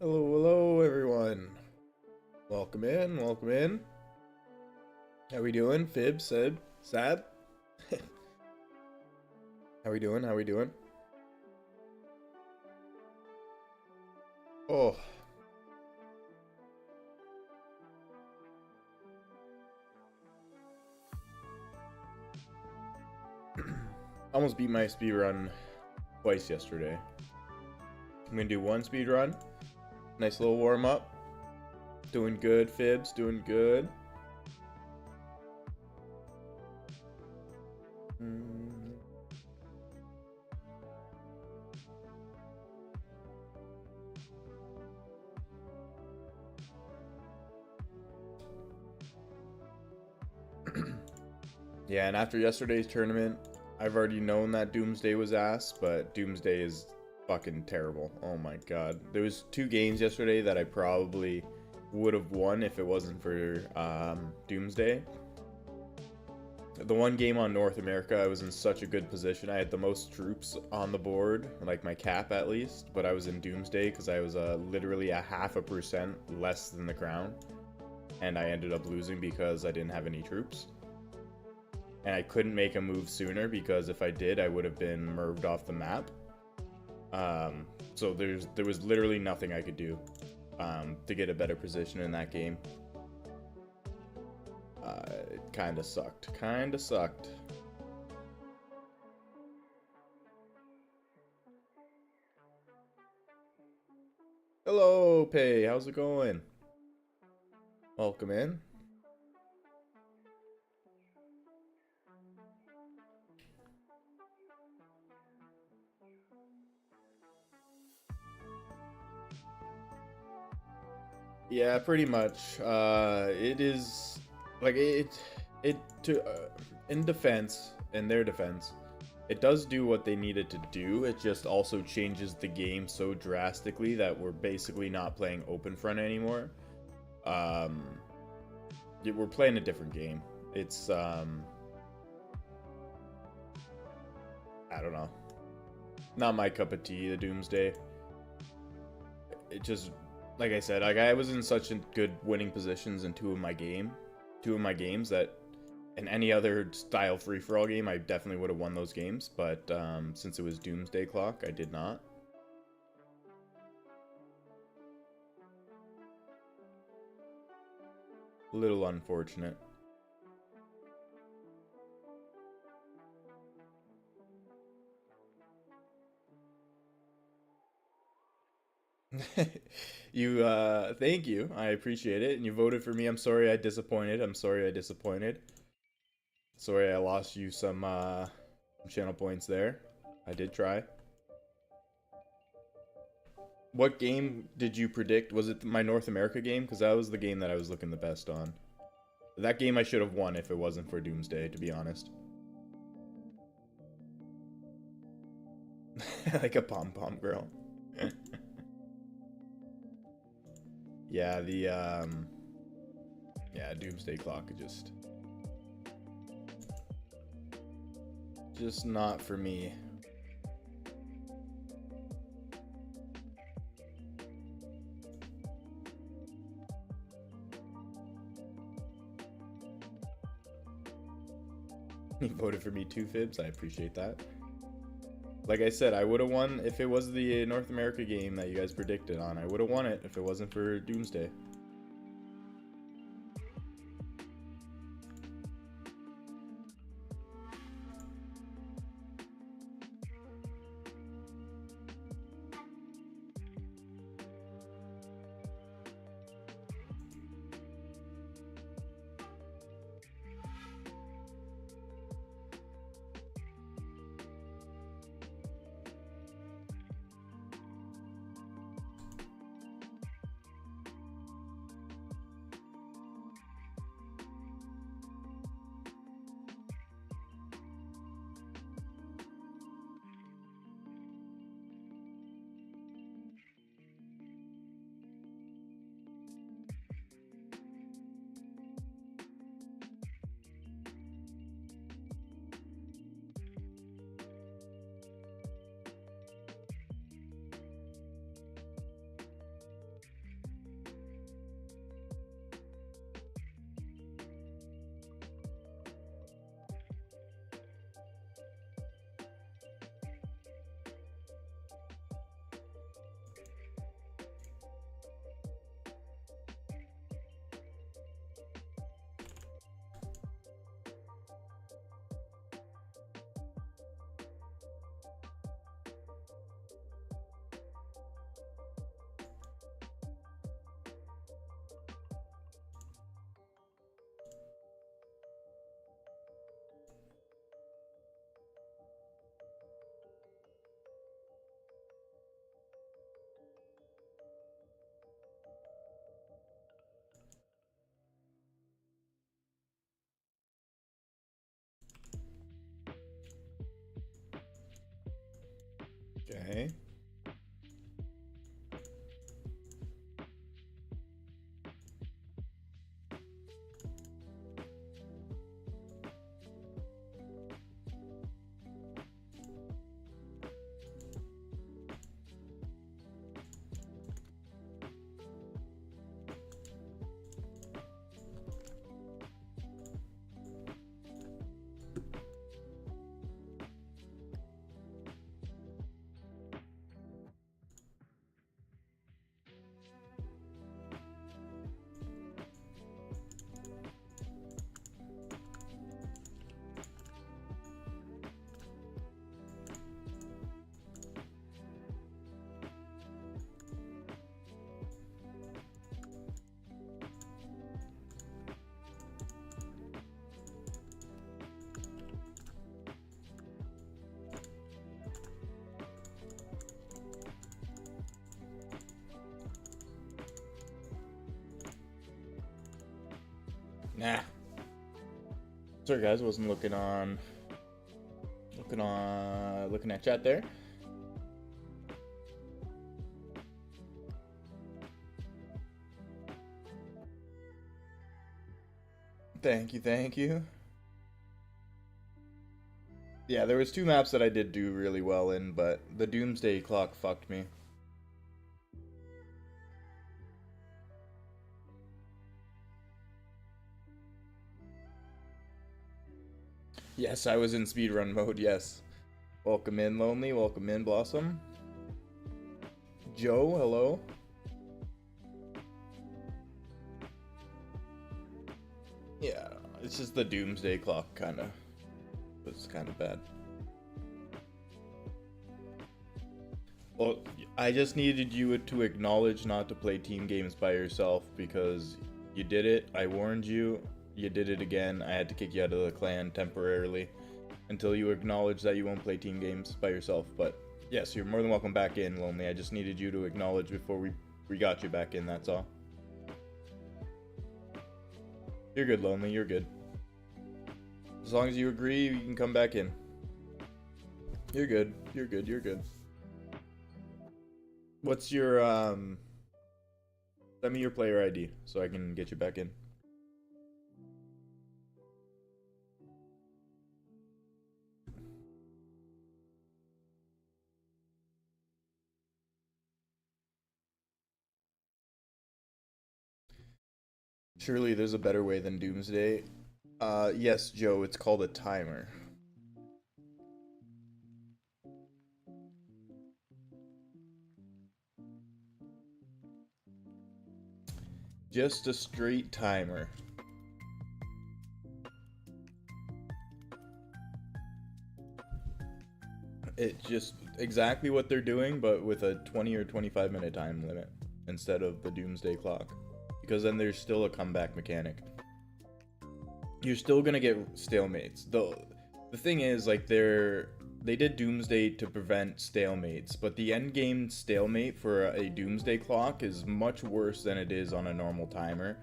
Hello, hello, everyone. Welcome in, welcome in. How we doing? Fib, Sib, Sab? How we doing? How we doing? Oh, almost beat my speed run twice yesterday. I'm gonna do one speed run. Nice little warm up. Doing good, Fibs, doing good. Mm. Yeah, and after yesterday's tournament, I've already known that Doomsday was ass, but Doomsday is fucking terrible. Oh my god. There was two games yesterday that I probably would have won if it wasn't for Doomsday. The one game on North America, I was in such a good position. I had the most troops on the board, like my cap at least, but I was in Doomsday because I was literally a 0.5% less than the crown, and I ended up losing because I didn't have any troops. And I couldn't make a move sooner because if I did, I would have been merved off the map. So there was literally nothing I could do to get a better position in that game. It kind of sucked. Kind of sucked. Hello, Pay. How's it going? Welcome in. Yeah, pretty much. It is like it to in defense, in their defense, it does do what they needed to do. It just also changes the game so drastically that we're basically not playing open front anymore. Um, we're playing a different game. It's I don't know, not my cup of tea. The Doomsday. It just, like I said, like I was in such a good winning positions in two of my games that in any other style free for all game, I definitely would have won those games. But since it was Doomsday Clock, I did not. A little unfortunate. You thank you. I appreciate it. And you voted for me. I'm sorry I disappointed. I'm sorry I disappointed. Sorry I lost you some channel points there. I did try. What game did you predict? Was it my North America game? Because that was the game that I was looking the best on. That game I should have won if it wasn't for Doomsday, to be honest. Like a pom-pom girl. Yeah, yeah, Doomsday Clock just not for me. You voted for me too, Fibs. I appreciate that. Like I said, I would have won if it was the North America game that you guys predicted on. I would have won it if it wasn't for Doomsday. Okay. Nah. Sorry guys, wasn't looking at chat there. Thank you. Yeah, there was 2 maps that I did do really well in, but the Doomsday Clock fucked me. Yes, I was in speedrun mode, yes. Welcome in, Lonely. Welcome in, Blossom. Joe, hello. Yeah, it's just the Doomsday Clock was kind of bad. Well, I just needed you to acknowledge not to play team games by yourself because you did it. I warned you. You did it again. I had to kick you out of the clan temporarily until you acknowledge that you won't play team games by yourself. But yes, you're more than welcome back in, Lonely. I just needed you to acknowledge before we got you back in, that's all. You're good, Lonely. You're good. As long as you agree, you can come back in. You're good. You're good. You're good. What's your, send me your player ID so I can get you back in. Surely there's a better way than Doomsday. Yes, Joe, it's called a timer. Just a straight timer. It's just exactly what they're doing, but with a 20 or 25 minute time limit instead of the Doomsday Clock. Because then there's still a comeback mechanic. You're still gonna get stalemates. The thing is, like, they did Doomsday to prevent stalemates, but the end game stalemate for a Doomsday Clock is much worse than it is on a normal timer.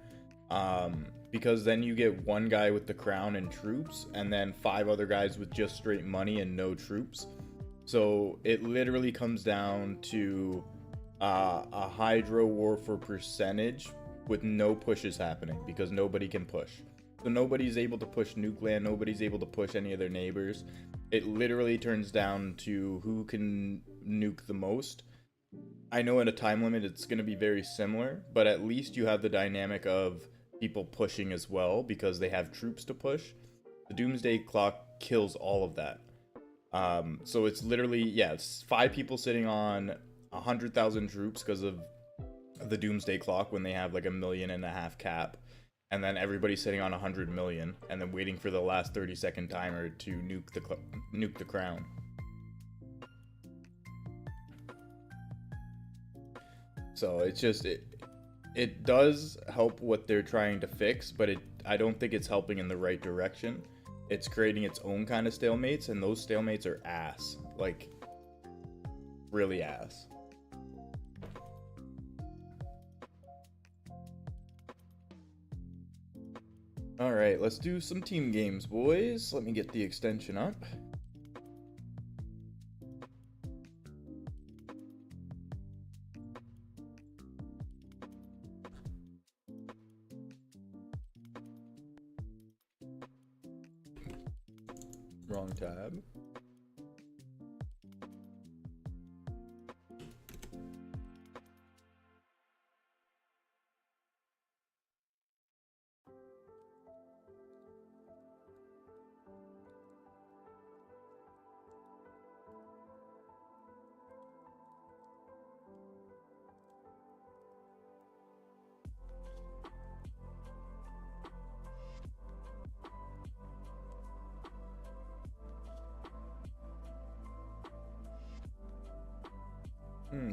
Because then you get one guy with the crown and troops, and then 5 other guys with just straight money and no troops. So it literally comes down to a Hydro war for percentage with no pushes happening because nobody can push. So nobody's able to push Nukeland, nobody's able to push any of their neighbors. It literally turns down to who can nuke the most. I know in a time limit it's going to be very similar, but at least you have the dynamic of people pushing as well because they have troops to push. The Doomsday Clock kills all of that. So it's literally, yeah, it's 5 people sitting on 100,000 troops because of the Doomsday Clock when they have like 1.5 million cap, and then everybody sitting on 100 million, and then waiting for the last 30-second timer to nuke the crown. So it's just it does help what they're trying to fix, but I don't think it's helping in the right direction. It's creating its own kind of stalemates, and those stalemates are ass. Like, really ass. Alright, let's do some team games, boys. Let me get the extension up. Wrong tab.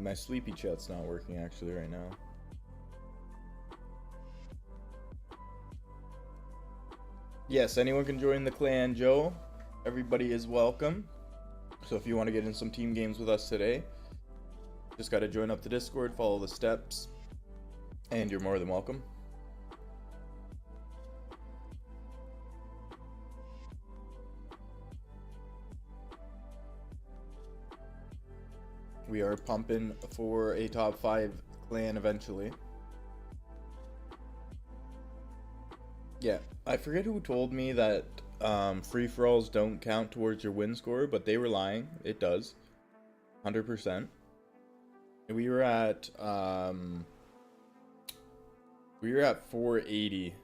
My sleepy chat's not working actually right now. Yes, anyone can join the clan, Joe. Everybody is welcome. So if you want to get in some team games with us today, just got to join up the Discord, follow the steps, and you're more than welcome. We are pumping for a top 5 clan eventually. Yeah, I forget who told me that free-for-alls don't count towards your win score, but they were lying. It does. 100%. We were at 480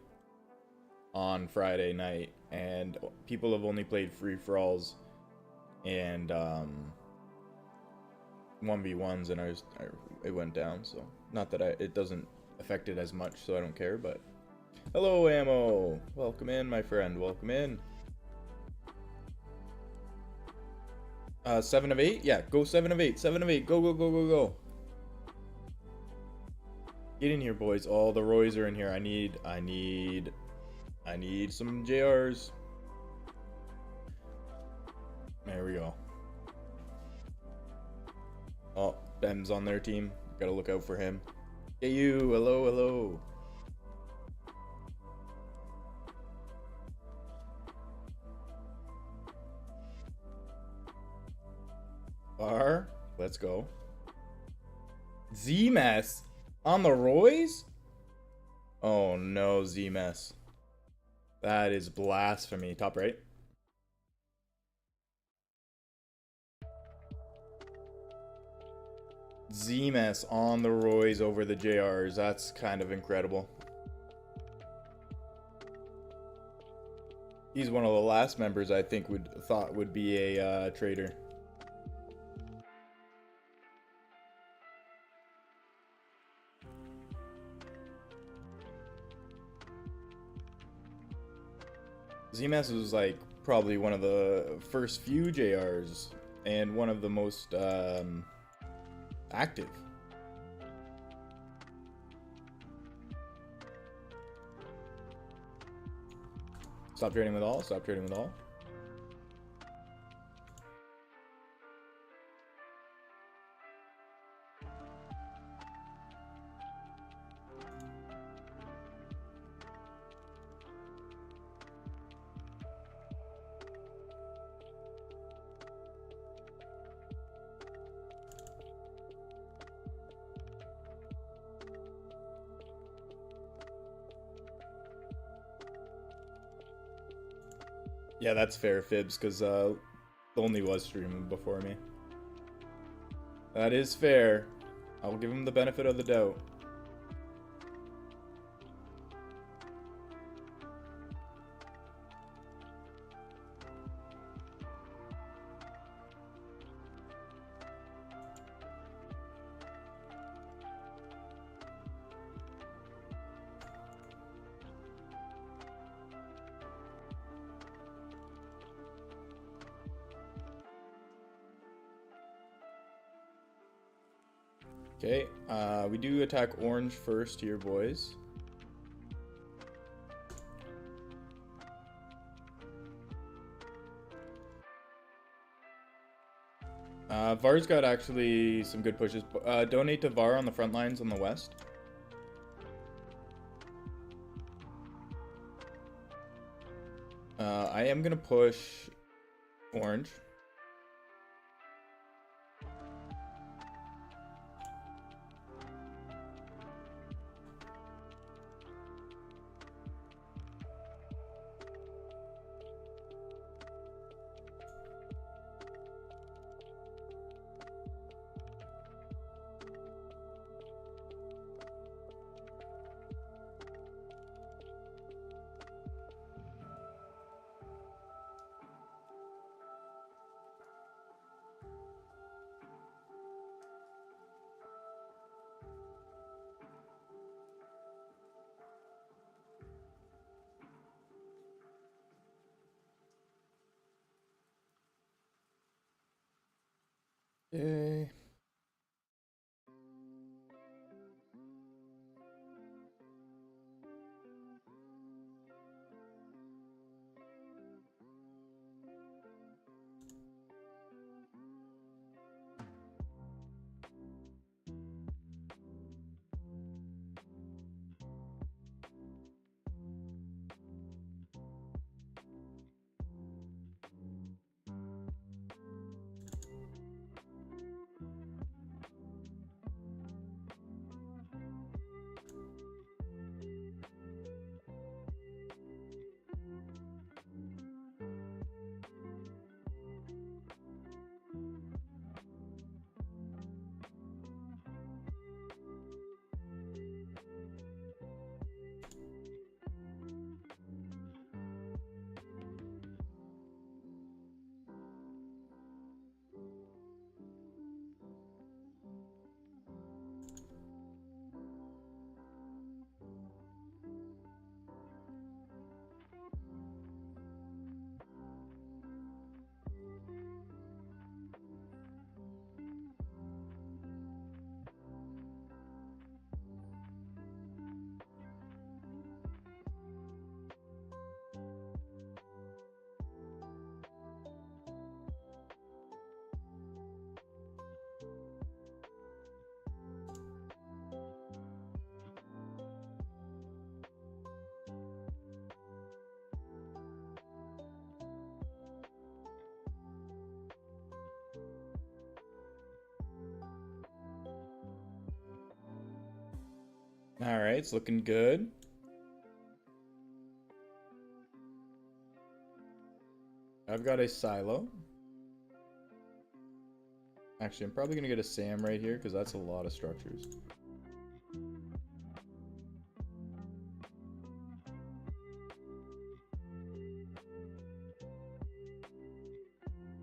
on Friday night, and people have only played free-for-alls and 1v1s, and it went down. So not that it doesn't affect it as much, so I don't care. But hello, Ammo. Welcome in, my friend. Welcome in. 7 of 8. Yeah, go 7 of 8. 7 of 8. Go, go, go, go, go. Get in here, boys. All the Roys are in here. I need some JRs. There we go. Oh, Ben's on their team. Gotta look out for him. Hey, you. Hello, hello. Bar. Let's go. Z-Mess on the Roys? Oh no, Z-Mess. That is blasphemy. Top right. Z-Mess on the Roys over the JRs. That's kind of incredible. He's one of the last members I think thought would be a traitor. Z-Mess was like probably one of the first few JRs and one of the most active. Stop trading with all. Stop trading with all. Yeah, that's fair, Fibs, because Lonely was streaming before me. That is fair. I'll give him the benefit of the doubt. Okay, we do attack orange first here, boys. Var's got actually some good pushes. Donate to Var on the front lines on the west. I am gonna push orange. Okay. All right, it's looking good. I've got a silo. Actually, I'm probably gonna get a SAM right here because that's a lot of structures.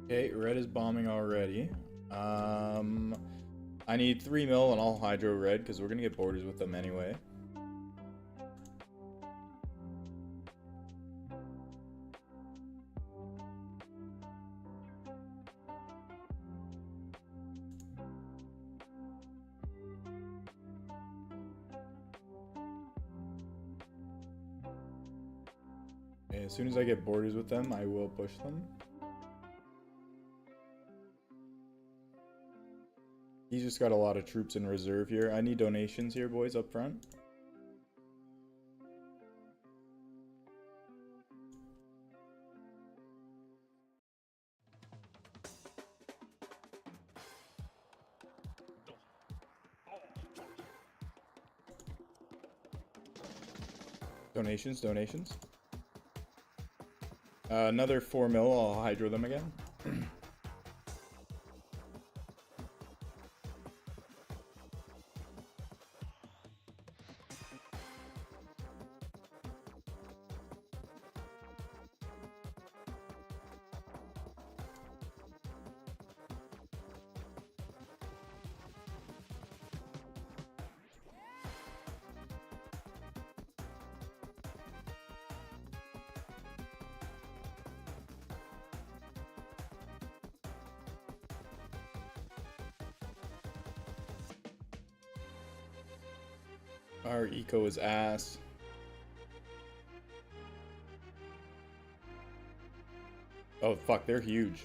Okay, red is bombing already. I need 3 mil and I'll hydro red because we're gonna get borders with them anyway. Okay, as soon as I get borders with them, I will push them. He's just got a lot of troops in reserve here. I need donations here, boys, up front. Donations, donations. Another 4 mil, I'll hydro them again. Our eco is ass. Oh fuck, they're huge.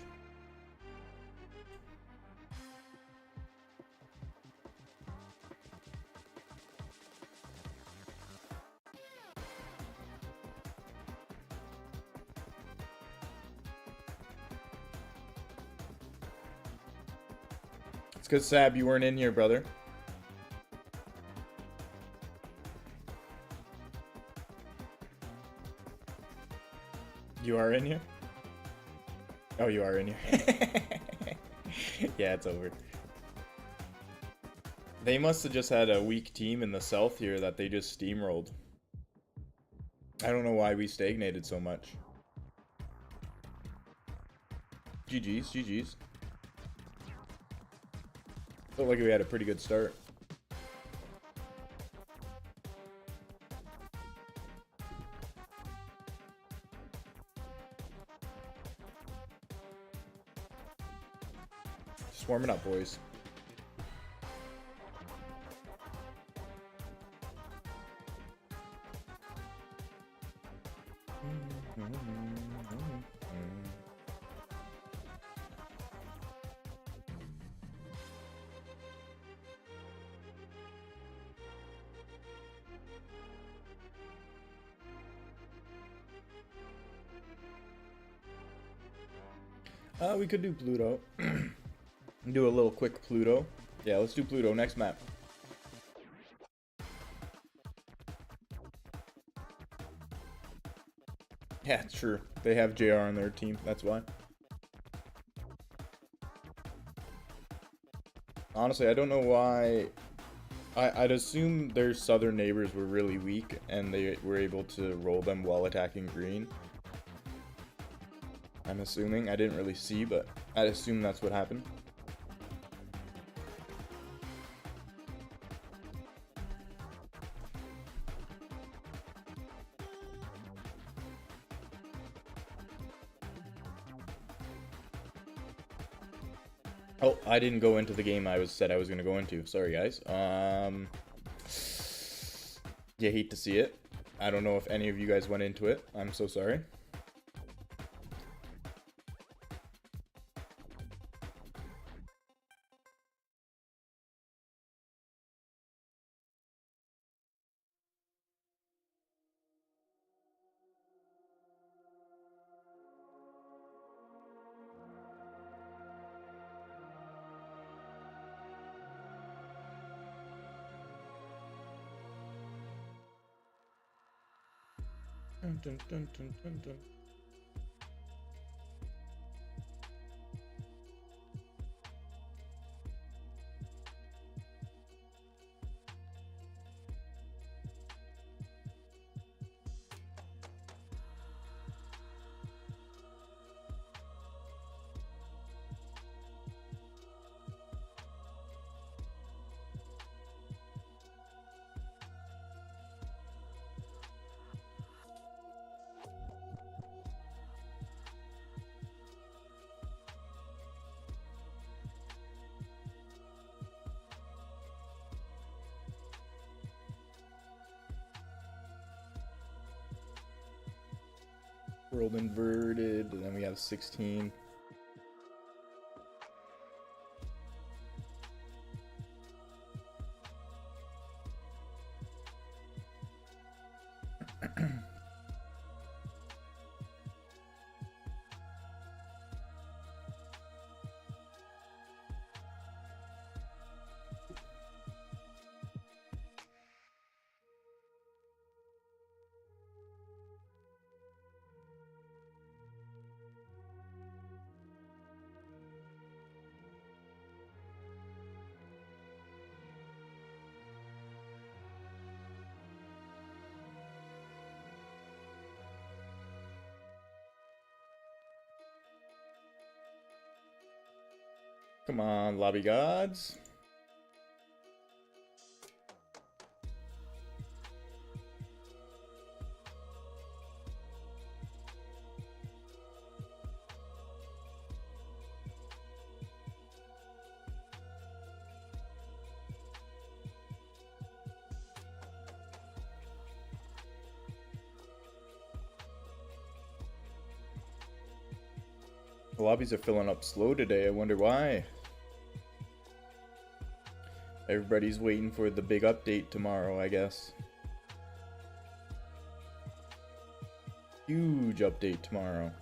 It's cause Sab, you weren't in here, brother. You are in here? Oh, you are in here. Yeah, it's over. They must have just had a weak team in the south here that they just steamrolled. I don't know why we stagnated so much. GG's, GG's. Felt like we had a pretty good start. Just warming up, boys. We could do Pluto. Do a little quick Pluto. Yeah, let's do Pluto. Next map. Yeah, it's true. They have JR on their team. That's why. Honestly, I don't know why. I'd assume their southern neighbors were really weak, and they were able to roll them while attacking green. I'm assuming. I didn't really see, but I'd assume that's what happened. Oh, I didn't go into the game I said I was going to go into. Sorry, guys. You hate to see it. I don't know if any of you guys went into it. I'm so sorry. Dun, dun, dun, dun, dun, dun. World inverted, and then we have 16. Come on, lobby gods. The lobbies are filling up slow today. I wonder why. Everybody's waiting for the big update tomorrow, I guess. Huge update tomorrow.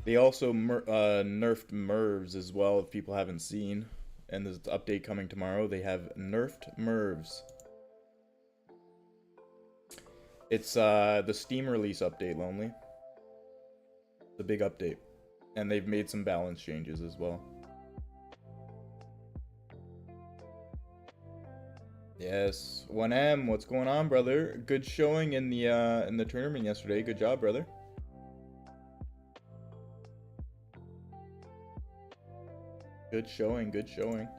They also nerfed Mervs as well, if people haven't seen. And there's an update coming tomorrow. They have nerfed Mervs. It's the Steam release update, Lonely. The big update. And they've made some balance changes as well. Yes, 1M, what's going on, brother? Good showing in the tournament yesterday. Good job, brother. Good showing, good showing.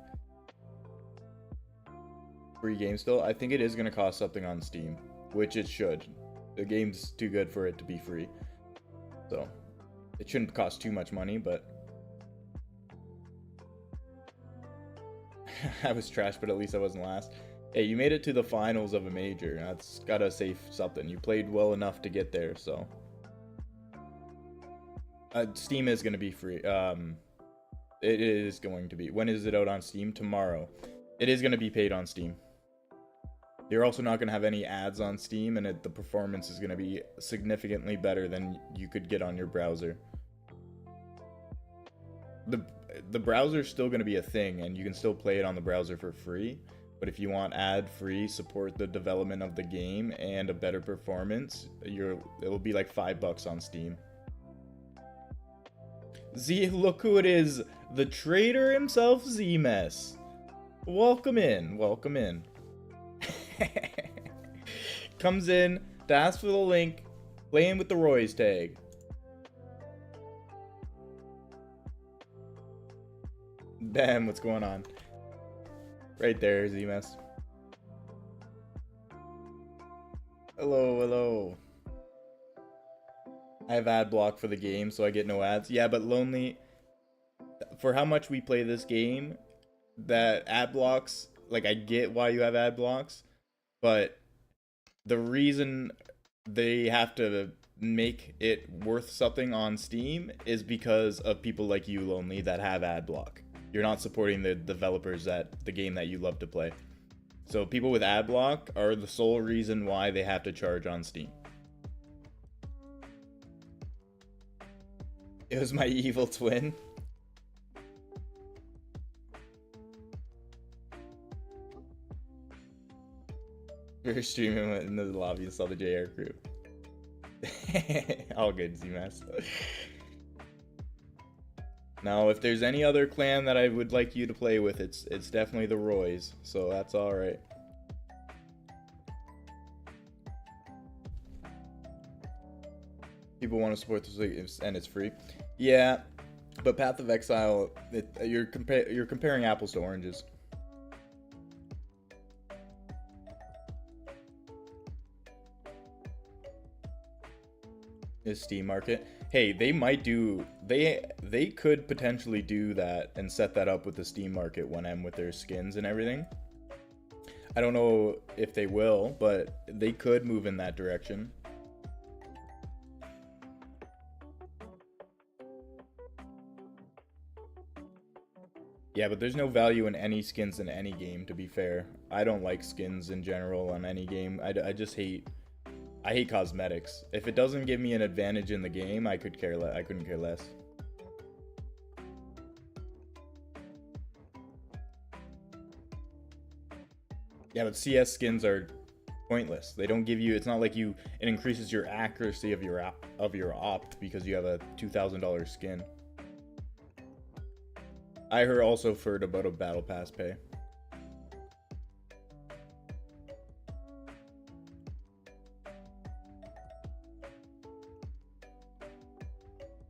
Free game still? I think it is going to cost something on Steam, which it should. The game's too good for it to be free. So, it shouldn't cost too much money, but I was trash, but at least I wasn't last. Hey, you made it to the finals of a major. That's gotta say something. You played well enough to get there, so. Steam is gonna be free. It is going to be. When is it out on Steam? Tomorrow. It is gonna be paid on Steam. You're also not gonna have any ads on Steam, and the performance is gonna be significantly better than you could get on your browser. The browser's still going to be a thing, and you can still play it on the browser for free. But if you want ad-free, support the development of the game, and a better performance, it'll be like $5 on Steam. Look who it is! The trader himself, Z-Mess. Welcome in, welcome in. Comes in to ask for the link, playing with the Roy's tag. Damn, what's going on? Right there, Z-Mess. Hello, hello. I have ad block for the game, so I get no ads. Yeah, but Lonely, for how much we play this game, that ad blocks, like, I get why you have ad blocks, but the reason they have to make it worth something on Steam is because of people like you, Lonely, that have ad block. You're not supporting the developers the game that you love to play. So people with ad block are the sole reason why they have to charge on Steam. It was my evil twin. We were streaming in the lobby and saw the JR crew. All good, Z-Mass. Now, if there's any other clan that I would like you to play with, it's definitely the Roys, so that's alright. People want to support this, and it's free. Yeah, but Path of Exile, you're comparing apples to oranges. Is Steam Market? Hey, they might do. They could potentially do that and set that up with the Steam Market 1M with their skins and everything. I don't know if they will, but they could move in that direction. Yeah, but there's no value in any skins in any game, to be fair. I don't like skins in general on any game. I just hate... I hate cosmetics. If it doesn't give me an advantage in the game, I couldn't care less. Yeah, but CS skins are pointless. They don't give you. It's not like it increases your accuracy of your op because you have a $2,000 skin. I also heard about a battle pass pay.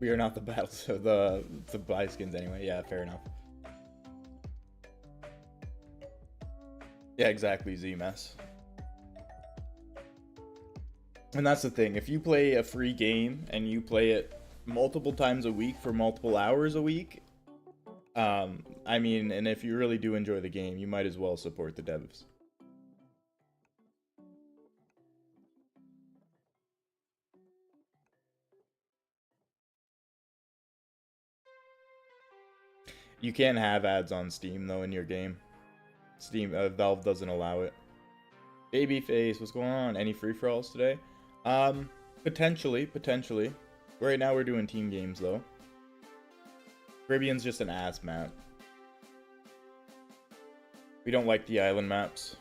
We are not the battles, so the buy skins anyway. Yeah, fair enough. Yeah, exactly, Z-Mess. And that's the thing. If you play a free game and you play it multiple times a week for multiple hours a week, I mean, and if you really do enjoy the game, you might as well support the devs. You can't have ads on Steam, though, in your game. Valve doesn't allow it. Babyface, what's going on? Any free-for-alls today? Potentially. Right now we're doing team games, though. Caribbean's just an ass map. We don't like the island maps.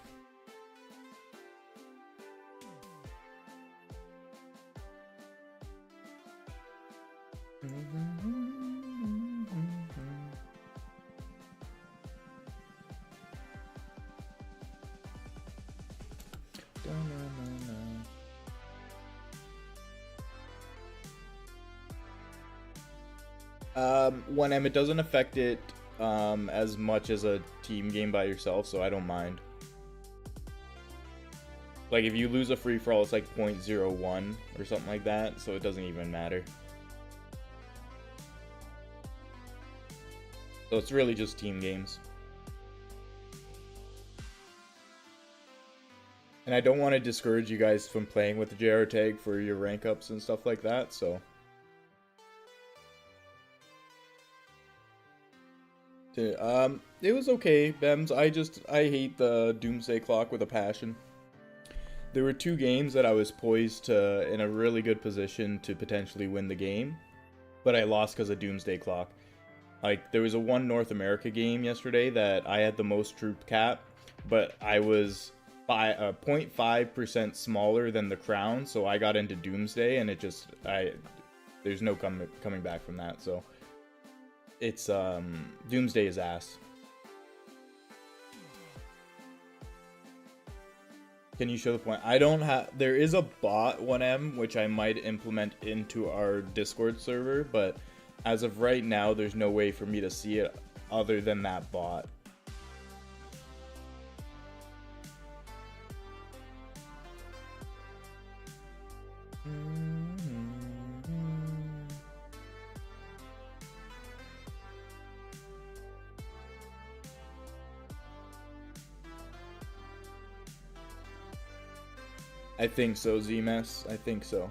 When it doesn't affect it as much as a team game by yourself, so I don't mind. Like if you lose a free-for-all, it's like 0.01 or something like that, so it doesn't even matter. So it's really just team games. And I don't want to discourage you guys from playing with the JR tag for your rank ups and stuff like that, so. It was okay, Bems. I hate the Doomsday Clock with a passion. There were 2 games that I was poised to, in a really good position to potentially win the game, but I lost because of Doomsday Clock. Like, there was a one North America game yesterday that I had the most troop cap, but I was by 0.5% smaller than the crown, so I got into Doomsday, and there's no coming back from that, so it's, Doomsday is ass. Can you show the point? I don't have, there is a bot 1M, which I might implement into our Discord server, but as of right now, there's no way for me to see it other than that bot. I think so, ZMS. I think so.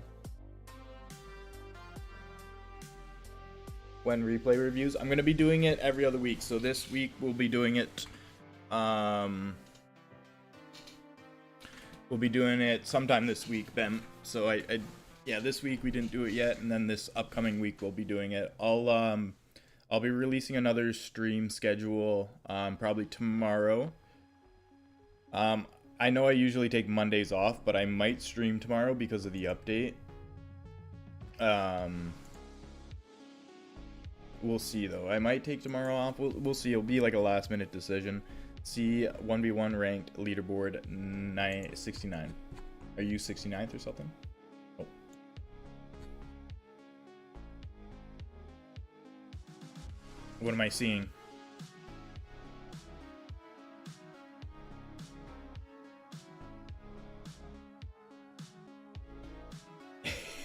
When replay reviews, I'm gonna be doing it every other week. So this week we'll be doing it. We'll be doing it sometime this week, Ben. So yeah, this week we didn't do it yet, and then this upcoming week we'll be doing it. I'll be releasing another stream schedule probably tomorrow. I know I usually take Mondays off, but I might stream tomorrow because of the update. We'll see though. I might take tomorrow off. We'll see. It'll be like a last minute decision. See 1v1 ranked leaderboard 69. Are you 69th or something? Oh. What am I seeing?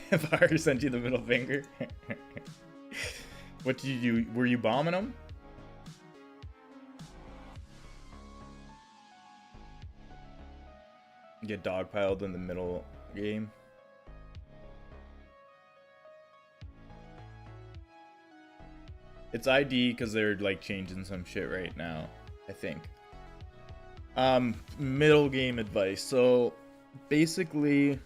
Fire sent you the middle finger. What did you do? Were you bombing them? Get dogpiled in the middle game. It's ID because they're like changing some shit right now, I think. Middle game advice. So basically,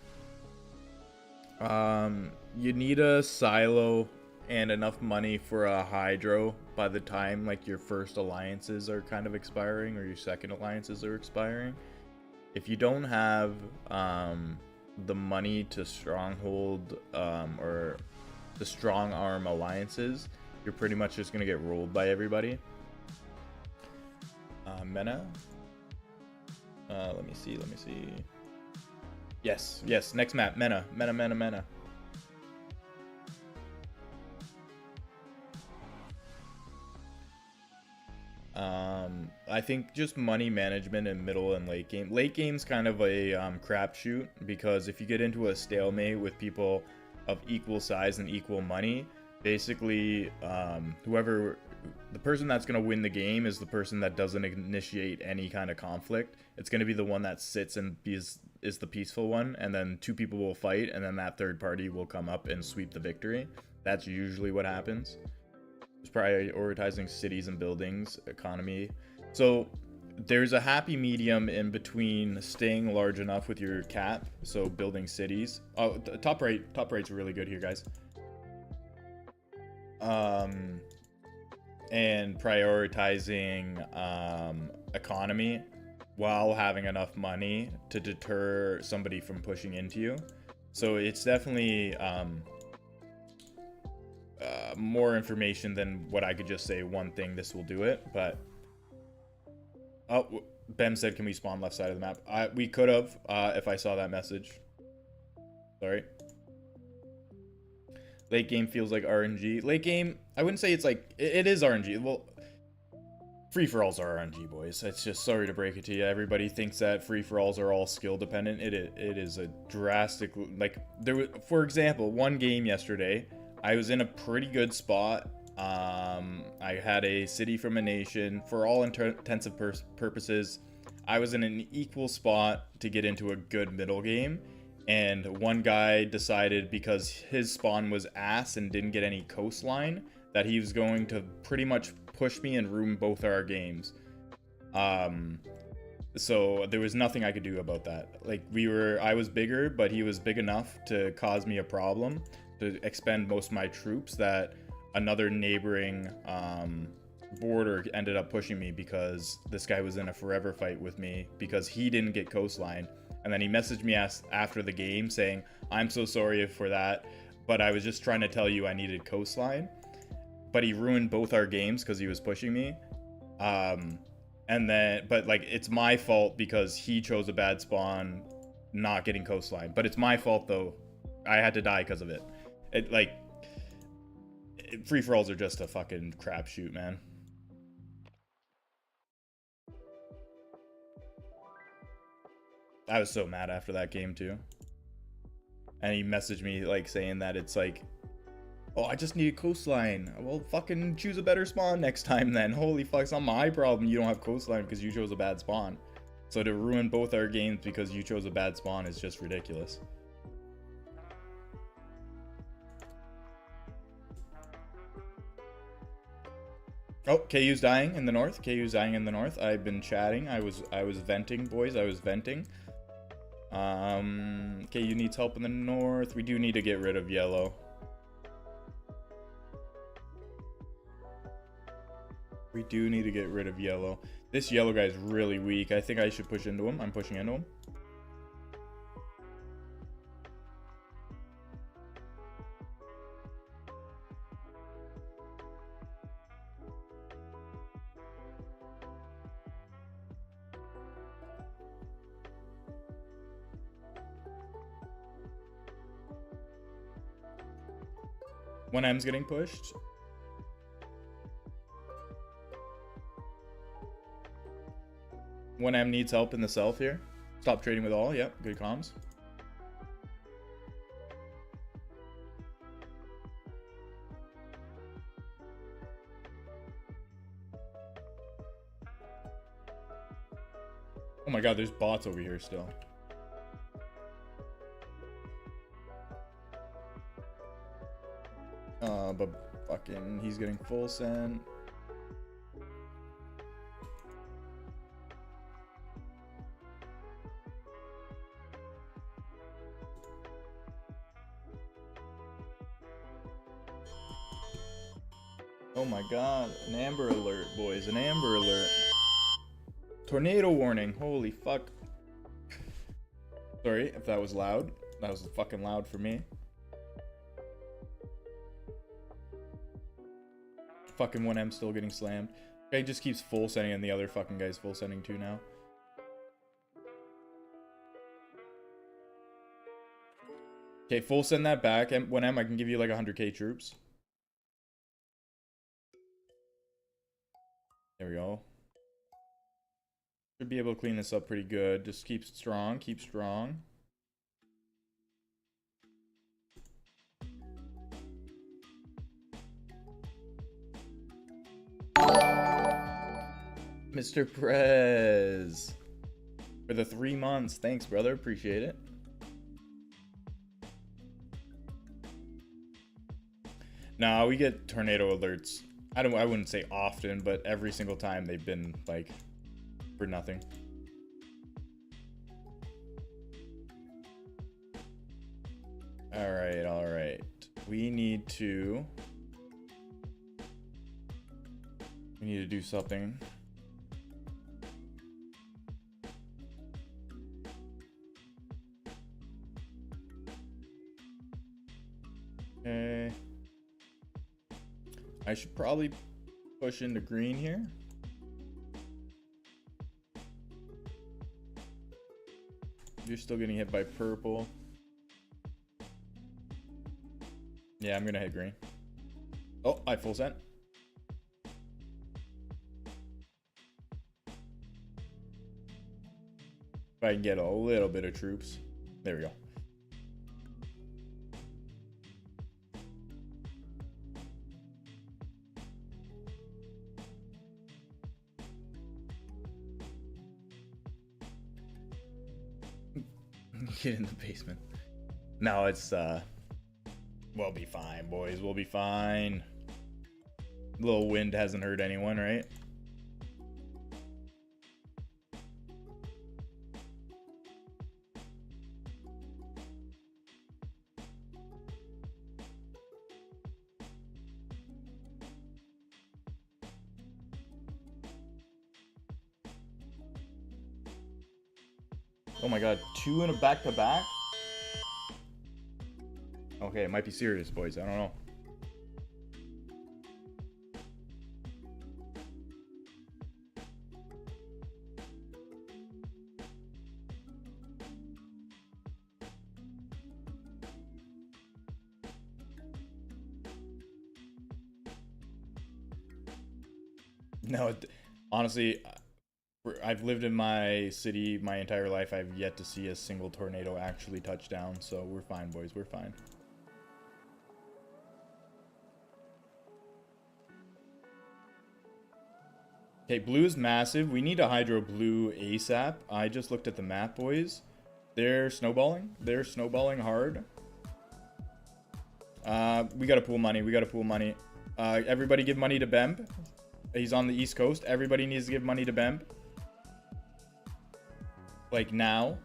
you need a silo and enough money for a hydro by the time like your first alliances are kind of expiring or your second alliances are expiring. If you don't have the money to stronghold or to strong arm alliances, you're pretty much just gonna get rolled by everybody. Mena. Let me see. Yes, next map, Mena. I think just money management in middle and late game. Late game's kind of a crapshoot because if you get into a stalemate with people of equal size and equal money, basically the person that's going to win the game is the person that doesn't initiate any kind of conflict. It's going to be the one that sits and is the peaceful one, and then 2 people will fight, and then that third party will come up and sweep the victory. That's usually what happens. It's prioritizing cities and buildings, economy. So there's a happy medium in between staying large enough with your cap, so building cities. Oh, top right's really good here, guys. And prioritizing economy while having enough money to deter somebody from pushing into you. So it's definitely more information than what I could just say one thing, this will do it. But oh, Bem said, can we spawn left side of the map? We could have if I saw that message. Sorry. Late game feels like RNG. Late game, I wouldn't say it's like, it is RNG. Well, free-for-alls are RNG, boys. It's just, sorry to break it to you. Everybody thinks that free-for-alls are all skill dependent. It is a drastic, like, there was, for example, one game yesterday, I was in a pretty good spot. I had a city from a nation. For all intents and purposes, I was in an equal spot to get into a good middle game, and one guy decided because his spawn was ass and didn't get any coastline that he was going to pretty much push me and ruin both our games. So there was nothing I could do about that. Like I was bigger, but he was big enough to cause me a problem, to expend most of my troops, that another neighboring border ended up pushing me because this guy was in a forever fight with me because he didn't get coastline. And then he messaged me after the game saying, "I'm so sorry for that, but I was just trying to tell you I needed coastline." But he ruined both our games because he was pushing me. But like, it's my fault because he chose a bad spawn, not getting coastline. But it's my fault though. I had to die because of it. Free for alls are just a fucking crapshoot, man. I was so mad after that game too. And he messaged me like saying that it's like, "Oh, I just need a coastline." Well, fucking choose a better spawn next time then. Holy fuck, it's not my problem you don't have coastline because you chose a bad spawn. So to ruin both our games because you chose a bad spawn is just ridiculous. Oh, KU's dying in the north. KU's dying in the north. I've been chatting. I was venting, boys. I was venting. KU needs help in the north. We do need to get rid of yellow. We do need to get rid of yellow. This yellow guy is really weak. I think I should push into him. I'm pushing into him. When M's getting pushed. When M needs help in the south here. Stop trading with all. Yep, good comms. Oh my god, there's bots over here still. But fucking, he's getting full sent. Oh my god, an amber alert, boys, an amber alert. Tornado warning, holy fuck. Sorry if that was loud. That was fucking loud for me. Fucking 1M still getting slammed. Guy just keeps full sending and the other fucking guy's full sending too now. Okay, full send that back. 1M, I can give you like 100k troops. There we go. Should be able to clean this up pretty good. Just keep strong, keep strong. Mr. Prez for the 3 months. Thanks, brother. Appreciate it. Nah, we get tornado alerts. I wouldn't say often, but every single time they've been like for nothing. All right. We need to do something. Okay. I should probably push into green here. You're still getting hit by purple. Yeah, I'm gonna hit green. Oh, I full sent. If I can get a little bit of troops. There we go. Get in the basement. No, it's we'll be fine, boys. We'll be fine. A little wind hasn't hurt anyone, right? Oh my god, 2 in a back-to-back? Okay, it might be serious, boys. I don't know. No, honestly, I've lived in my city my entire life. I've yet to see a single tornado actually touch down, so we're fine, boys. We're fine. Okay, blue is massive. We need to hydro blue ASAP. I just looked at the map, boys. They're snowballing. They're snowballing hard. We gotta pool money. We gotta pool money. Everybody give money to Bemb. He's on the East Coast. Everybody needs to give money to Bemb. Like now.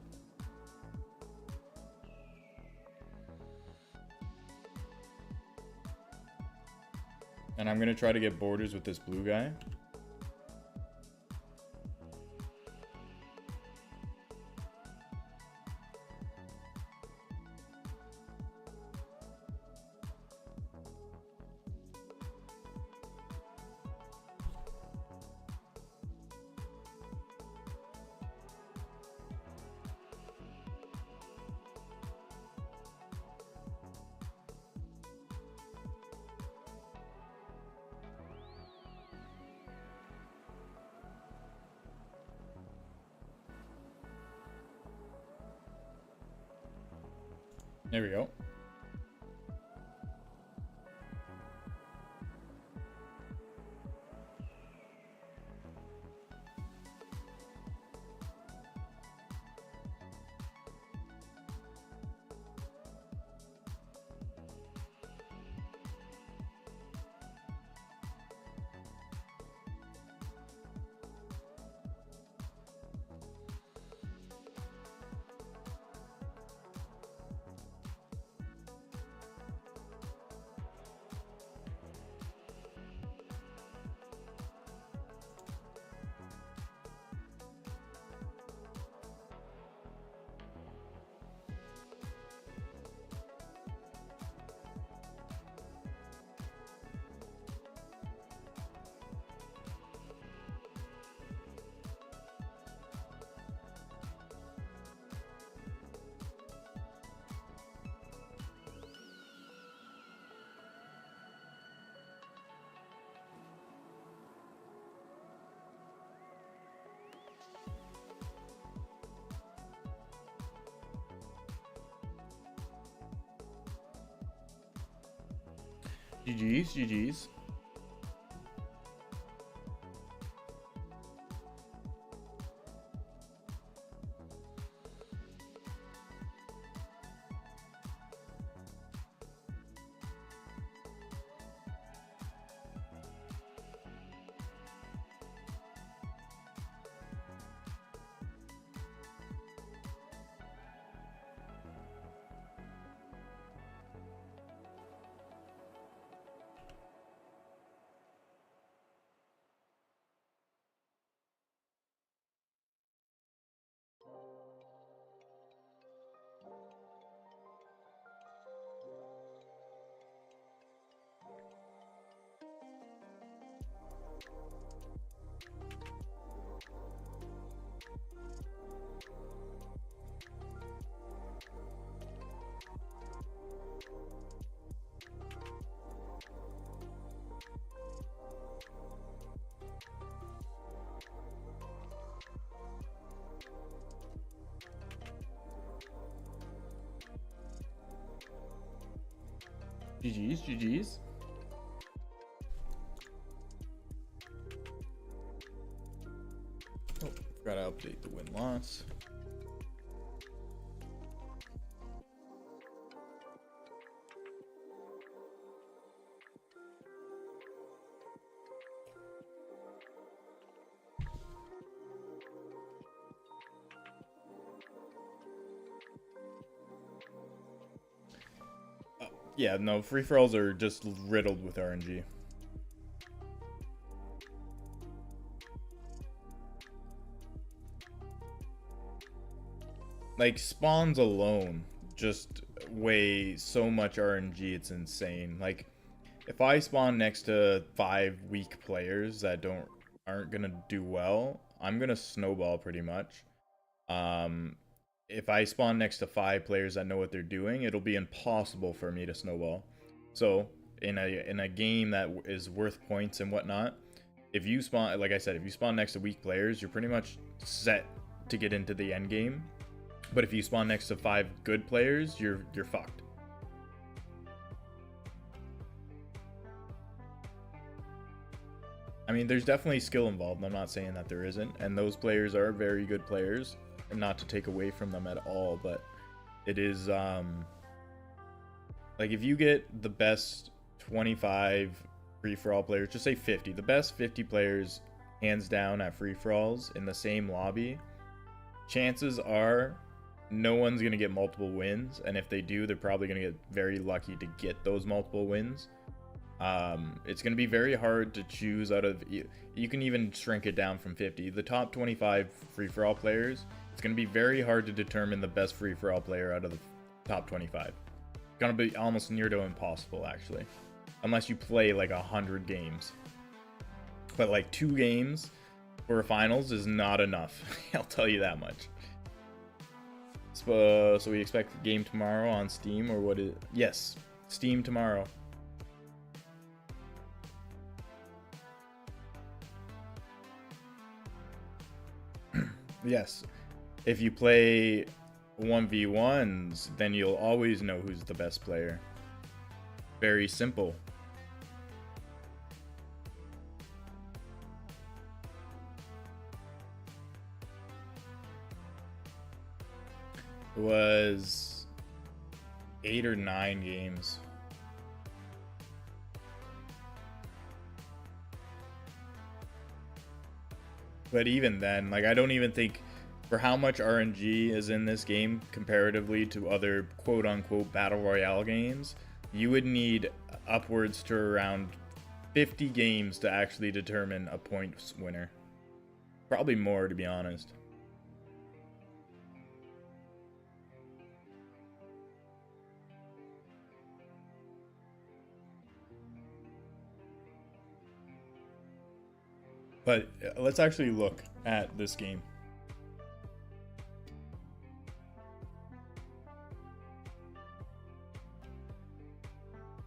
And I'm gonna try to get borders with this blue guy. There we go. GG's, GG's. GG's, GG's. Oh, gotta update the win-loss. Yeah, no, free-for-alls are just riddled with RNG. Like, spawns alone just weigh so much RNG, it's insane. Like, if I spawn next to 5 weak players that aren't gonna do well, I'm gonna snowball pretty much. Um, if I spawn next to 5 players that know what they're doing, it'll be impossible for me to snowball. So in a game that is worth points and whatnot, if you spawn, like I said, if you spawn next to weak players, you're pretty much set to get into the end game. But if you spawn next to 5 good players, you're fucked. I mean, there's definitely skill involved. I'm not saying that there isn't, and those players are very good players, and not to take away from them at all, but it is like if you get the best 25 free-for-all players, just say 50, the best 50 players hands down at free-for-alls in the same lobby, chances are no one's going to get multiple wins, and if they do, they're probably going to get very lucky to get those multiple wins. It's going to be very hard to choose out of, you can even shrink it down from 50. The top 25 free-for-all players, it's going to be very hard to determine the best free-for-all player out of the top 25. It's going to be almost near to impossible, actually. Unless you play like 100 games. But like 2 games for a finals is not enough. I'll tell you that much. So we expect the game tomorrow on Steam, or what is... Yes, Steam tomorrow. Yes. If you play 1v1s, then you'll always know who's the best player. Very simple. It was 8 or 9 games. But even then, like, I don't even think, for how much RNG is in this game comparatively to other quote-unquote battle royale games, you would need upwards to around 50 games to actually determine a points winner. Probably more, to be honest. But let's actually look at this game.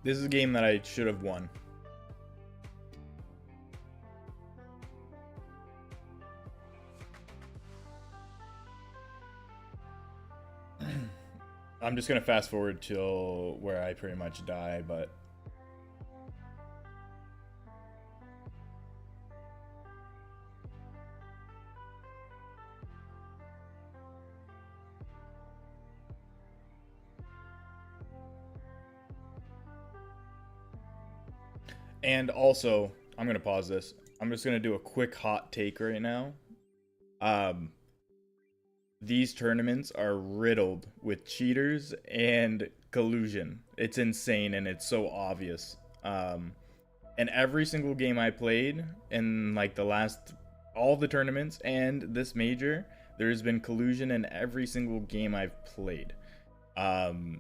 This is a game that I should have won. I'm just gonna fast forward till where I pretty much die, but and also, I'm gonna pause this. I'm just gonna do a quick hot take right now. These tournaments are riddled with cheaters and collusion. It's insane and it's so obvious. And every single game I played in like all the tournaments and this major, there's been collusion in every single game I've played. And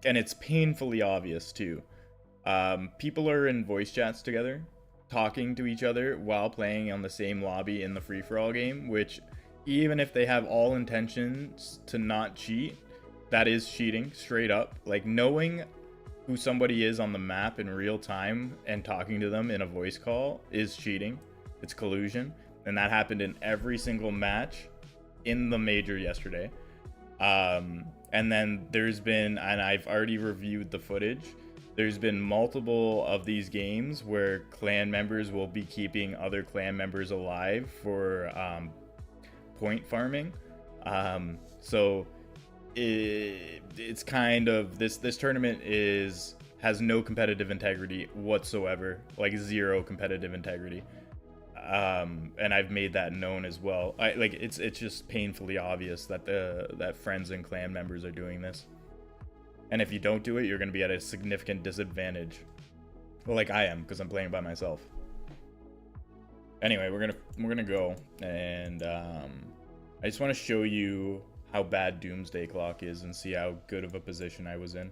it's painfully obvious too. People are in voice chats together, talking to each other while playing on the same lobby in the free-for-all game, which, even if they have all intentions to not cheat, that is cheating, straight up. Like, knowing who somebody is on the map in real time and talking to them in a voice call is cheating. It's collusion. And that happened in every single match in the major yesterday. And then there's been, and I've already reviewed the footage, there's been multiple of these games where clan members will be keeping other clan members alive for point farming. So it's kind of, this tournament has no competitive integrity whatsoever, like 0 competitive integrity. And I've made that known as well. It's just painfully obvious that that friends and clan members are doing this. And if you don't do it, you're going to be at a significant disadvantage. Like I am, because I'm playing by myself. Anyway, we're gonna go, and I just want to show you how bad Doomsday Clock is and see how good of a position I was in.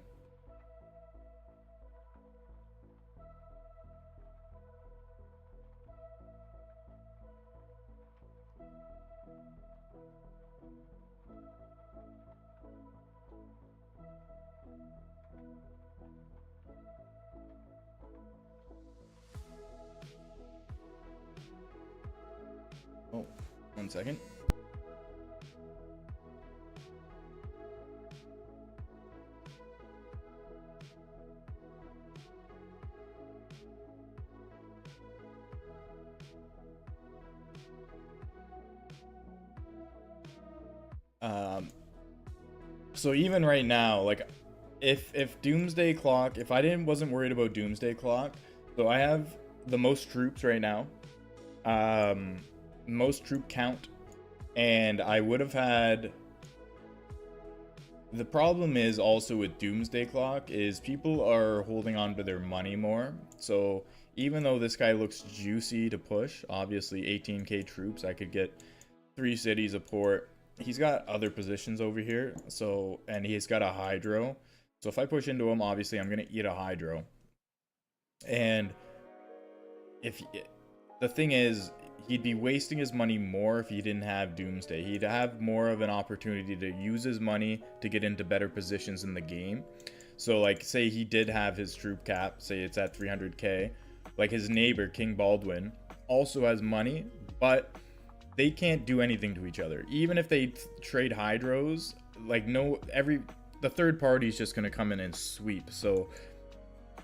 Oh, 1 second. So even right now, like, if Doomsday Clock, if I wasn't worried about Doomsday Clock, so I have the most troops right now, most troop count, and I would have had. The problem is also with Doomsday Clock is people are holding on to their money more. So even though this guy looks juicy to push, obviously 18k troops, I could get 3 cities, a port. He's got other positions over here, so, and he's got a hydro. So if I push into him, obviously I'm gonna eat a hydro. And if the thing is, he'd be wasting his money more if he didn't have Doomsday. He'd have more of an opportunity to use his money to get into better positions in the game. So like, say he did have his troop cap, say it's at 300k, like his neighbor King Baldwin also has money, but they can't do anything to each other. Even if they trade hydros, like the third party is just going to come in and sweep. So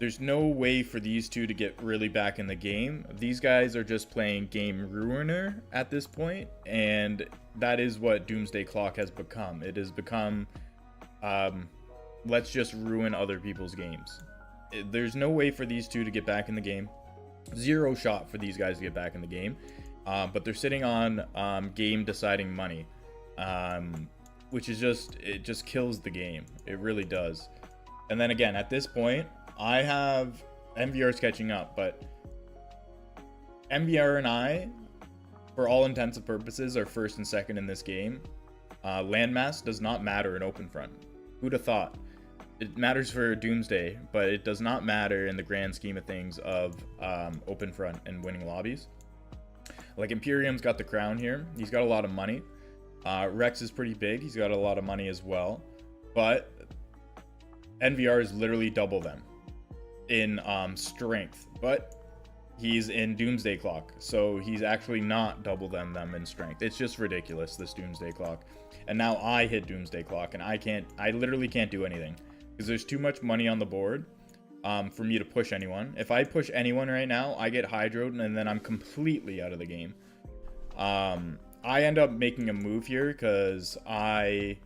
there's no way for these two to get really back in the game. These guys are just playing game ruiner at this point, and that is what Doomsday Clock has become. It has become, let's just ruin other people's games. There's no way for these two to get back in the game. Zero shot for these guys to get back in the game. But they're sitting on game deciding money, which is it just kills the game. It really does. And then again, at this point, I have MVR's catching up, but MVR and I, for all intents and purposes, are first and second in this game. Landmass does not matter in Open Front. Who'd have thought? It matters for Doomsday, but it does not matter in the grand scheme of things of Open Front and winning lobbies. Like, Imperium's got the crown here. He's got a lot of money. Rex is pretty big. He's got a lot of money as well. But NVR is literally double them in strength. But he's in Doomsday Clock. So he's actually not double them in strength. It's just ridiculous, this Doomsday Clock. And now I hit Doomsday Clock, and I literally can't do anything. Because there's too much money on the board. For me to push anyone. If I push anyone right now, I get hydroed and then I'm completely out of the game. I end up making a move here because because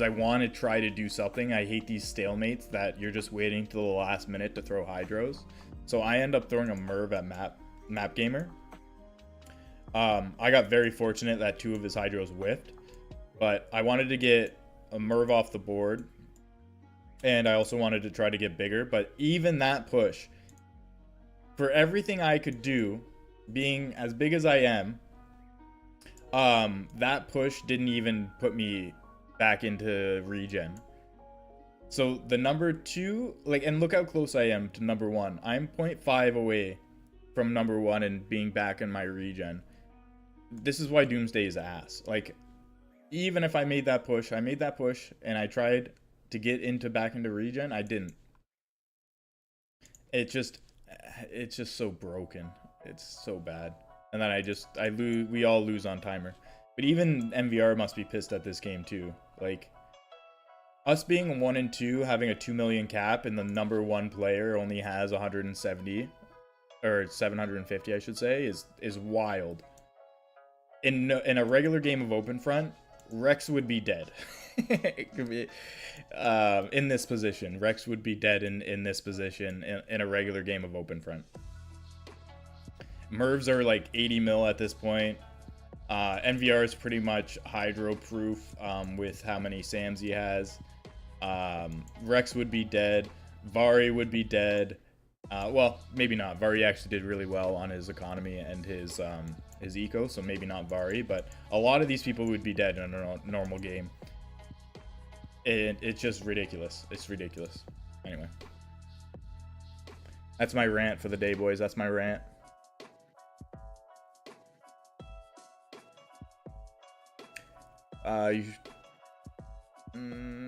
I want to try to do something. I hate these stalemates that you're just waiting till the last minute to throw hydros. So I end up throwing a Merv at Map Gamer. I got very fortunate that 2 of his hydros whiffed, but I wanted to get a Merv off the board, and I also wanted to try to get bigger. But even that push, for everything I could do, being as big as I am, that push didn't even put me back into regen. So the number 2, like, and look how close I am to number 1. I'm 0.5 away from number 1 and being back in my regen. This is why Doomsday is ass. Like, even if I made that push, and I tried to get back into regen, I didn't. It's just so broken. It's so bad. And then we all lose on timer. But even MVR must be pissed at this game too. Like, us being 1 and 2, having a 2 million cap, and the number 1 player only has 170 or 750, I should say, is wild. In a regular game of Open Front, Rex would be dead. In this position, Rex would be dead in this position in a regular game of Open Front. Mervs are like 80 mil at this point. NVR is pretty much hydro proof with how many SAMs he has. Rex would be dead. Vari would be dead. Well, maybe not. Vari actually did really well on his economy and his eco, so maybe not Vari, but a lot of these people would be dead in a normal game. It's just ridiculous. It's ridiculous. Anyway. That's my rant for the day, boys. That's my rant.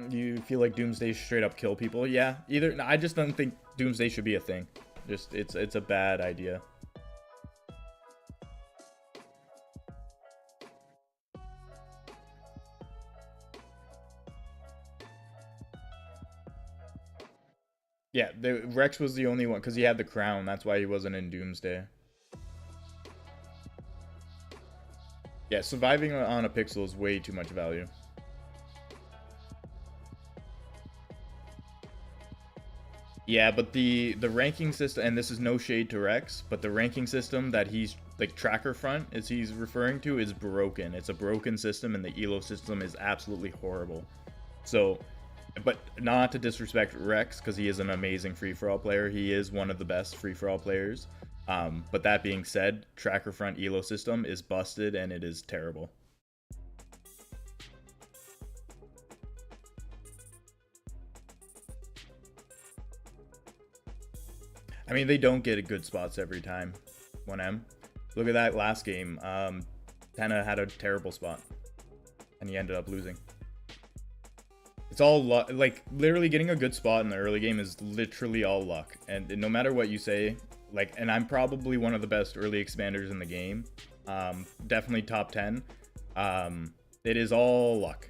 You feel like Doomsday straight up kill people? Yeah. I just don't think Doomsday should be a thing. Just it's a bad idea. Yeah, Rex was the only one because he had the crown. That's why he wasn't in Doomsday. Yeah, surviving on a pixel is way too much value. Yeah, but the ranking system, and this is no shade to Rex, but the ranking system that he's like tracker front as he's referring to is broken. It's a broken system, and the elo system is absolutely horrible. So, but not to disrespect Rex because he is an amazing free-for-all player. He is one of the best free-for-all players. But that being said, tracker front elo system is busted and it is terrible. I mean, they don't get good spots every time. 1M. Look at that last game. Tenna had a terrible spot. And he ended up losing. It's all luck. Like, literally getting a good spot in the early game is literally all luck. And no matter what you say, like, and I'm probably one of the best early expanders in the game. Definitely top 10. It is all luck.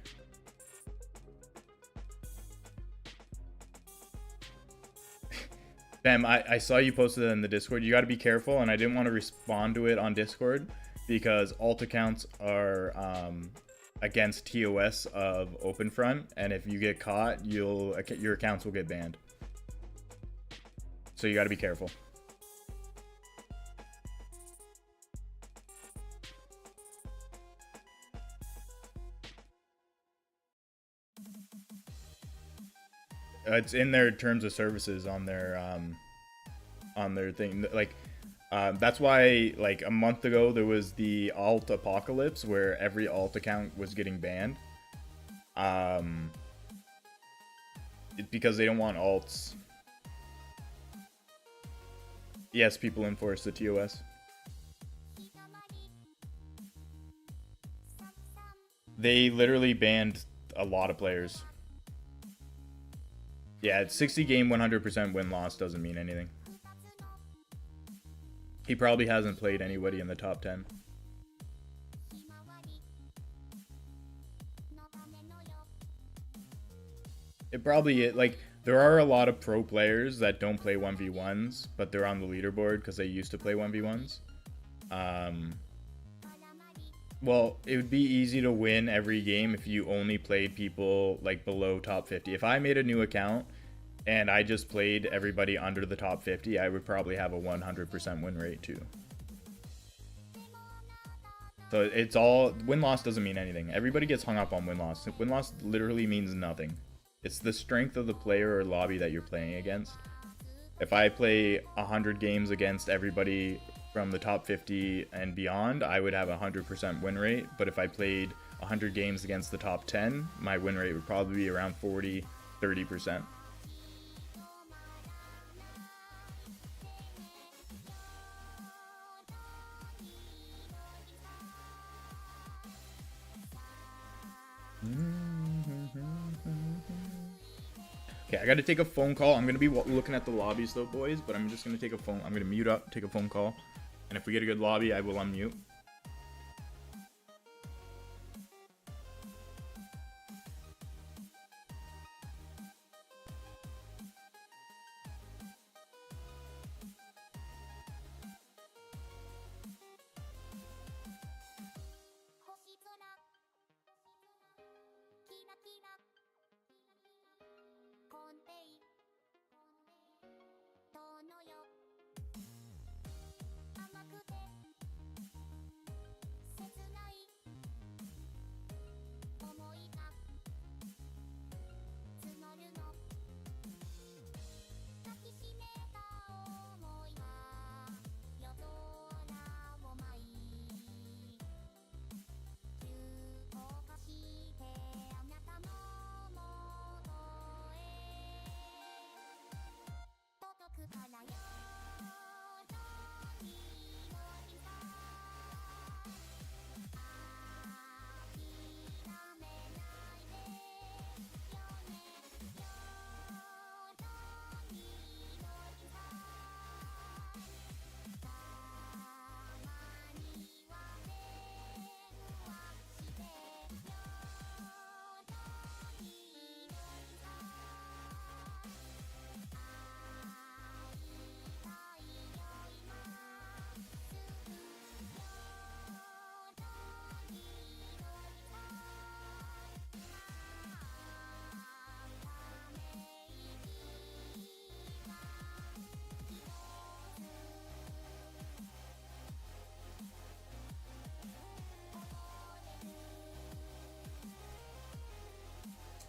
Bam, I saw you posted it in the Discord. You got to be careful, and I didn't want to respond to it on Discord because alt accounts are against TOS of OpenFront, and if you get caught, your accounts will get banned. So you got to be careful. It's in their terms of services on their thing. Like, that's why, like, a month ago there was the alt apocalypse where every alt account was getting banned. Because they don't want alts. Yes, people enforce the TOS. They literally banned a lot of players. Yeah, it's 60 game 100% win-loss doesn't mean anything. He probably hasn't played anybody in the top 10. It probably, like, there are a lot of pro players that don't play 1v1s, but they're on the leaderboard because they used to play 1v1s. Well, it would be easy to win every game if you only played people like below top 50. If I made a new account and I just played everybody under the top 50, I would probably have a 100% win rate too. So it's all, win-loss doesn't mean anything. Everybody gets hung up on win-loss. Win-loss literally means nothing. It's the strength of the player or lobby that you're playing against. If I play 100 games against everybody from the top 50 and beyond, I would have a 100% win rate. But if I played 100 games against the top 10, my win rate would probably be around 40-30%. Okay, I gotta take a phone call. I'm gonna be looking at the lobbies though, boys, but I'm just gonna take a phone. I'm gonna mute up, take a phone call. And if we get a good lobby, I will unmute.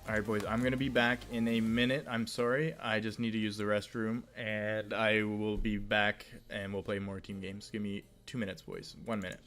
Alright, boys, I'm going to be back in a minute. I'm sorry. I just need to use the restroom, and I will be back, and we'll play more team games. Give me 2 minutes, boys. 1 minute.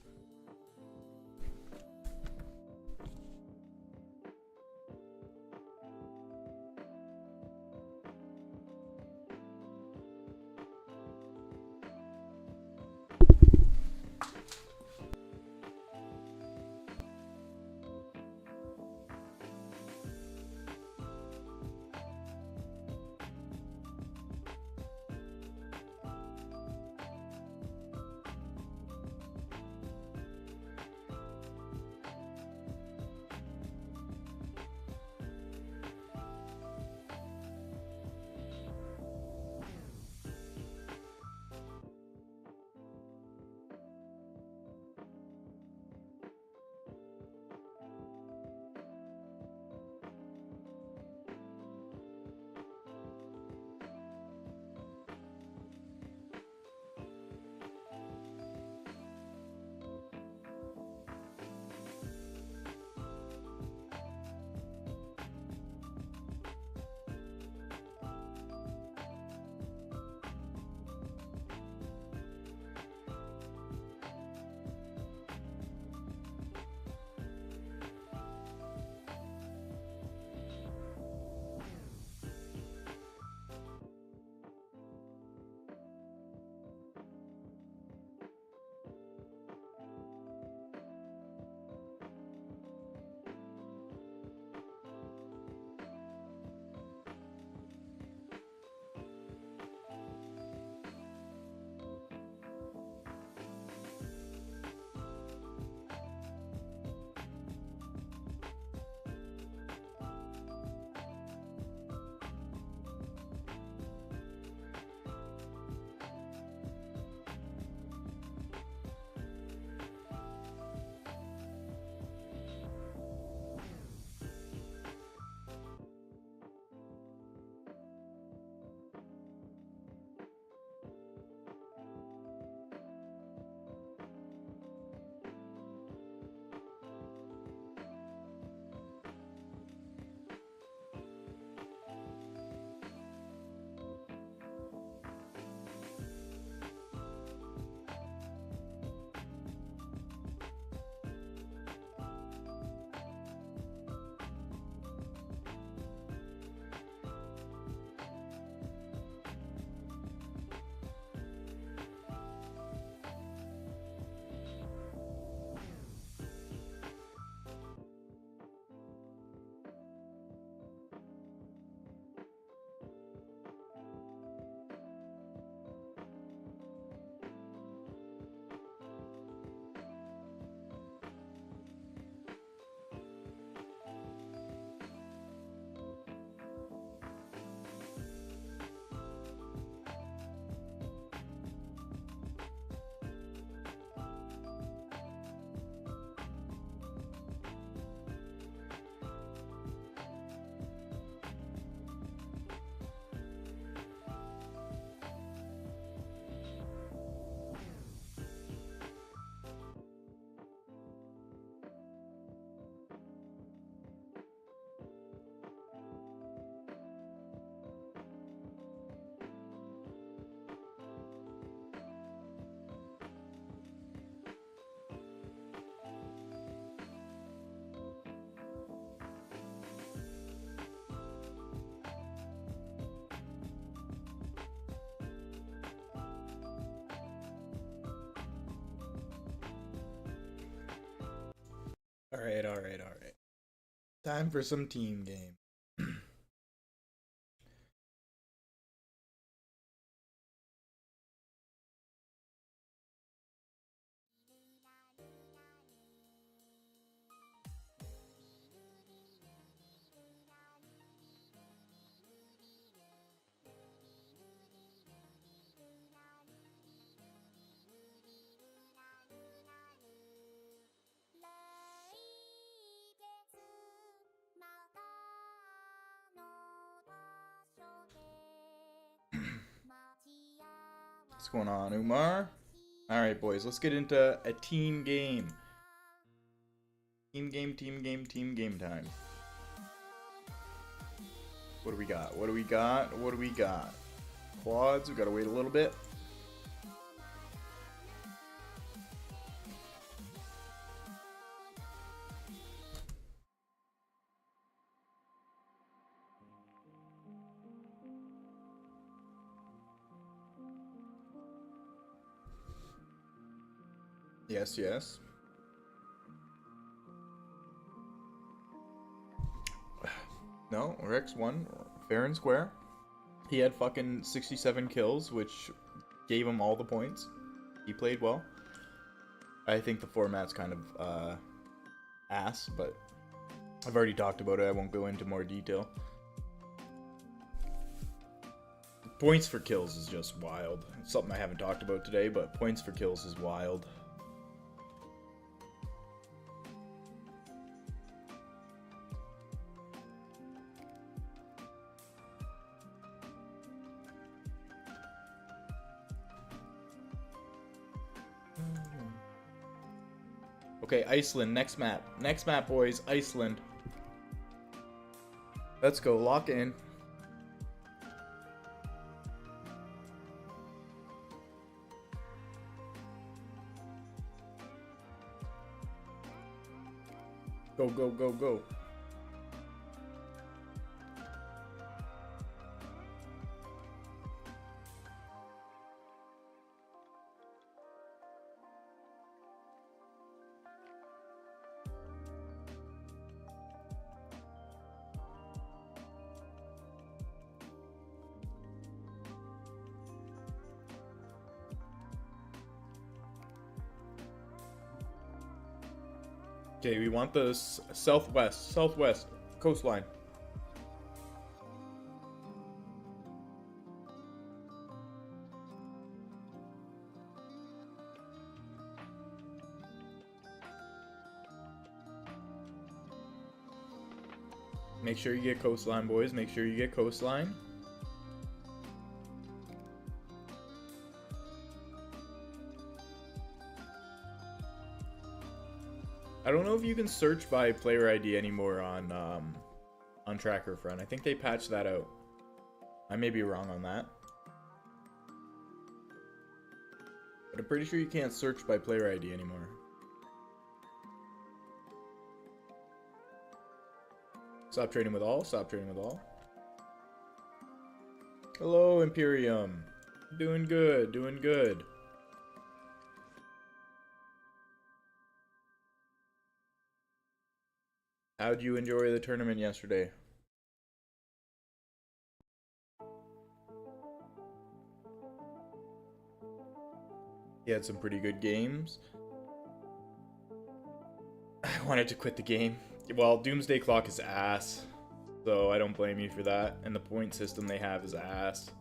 Alright, alright, alright. Time for some team game. What's going on, Umar? Alright, boys, let's get into a team game. Team game time. What do we got? What do we got? What do we got? Quads, we gotta wait a little bit. Yes, yes. No, Rex won fair and square. He had fucking 67 kills, which gave him all the points. He played well. I think the format's kind of ass, but I've already talked about it. I won't go into more detail. Points for kills is just wild. It's something I haven't talked about today, but points for kills is wild. Okay, Iceland, next map. Next map, boys, Iceland. Let's go, lock in. Go, go, go, go. Okay, we want the southwest coastline. Make sure you get coastline, boys. Make sure you get coastline. I don't know if you can search by player ID anymore on Tracker Front. I think they patched that out. I may be wrong on that, but I'm pretty sure you can't search by player ID anymore. Stop trading with all. Stop trading with all. Hello, Imperium. Doing good. Doing good. How'd you enjoy the tournament yesterday? He had some pretty good games. I wanted to quit the game. Well, Doomsday Clock is ass, so I don't blame you for that. And the point system they have is ass.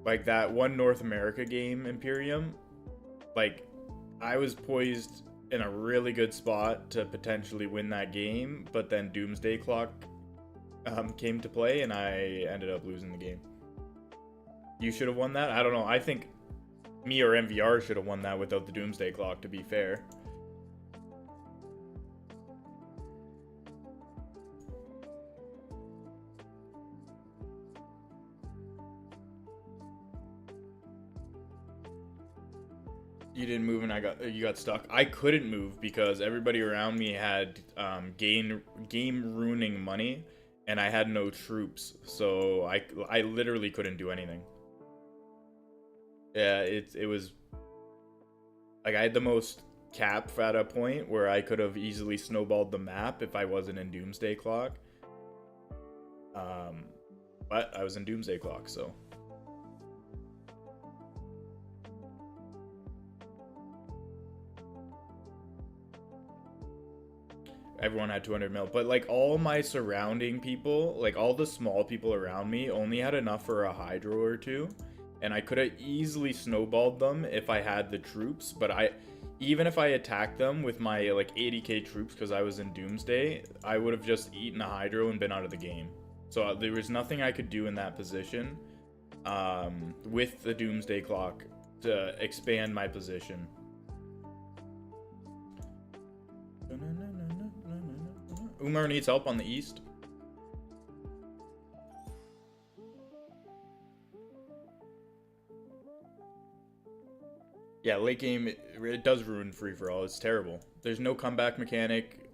Like that one North America game, Imperium, like I was poised in a really good spot to potentially win that game, but then Doomsday Clock came to play and I ended up losing the game. You should have won that? I don't know. I think me or MVR should have won that without the Doomsday Clock, to be fair. You didn't move and you got stuck. I couldn't move because everybody around me had game ruining money, and I had no troops, so I literally couldn't do anything. Yeah, it was like I had the most cap at a point where I could have easily snowballed the map if I wasn't in Doomsday Clock. But I was in Doomsday Clock, so. Everyone had 200 mil, but like all my surrounding people, like all the small people around me only had enough for a hydro or two, and I could have easily snowballed them if I had the troops, but even if I attacked them with my like 80k troops because I was in Doomsday, I would have just eaten a hydro and been out of the game. So there was nothing I could do in that position with the Doomsday Clock to expand my position. Umar needs help on the east. Yeah, late game it does ruin free for all. It's terrible. There's no comeback mechanic.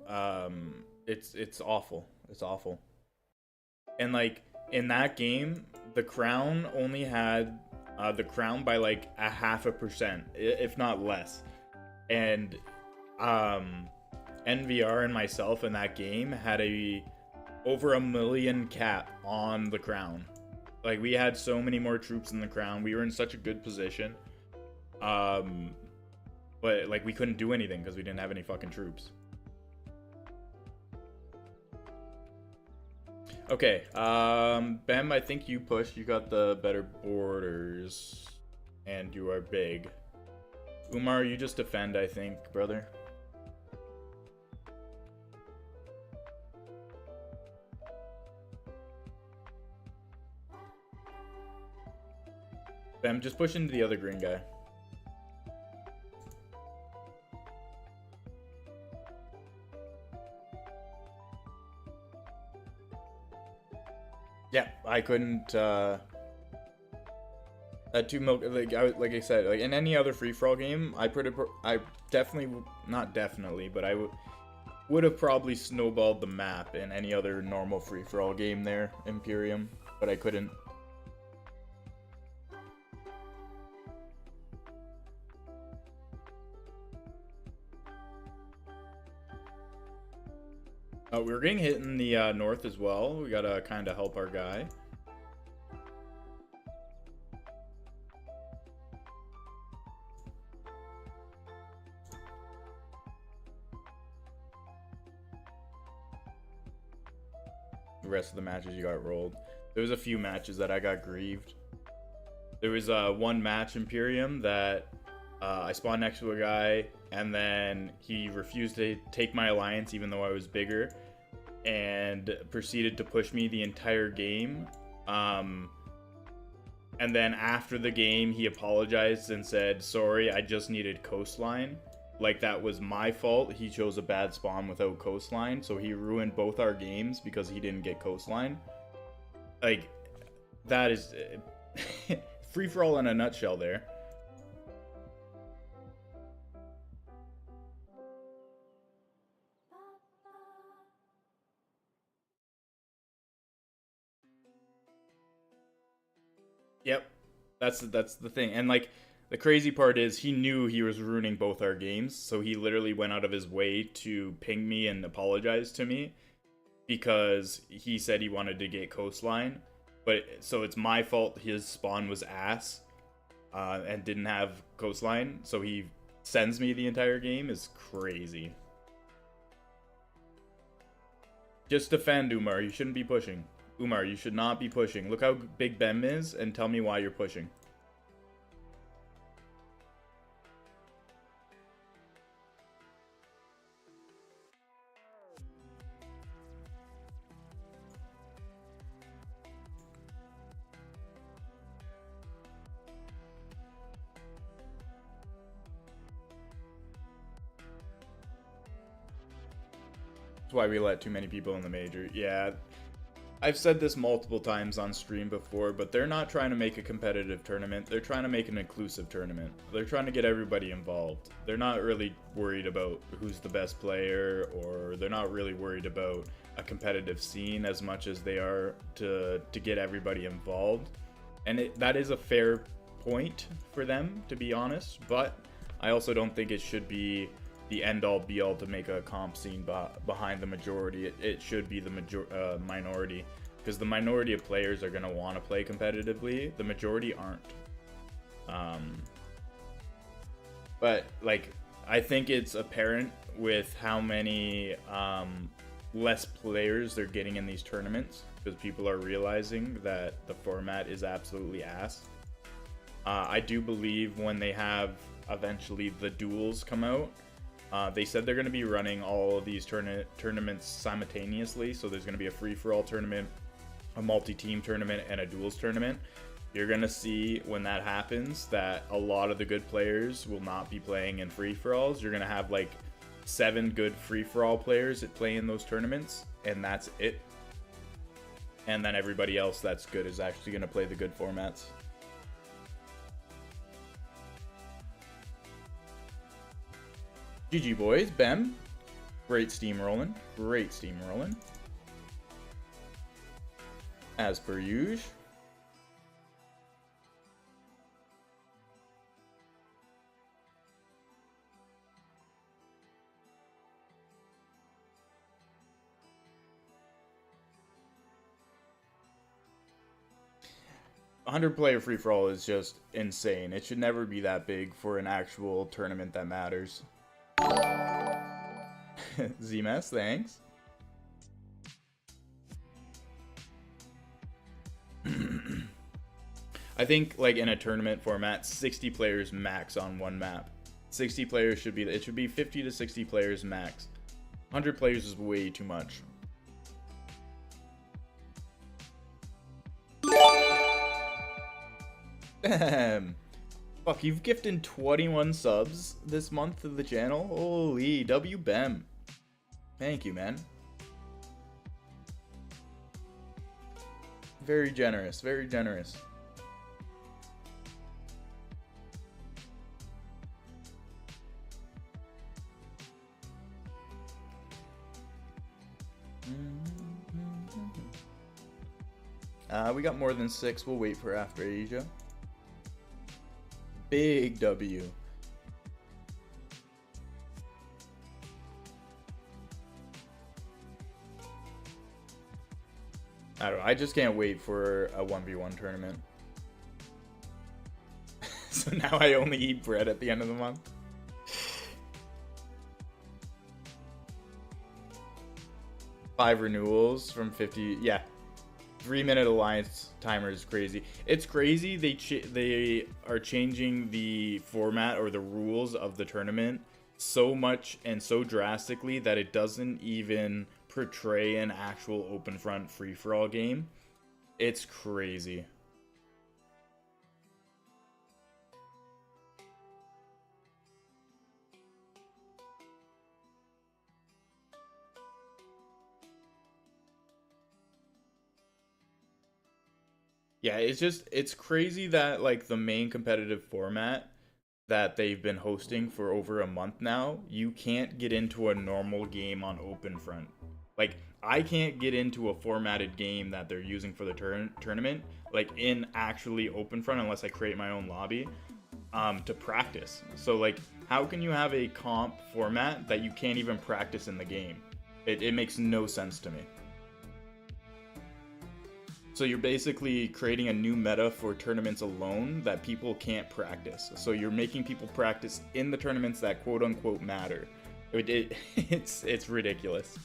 It's awful. It's awful. And like in that game, the crown only had the crown by like a 0.5%, if not less. And NVR and myself in that game had a over 1 million cap on the crown. Like we had so many more troops in the crown. We were in such a good position. But like we couldn't do anything because we didn't have any fucking troops. Okay, Bem, I think you pushed. You got the better borders, and you are big. Umar, you just defend, I think, brother. Bem, just push into the other green guy. Yeah, I couldn't. That two milk, like I said, like in any other free for all game, I definitely, not definitely, but I would have probably snowballed the map in any other normal free for all game there, Imperium, but I couldn't. We were getting hit in the north as well. We gotta kind of help our guy. The rest of the matches you got rolled. There was a few matches that I got grieved. There was one match Imperium that I spawned next to a guy, and then he refused to take my alliance even though I was bigger, and proceeded to push me the entire game. And then after the game, he apologized and said, sorry, I just needed coastline. Like that was my fault. He chose a bad spawn without coastline, so he ruined both our games because he didn't get coastline. Like, that is free-for-all in a nutshell there. Yep, that's the thing. And like the crazy part is he knew he was ruining both our games, so he literally went out of his way to ping me and apologize to me because he said he wanted to get coastline. But so it's my fault his spawn was ass and didn't have coastline, so he sends me the entire game. Is crazy. Just defend, Umar. You shouldn't be pushing. Umar, you should not be pushing. Look how big Bem is and tell me why you're pushing. That's why we let too many people in the major. Yeah, I've said this multiple times on stream before, but they're not trying to make a competitive tournament. They're trying to make an inclusive tournament. They're trying to get everybody involved. They're not really worried about who's the best player, or they're not really worried about a competitive scene as much as they are to get everybody involved. And that is a fair point for them, to be honest, but I also don't think it should be the end-all be-all to make a comp scene behind the majority. It should be the minority, because the minority of players are going to want to play competitively. The majority aren't. But like, I think it's apparent with how many less players they're getting in these tournaments, because people are realizing that the format is absolutely ass. I do believe when they have eventually the duels come out, they said they're going to be running all of these tournaments simultaneously. So there's going to be a free-for-all tournament, a multi-team tournament, and a duels tournament. You're going to see when that happens that a lot of the good players will not be playing in free-for-alls. You're going to have like 7 good free-for-all players that play in those tournaments, and that's it. And then everybody else that's good is actually going to play the good formats. GG boys, Bem. Great steamrolling. Great steamrolling. As per usual. $100-player free-for-all is just insane. It should never be that big for an actual tournament that matters. ZMS, thanks. I think, like, in a tournament format, 60 players max on one map. 60 players should be, it should be 50 to 60 players max. 100 players is way too much. Damn. Fuck, you've gifted 21 subs this month to the channel? Holy, WBEM. Thank you, man. Very generous, very generous. We got more than 6. We'll wait for after Asia. Big W. I don't know. I just can't wait for a 1v1 tournament. So now I only eat bread at the end of the month. Five renewals from 50. Yeah. 3-minute alliance timer is crazy. It's crazy they are changing the format or the rules of the tournament so much and so drastically that it doesn't even portray an actual open front free-for-all game. It's crazy. Yeah, it's crazy that, like, the main competitive format that they've been hosting for over a month now, you can't get into a normal game on OpenFront. Like, I can't get into a formatted game that they're using for the tournament, like, in actually OpenFront unless I create my own lobby to practice. So, like, how can you have a comp format that you can't even practice in the game? It makes no sense to me. So you're basically creating a new meta for tournaments alone that people can't practice. So you're making people practice in the tournaments that quote unquote matter. It's ridiculous.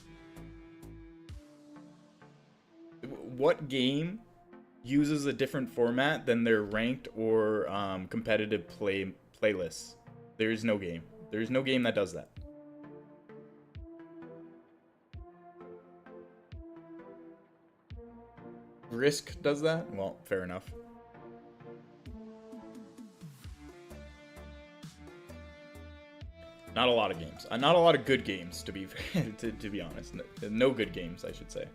What game uses a different format than their ranked or competitive playlists? There is no game. There is no game that does that. Risk does that? Well, fair enough. Not a lot of games. Not a lot of good games, to be to be honest. No good games, I should say.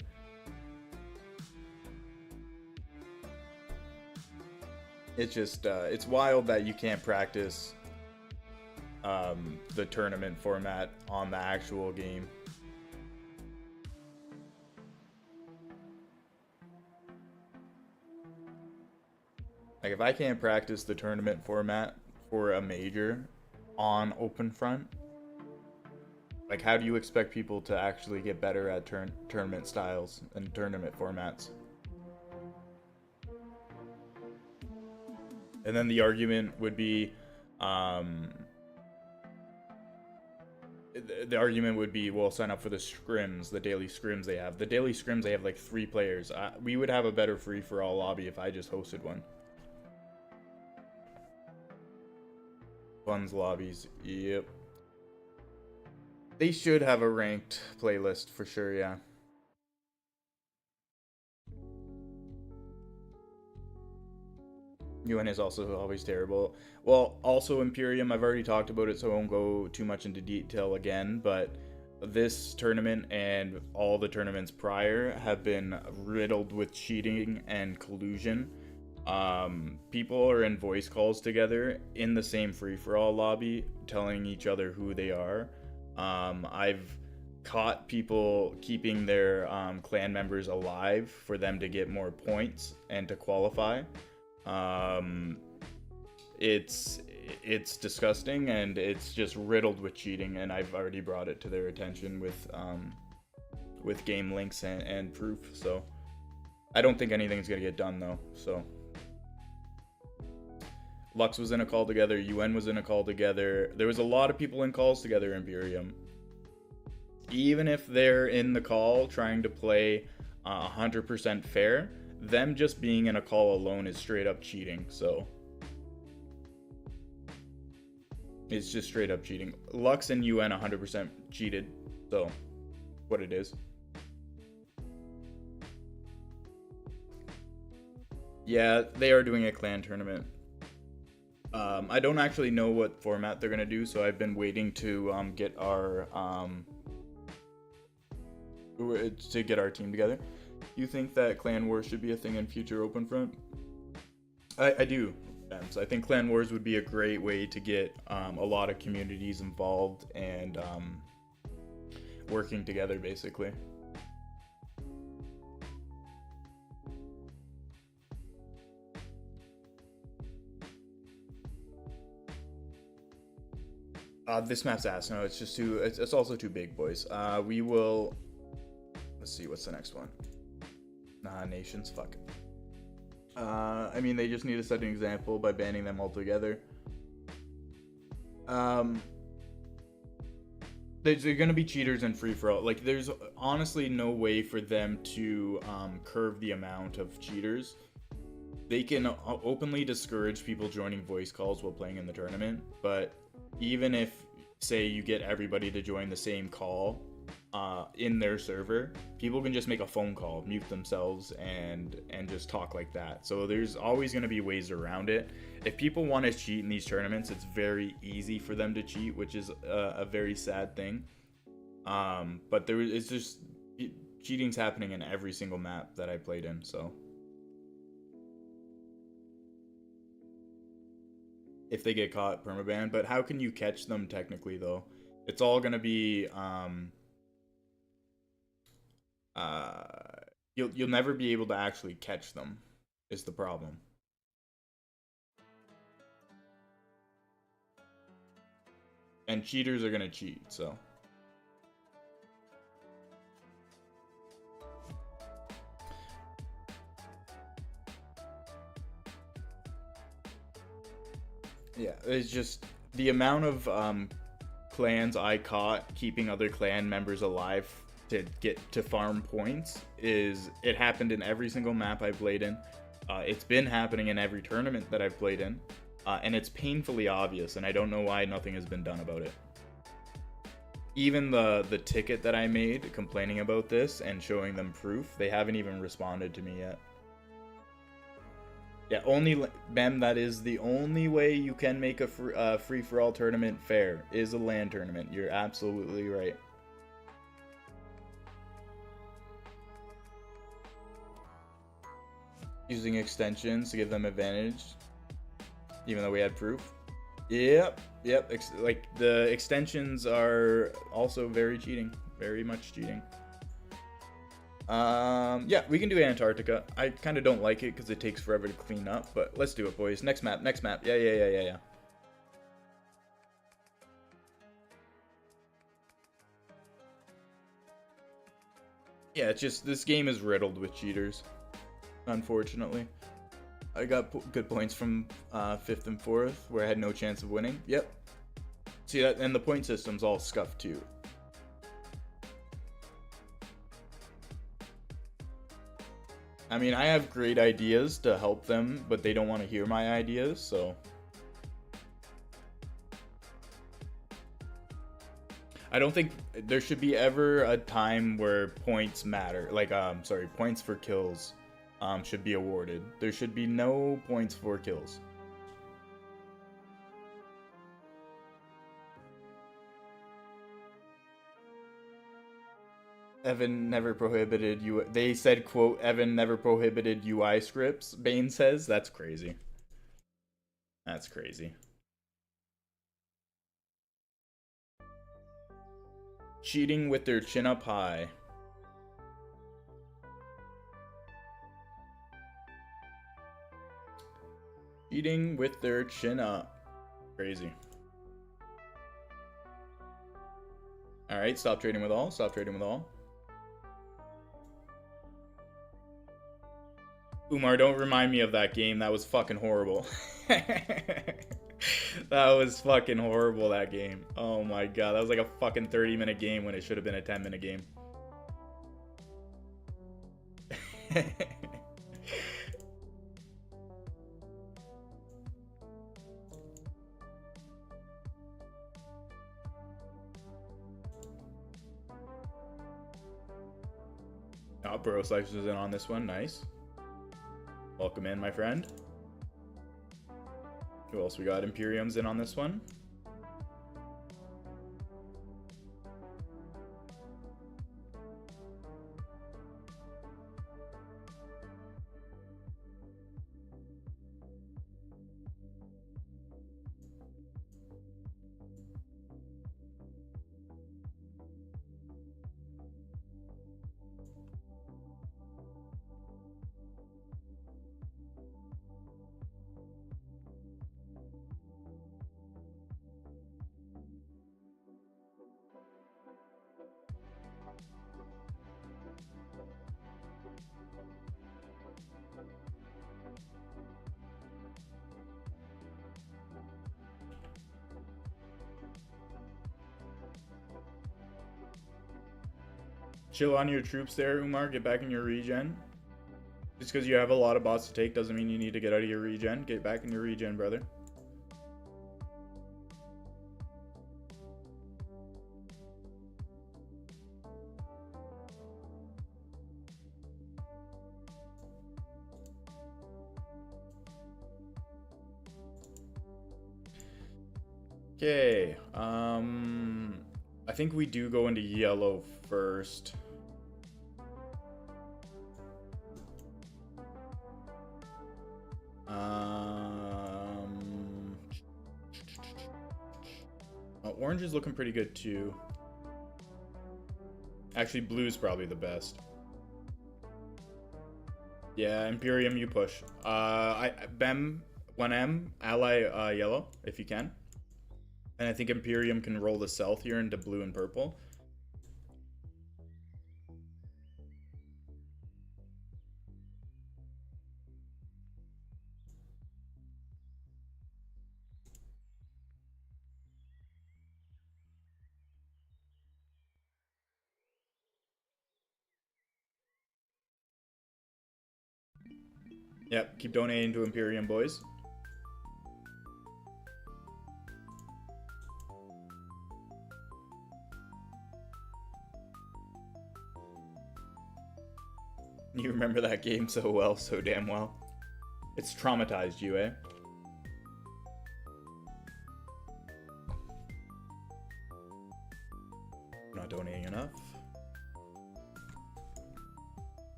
It's just it's wild that you can't practice the tournament format on the actual game. Like, if I can't practice the tournament format for a major on OpenFront, like, how do you expect people to actually get better at tournament styles and tournament formats? And then the argument would be, well, sign up for the scrims, the daily scrims they have. The daily scrims, they have like 3 players. We would have a better free-for-all lobby if I just hosted one. Funds lobbies, yep. They should have a ranked playlist for sure, yeah. UN is also always terrible. Well, also Imperium, I've already talked about it, so I won't go too much into detail again, but this tournament and all the tournaments prior have been riddled with cheating and collusion. People are in voice calls together in the same free-for-all lobby, telling each other who they are. I've caught people keeping their clan members alive for them to get more points and to qualify. Um, it's disgusting, and it's just riddled with cheating, and I've already brought it to their attention with game links and proof. So I don't think anything's gonna get done though. So Lux was in a call together, UN was in a call together. There was a lot of people in calls together, Imperium. Even if they're in the call trying to play 100% fair, them just being in a call alone is straight up cheating. So it's just straight up cheating. Lux and UN 100% cheated. So what it is. Yeah, they are doing a clan tournament. I don't actually know what format they're gonna do, so I've been waiting to get our team together. You think that clan wars should be a thing in future Open Front? I do. So I think clan wars would be a great way to get a lot of communities involved and working together, basically. This map's ass. No, it's just too. It's also too big, boys. We will. Let's see. What's the next one? Nah, nations. Fuck. I mean, they just need to set an example by banning them altogether. There's gonna be cheaters and free for all. Like, there's honestly no way for them to curve the amount of cheaters. They can openly discourage people joining voice calls while playing in the tournament, but even if, say, you get everybody to join the same call in their server, people can just make a phone call, mute themselves, and just talk like that. So there's always going to be ways around it. If people want to cheat in these tournaments, it's very easy for them to cheat, which is a very sad thing. But it's just cheating's happening in every single map that I played in. So if they get caught, permaban. But how can you catch them technically though? It's all gonna be you'll never be able to actually catch them, is the problem. And cheaters are gonna cheat, so. Yeah, it's just the amount of clans I caught keeping other clan members alive to get to farm points it happened in every single map I played in. It's been happening in every tournament that I've played in, and it's painfully obvious, and I don't know why nothing has been done about it. Even the ticket that I made complaining about this and showing them proof, they haven't even responded to me yet. Yeah, Mem, that is the only way you can make a free-for-all tournament fair, is a LAN tournament. You're absolutely right. Using extensions to give them advantage, even though we had proof. Yep. Like, the extensions are also very cheating. Very much cheating. Yeah, we can do Antarctica. I kind of don't like it because it takes forever to clean up, but let's do it, boys. Next map. Yeah. Yeah, it's just, this game is riddled with cheaters, unfortunately. I got good points from 5th and 4th, where I had no chance of winning. Yep. See that, and the point system's all scuffed too. I mean, I have great ideas to help them, but they don't want to hear my ideas, so. I don't think there should be ever a time where points matter. Like, points for kills should be awarded. There should be no points for kills. Evan never prohibited you. They said, quote, Evan never prohibited UI scripts, Bane says. That's crazy. That's crazy. Cheating with their chin up high. Cheating with their chin up. Crazy. Alright, stop trading with all. Stop trading with all. Umar, don't remind me of that game. That was fucking horrible. That was fucking horrible, that game. Oh my god, that was like a fucking 30-minute game when it should have been a 10-minute game. Oh, Bro Slice was in on this one. Nice. Welcome in, my friend. Who else we got? Imperium's in on this one. Chill on your troops there, Umar. Get back in your regen. Just because you have a lot of bots to take doesn't mean you need to get out of your regen. Get back in your regen, brother. Okay. I think we do go into yellow first. Orange is looking pretty good too. Actually, blue's probably the best. Yeah, Imperium, you push. Bem 1M, ally yellow if you can. And I think Imperium can roll the south here into blue and purple. Yep, keep donating to Imperium, boys. You remember that game so well, so damn well. It's traumatized you, eh? Not donating enough.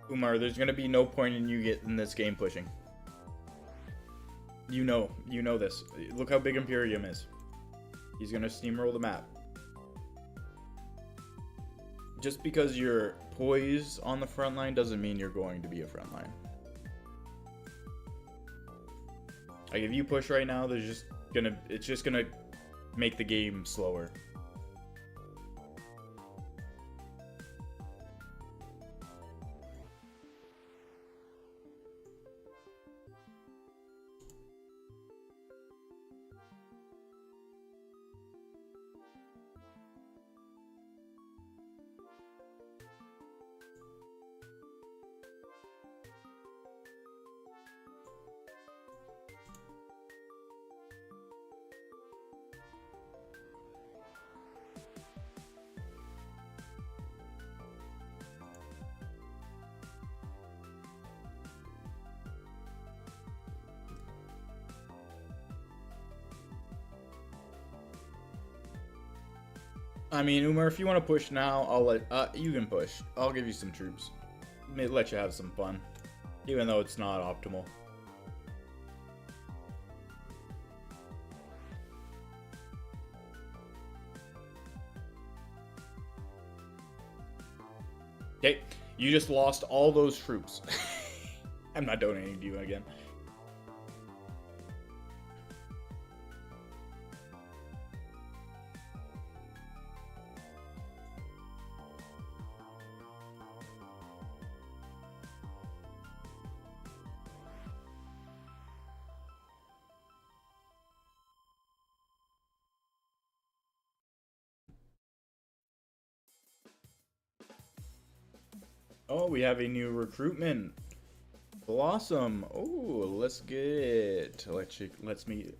Umar, there's gonna be no point in you getting this game pushing. You know this. Look how big Imperium is. He's gonna steamroll the map. Just because you're poised on the front line doesn't mean you're going to be a front line. Like if you push right now, it's just gonna make the game slower. I mean, Umar, if you want to push now, I'll let you can push. I'll give you some troops. Let you have some fun, even though it's not optimal. Okay, you just lost all those troops. I'm not donating to you again. Oh, we have a new recruitment. Blossom. Oh, let's get. Let's me.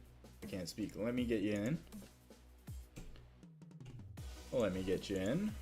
I can't speak. Let me get you in. Let me get you in.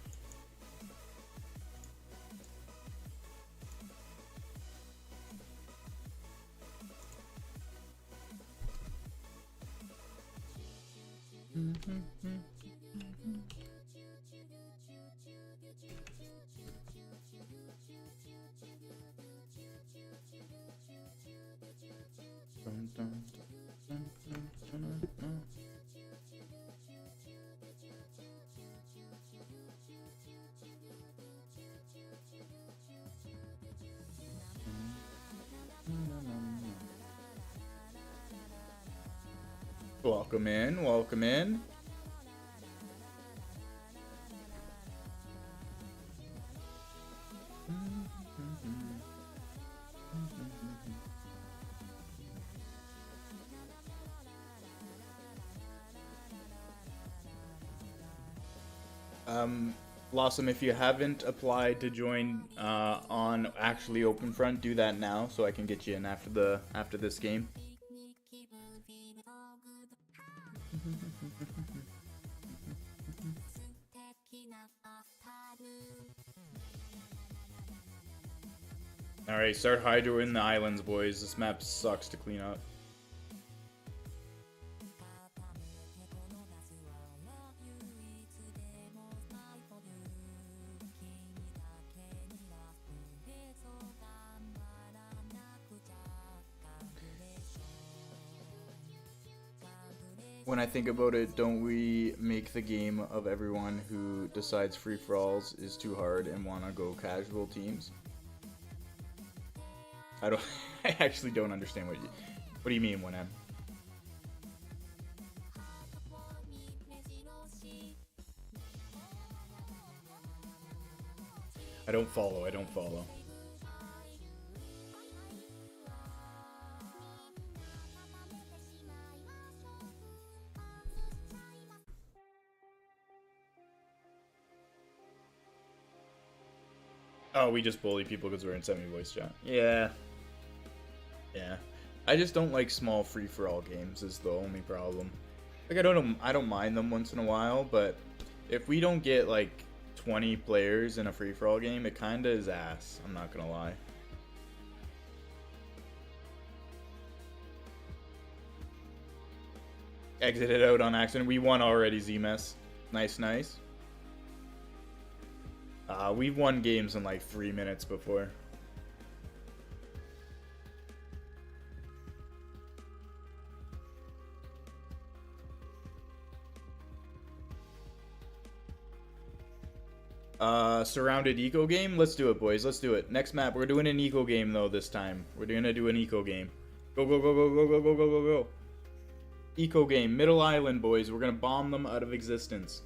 Welcome in, welcome in. Blossom, if you haven't applied to join on actually OpenFront, do that now so I can get you in after this game. Alright, start Hydro in the islands, boys. This map sucks to clean up. When I think about it, don't we make the game of everyone who decides free-for-alls is too hard and want to go casual teams? I actually don't understand what do you mean, 1M? I don't follow. Oh, we just bully people because we're in semi-voice chat. Yeah. I just don't like small free-for-all games is the only problem. Like, I don't mind them once in a while, but if we don't get like 20 players in a free-for-all game, it kinda is ass. I'm not gonna lie. Exited out on accident. We won already, Z-Mess. Nice. We've won games in like 3 minutes before. Surrounded eco game? Let's do it, boys. Let's do it. Next map, we're doing an eco game though this time. We're gonna do an eco game. Go. Eco game. Middle island, boys. We're gonna bomb them out of existence.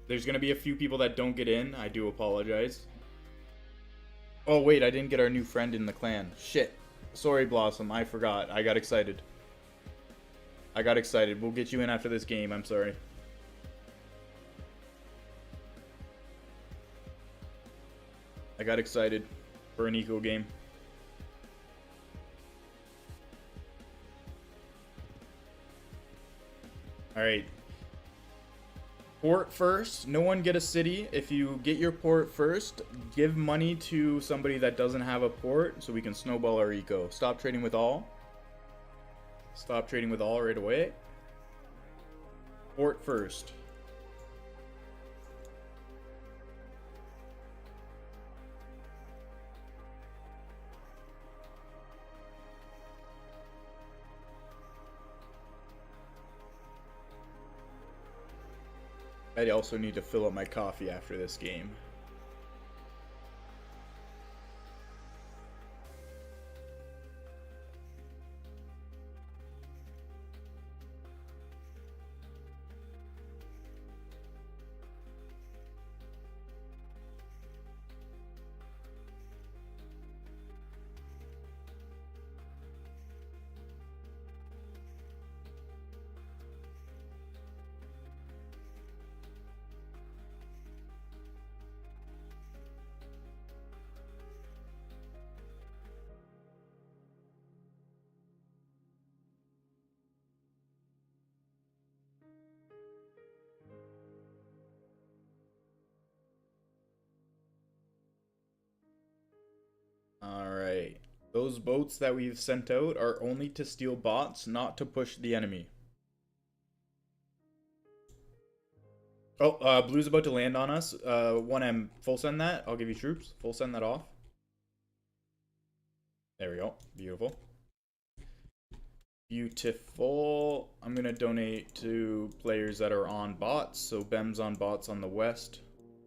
There's gonna be a few people that don't get in. I do apologize. Oh, wait. I didn't get our new friend in the clan. Shit. Sorry, Blossom. I forgot. I got excited. We'll get you in after this game. I'm sorry. I got excited for an eco game. Alright. Port first. No one get a city. If you get your port first, give money to somebody that doesn't have a port so we can snowball our eco. Stop trading with all. Stop trading with all right away. Port first. I also need to fill up my coffee after this game. Alright. Those boats that we've sent out are only to steal bots, not to push the enemy. Oh, blue's about to land on us. 1M, full send that. I'll give you troops. Full send that off. There we go. Beautiful. Beautiful. I'm going to donate to players that are on bots. So Bem's on bots on the west.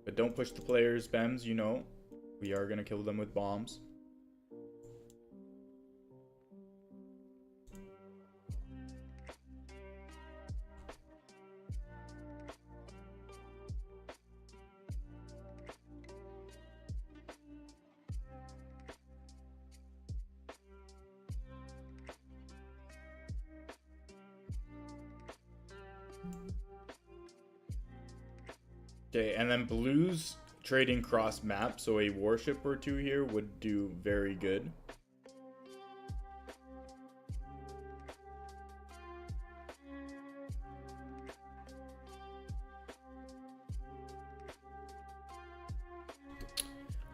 But don't push the players, Bems, you know. We are going to kill them with bombs. Okay, and then blues trading cross map, so a warship or two here would do very good.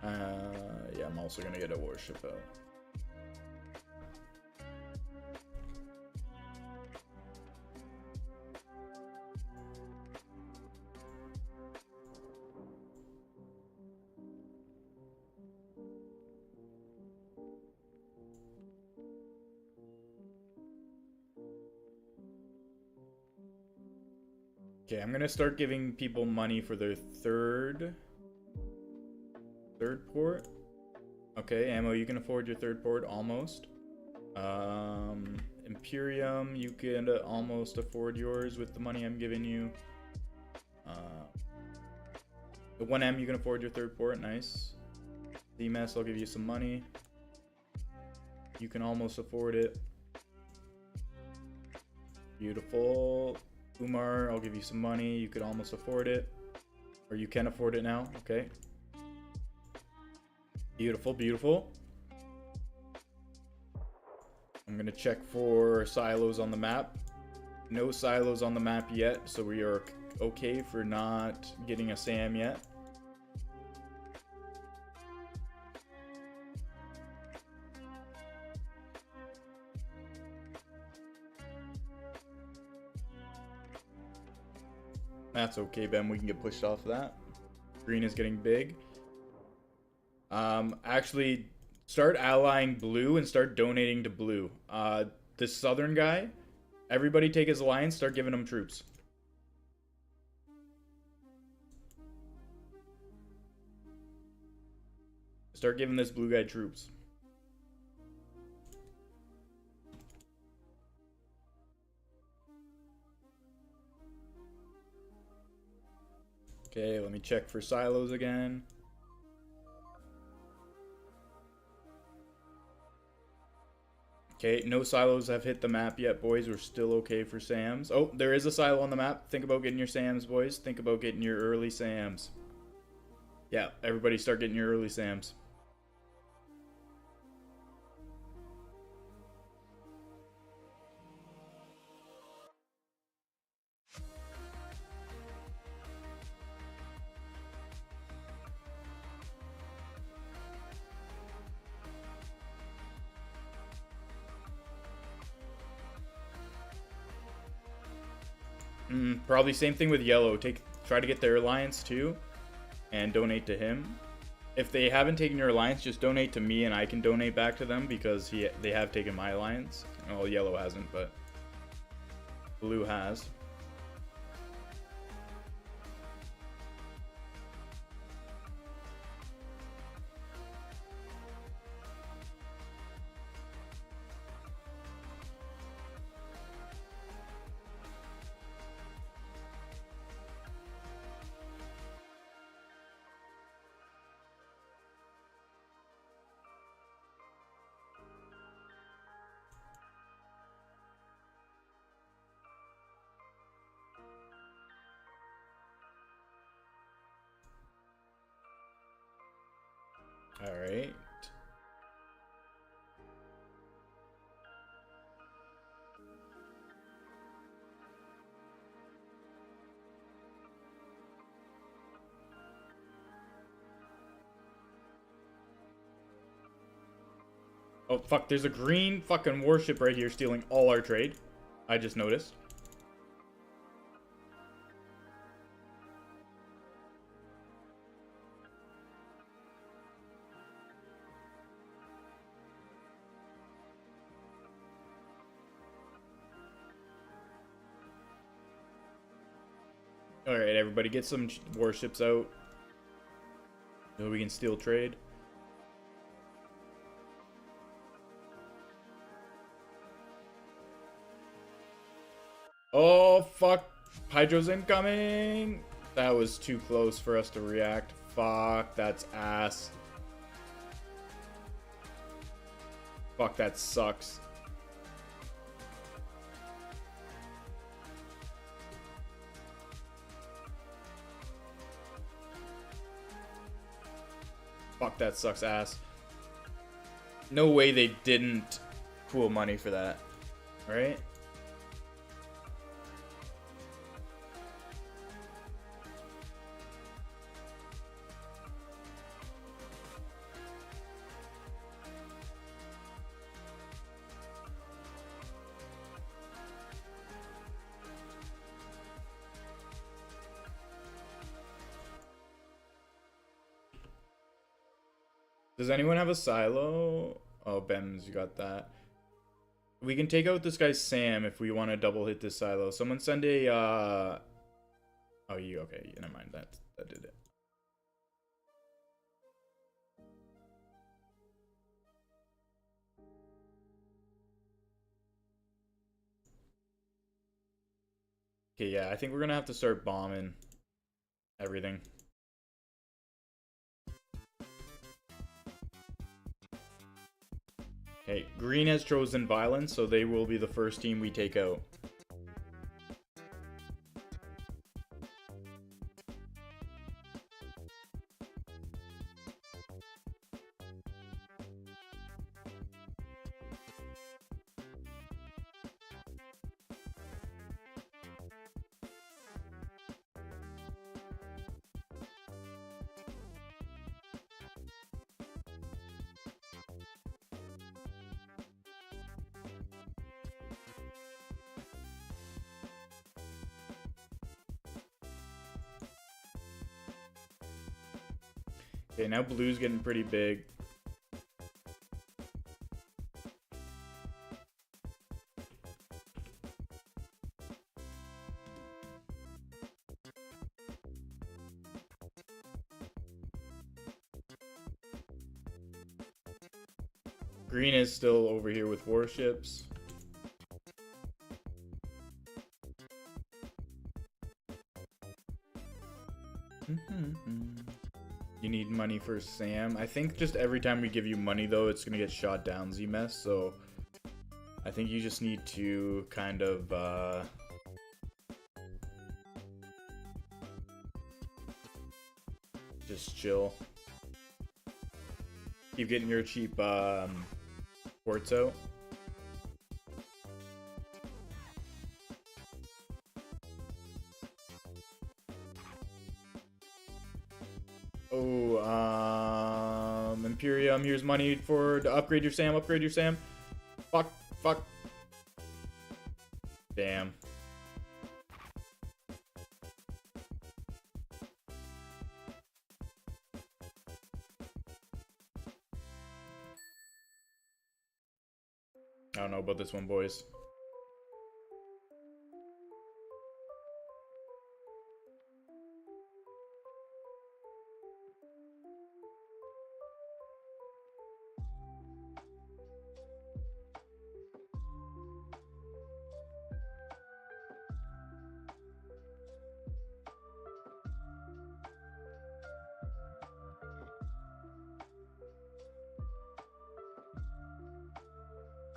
Yeah, I'm also gonna get a warship out. Okay, I'm gonna start giving people money for their third port. Okay, ammo, you can afford your third port almost. Imperium, you can almost afford yours with the money I'm giving you. The 1M, you can afford your third port, nice. DMS, I'll give you some money. You can almost afford it. Beautiful. Umar, I'll give you some money. You could almost afford it. Or you can afford it now. Okay. Beautiful, beautiful. I'm going to check for silos on the map. No silos on the map yet, so we are okay for not getting a SAM yet. That's okay, Ben. We can get pushed off that. Green is getting big. Actually, start allying blue and start donating to blue. This southern guy, everybody take his alliance, start giving him troops. Start giving this blue guy troops. Okay, let me check for silos again. Okay, no silos have hit the map yet, boys. We're still okay for SAMs. Oh, there is a silo on the map. Think about getting your SAMs, boys. Think about getting your early SAMs. Yeah, everybody start getting your early SAMs. Probably same thing with yellow. Try to get their alliance too, and donate to him. If they haven't taken your alliance, just donate to me, and I can donate back to them because they have taken my alliance. Well, yellow hasn't, but blue has. Oh, fuck. There's a green fucking warship right here stealing all our trade. I just noticed. Alright, everybody, get some warships out. So we can steal trade. Oh, fuck. Hydro's incoming. That was too close for us to react. Fuck, that's ass. Fuck, that sucks. Fuck, that sucks ass. No way they didn't pool money for that. Alright? Does anyone have a silo? Oh, Ben's got that. We can take out this guy Sam if we want to double hit this silo. Someone send a Oh, you okay, never mind. That did it. Okay, yeah, I think we're gonna have to start bombing everything. Okay, green has chosen violence, so they will be the first team we take out. Okay, now blue's getting pretty big. Green is still over here with warships. You need money for Sam. I think just every time we give you money, though, it's going to get shot down, Z-Mess. So I think you just need to kind of... just chill. Keep getting your cheap ports out. Oh, Imperium, here's money to upgrade your Sam, upgrade your Sam. Fuck, fuck. Damn. I don't know about this one, boys.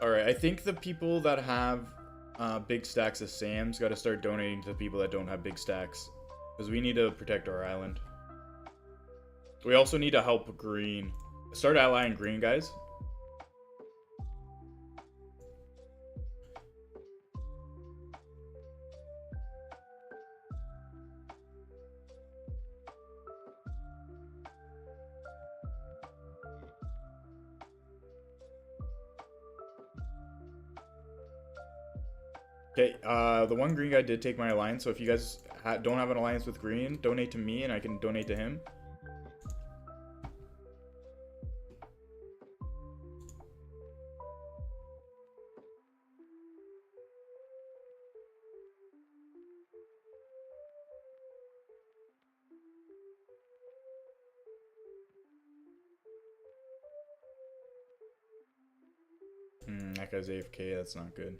Alright, I think the people that have big stacks of Sam's got to start donating to the people that don't have big stacks. Because we need to protect our island. We also need to help green. Start allying green, guys. Okay, the one green guy did take my alliance, so if you guys don't have an alliance with green, donate to me and I can donate to him. That guy's AFK, that's not good.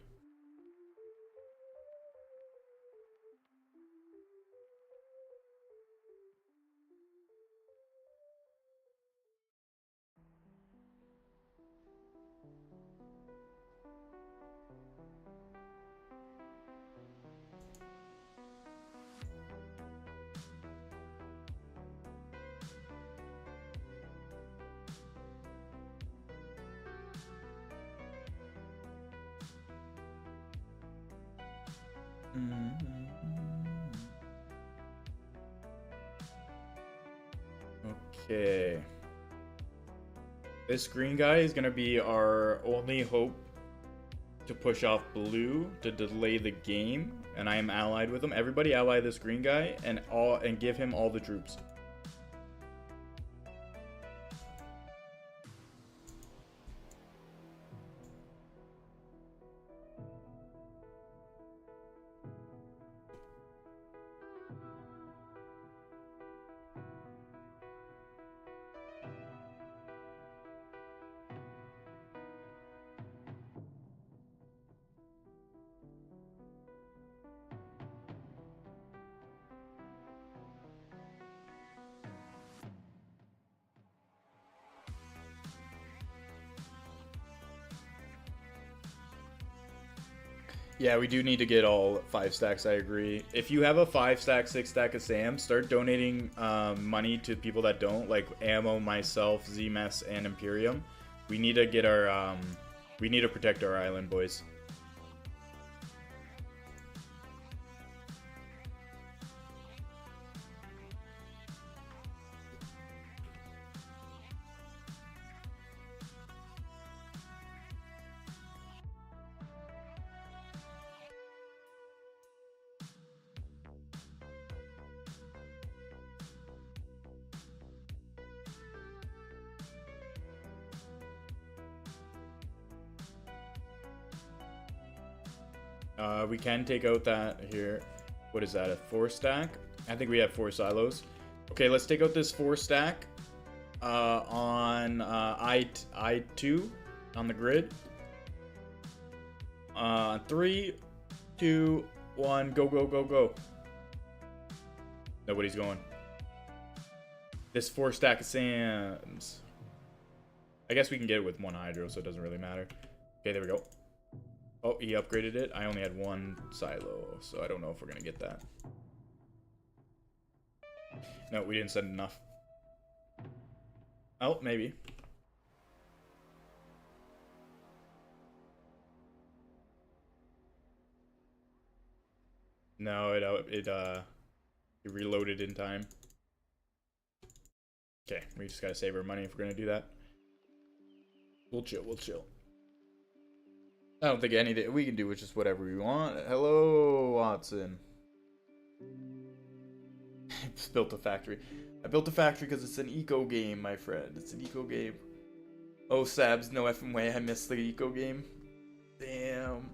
Okay. This green guy is gonna be our only hope to push off blue to delay the game, and I am allied with him. Everybody ally this green guy and give him all the troops. Yeah, we do need to get all 5 stacks, I agree. If you have a 5 stack, 6 stack of SAM, start donating money to people that don't, like Ammo, myself, ZMS, and Imperium. We need to get our, we need to protect our island, boys. We can take out that here. What is that, a 4 stack? I think we have 4 silos. Okay, let's take out this 4 stack on I2 on the grid. 3, 2, 1, go, go, go, go. Nobody's going. This 4 stack of SAMs. I guess we can get it with 1 hydro, so it doesn't really matter. Okay, there we go. Oh, he upgraded it. I only had 1 silo, so I don't know if we're going to get that. No, we didn't send enough. Oh, maybe. No, it reloaded in time. Okay, we just gotta save our money if we're gonna do that. We'll chill, we'll chill. I don't think anything we can do is just whatever we want. Hello, Watson. I just built a factory. I built a factory because it's an eco game, my friend. It's an eco game. Oh, Sabs, no effing way. I missed the eco game. Damn.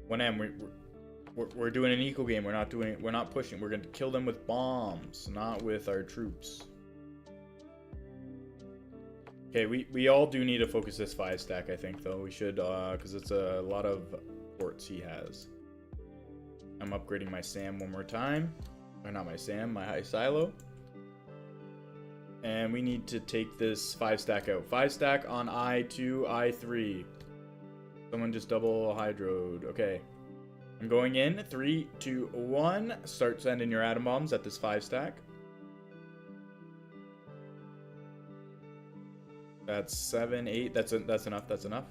One M, we're doing an eco game. We're not pushing. We're gonna kill them with bombs, not with our troops. Okay, we all do need to focus this 5 stack, I think, though. We should, because it's a lot of ports he has. I'm upgrading my SAM one more time. Or not my SAM, my high silo. And we need to take this 5 stack out. 5 stack on I2, I3. Someone just double hydroed. Okay. I'm going in. 3, 2, 1. Start sending your atom bombs at this 5 stack. That's 7, 8. That's enough. That's enough.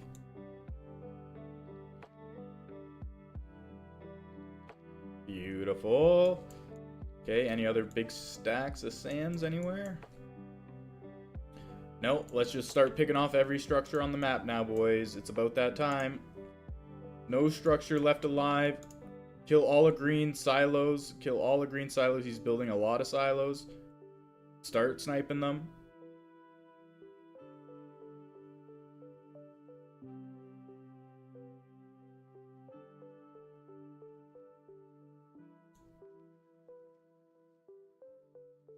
Beautiful. Okay, any other big stacks of sands anywhere? No, let's just start picking off every structure on the map now, boys. It's about that time. No structure left alive. Kill all the green silos. Kill all the green silos. He's building a lot of silos. Start sniping them.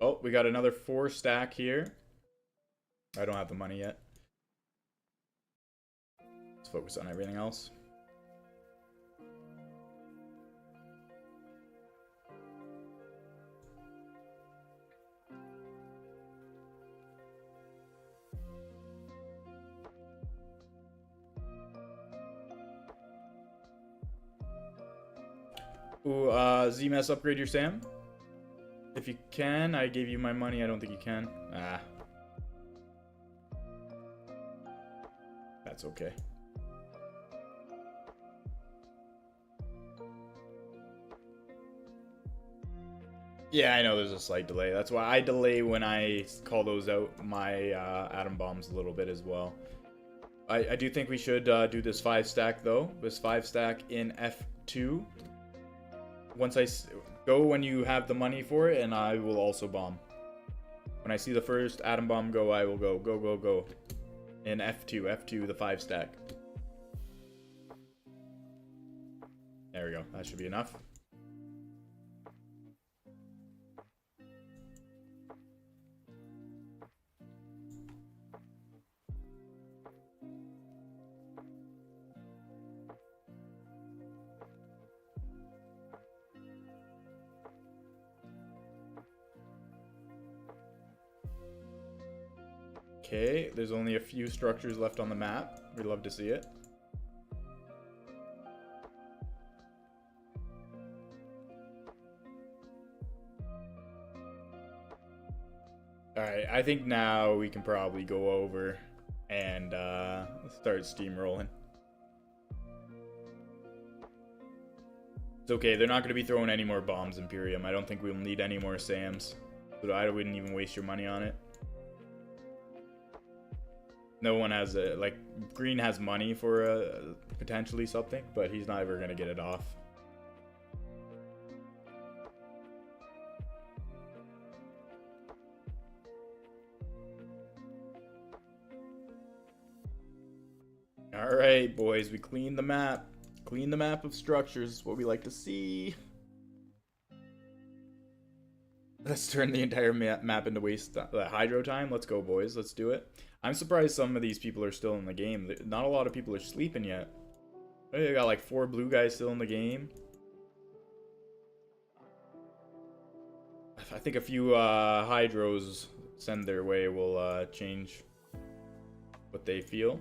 Oh, we got another 4 stack here. I don't have the money yet. Let's focus on everything else. Ooh, ZMS, upgrade your Sam. If you can, I gave you my money. I don't think you can. Ah. That's okay. Yeah, I know there's a slight delay. That's why I delay when I call those out, my atom bombs a little bit as well. I do think we should do this 5 stack though. This 5 stack in F2. Once I go when you have the money for it, and I will also bomb. When I see the first atom bomb go, I will go. Go, go, go. In F2, the 5 stack. There we go. That should be enough. Okay, there's only a few structures left on the map. We'd love to see it. Alright, I think now we can probably go over and start steamrolling. It's okay, they're not going to be throwing any more bombs, Imperium. I don't think we'll need any more SAMs. So I wouldn't even waste your money on it. No one has a, like, green has money for potentially something, but he's not ever going to get it off. Alright, boys, we cleaned the map. Clean the map of structures is what we like to see. Let's turn the entire map into waste hydro time. Let's go, boys. Let's do it. I'm surprised some of these people are still in the game. Not a lot of people are sleeping yet. They got like 4 blue guys still in the game. I think a few hydros send their way will change what they feel.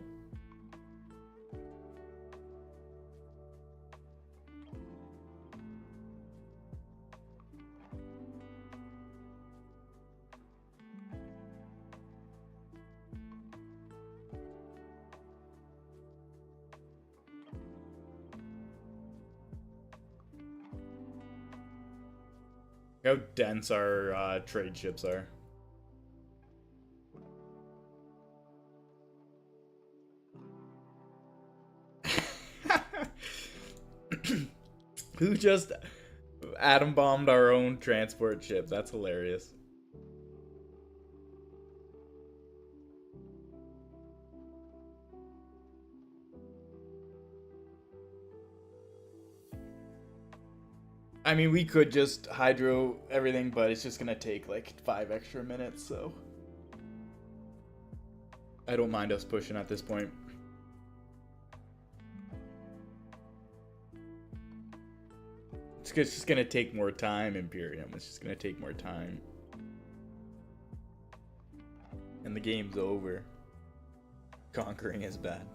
How dense our trade ships are. Who just atom bombed our own transport ship? That's hilarious. I mean, we could just hydro everything, but it's just gonna take like 5 extra minutes, so I don't mind us pushing at this point. It's just gonna take more time, Imperium. It's just gonna take more time. And the game's over. Conquering is bad.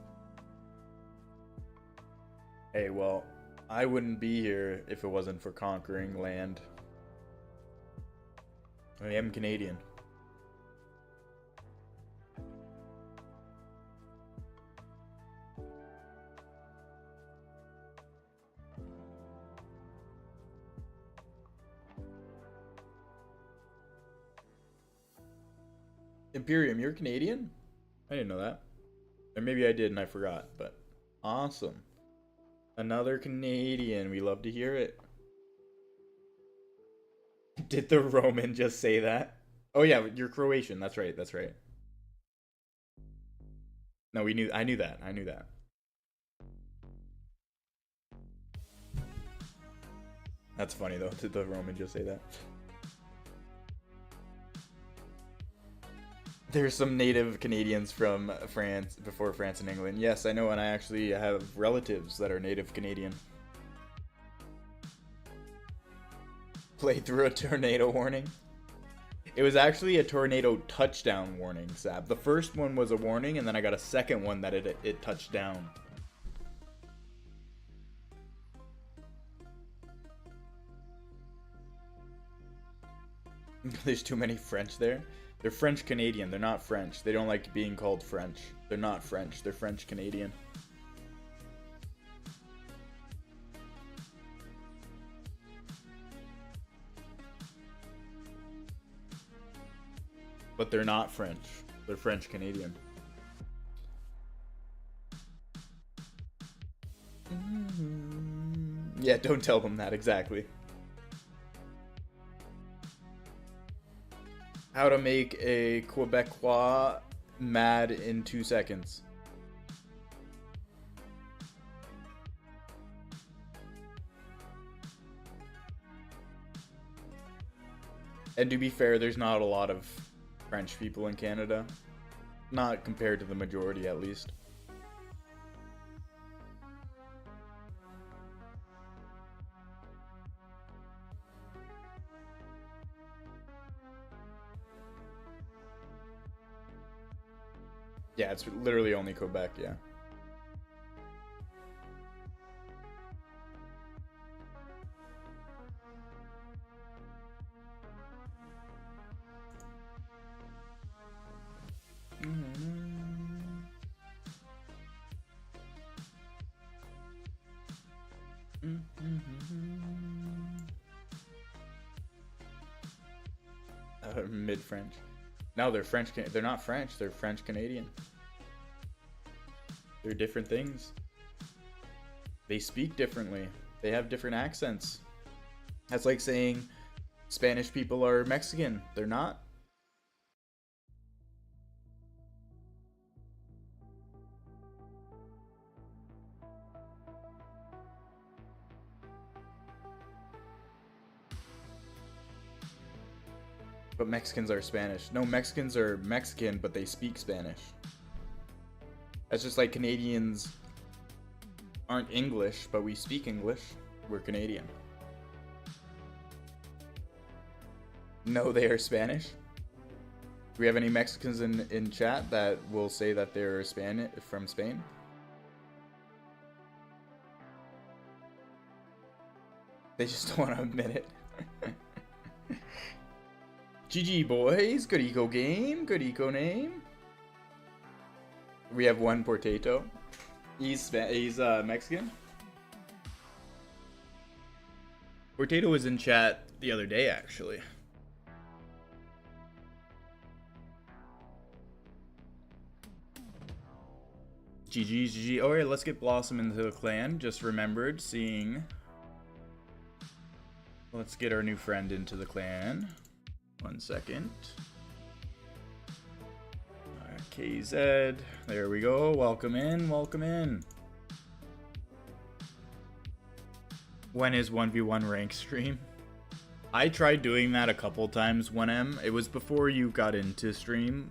Hey, well, I wouldn't be here if it wasn't for conquering land. I am Canadian. Imperium, you're Canadian? I didn't know that. Or maybe I did and I forgot, but awesome. Another Canadian. We love to hear it. Did the Roman just say that? Oh yeah, you're Croatian. That's right. That's right. No, we knew. I knew that. I knew that. That's funny though. Did the Roman just say that? There's some native Canadians from France before France and England. Yes, I know, and I actually have relatives that are native Canadian. Played through a tornado warning. It was actually a tornado touchdown warning, Sab. The first one was a warning, and then I got a second one that it touched down. There's too many French there. They're French Canadian. They're not French. They don't like being called French. They're not French. They're French Canadian. But they're not French. They're French Canadian. Yeah, don't tell them that exactly. How to make a Quebecois mad in 2 seconds. And to be fair, there's not a lot of French people in Canada. Not compared to the majority, at least. Yeah, it's literally only Quebec, yeah. Mid-French. No, they're French. They're not French. They're French Canadian. They're different things. They speak differently. They have different accents. That's like saying Spanish people are Mexican. They're not. But Mexicans are Spanish. No, Mexicans are Mexican, but they speak Spanish. That's just like Canadians aren't English, but we speak English. We're Canadian. No, they are Spanish. Do we have any Mexicans in chat that will say that they're from Spain? They just don't want to admit it. GG boys, good eco game, good eco name. We have one potato. He's Mexican. Potato was in chat the other day, actually. GG. Alright, let's get Blossom into the clan. Just remembered seeing. Let's get our new friend into the clan. 1 second. KZ. There we go. Welcome in. Welcome in. When is 1v1 rank stream? I tried doing that a couple times, 1M. It was before you got into stream,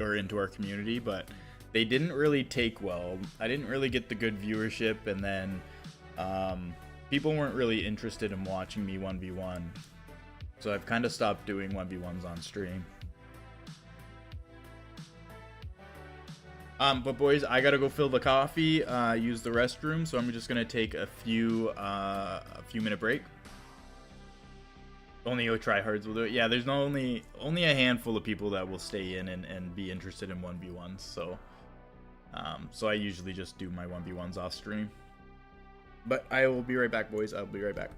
or into our community, but they didn't really take well. I didn't really get the good viewership, and then people weren't really interested in watching me 1v1. So I've kind of stopped doing 1v1s on stream. But boys, I gotta go fill the coffee, use the restroom, so I'm just gonna take a few minute break. Only your tryhards will do it. Yeah, there's only a handful of people that will stay in and be interested in 1v1s, so I usually just do my 1v1s off stream. But I will be right back, boys. I'll be right back.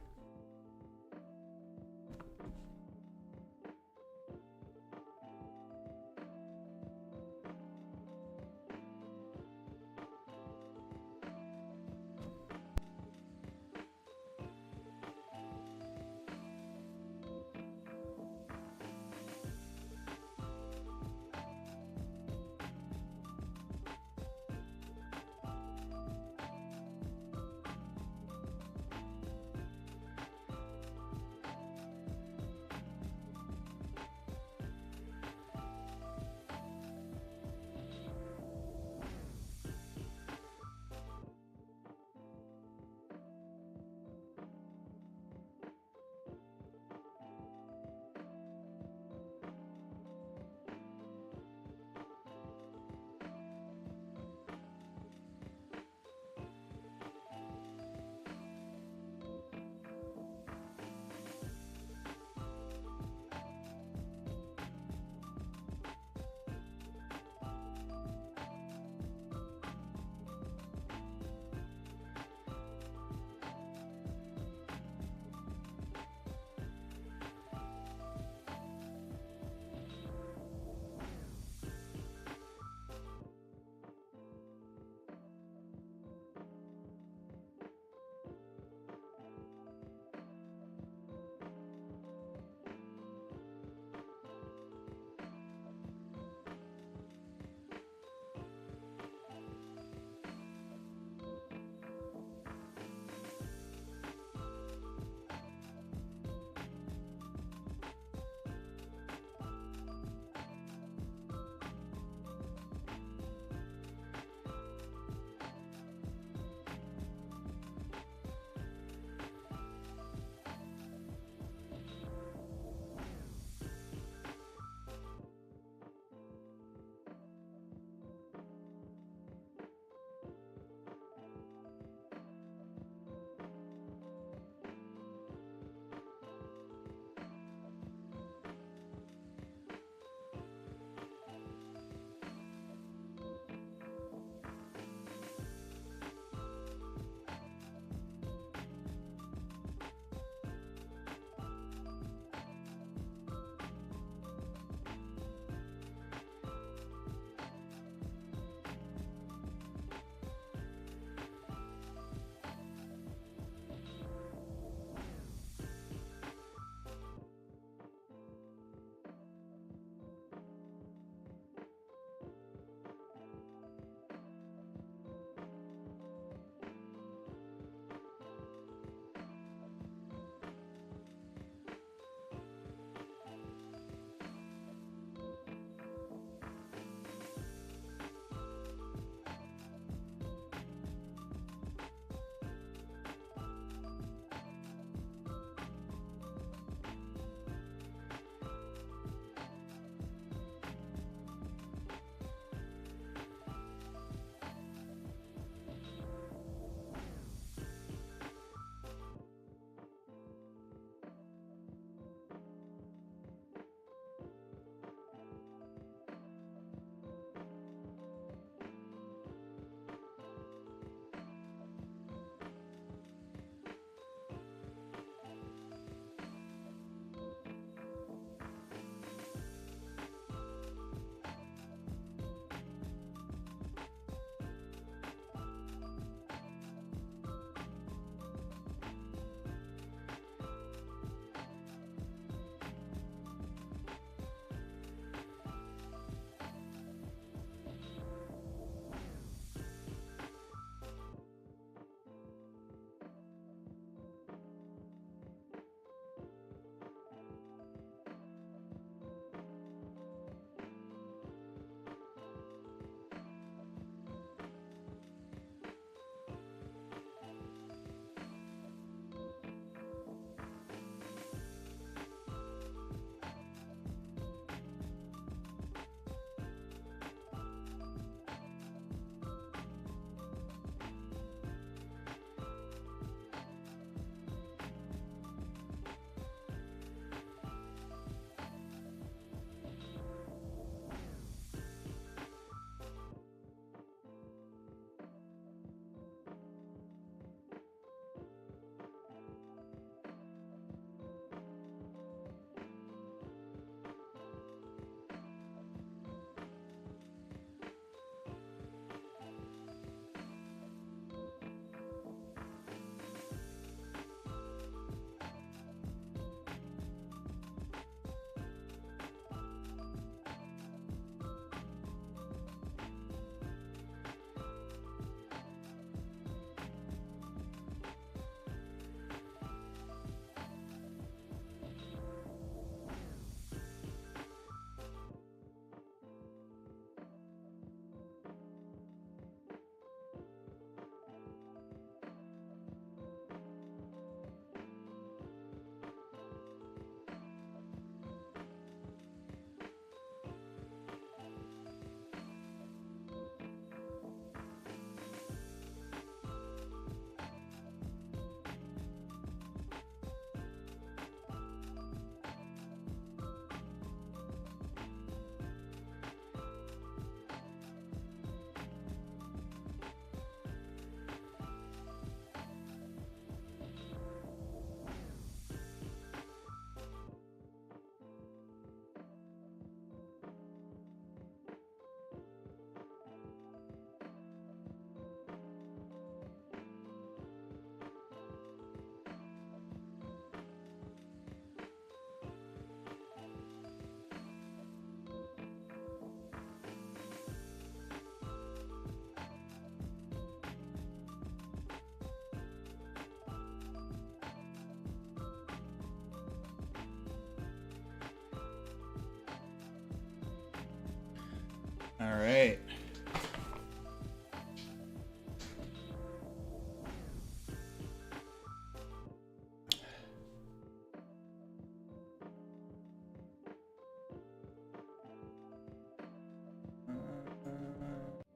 All right.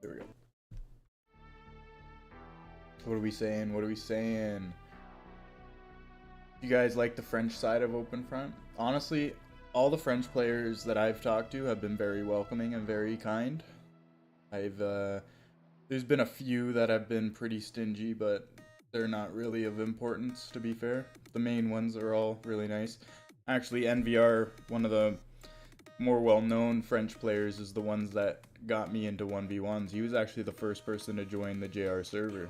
There we go. What are we saying? What are we saying? You guys like the French side of Open Front? Honestly, all the French players that I've talked to have been very welcoming and very kind. There's been a few that have been pretty stingy, but they're not really of importance, to be fair. The main ones are all really nice. Actually, NVR, one of the more well-known French players, is the ones that got me into 1v1s. He was actually the first person to join the JR server.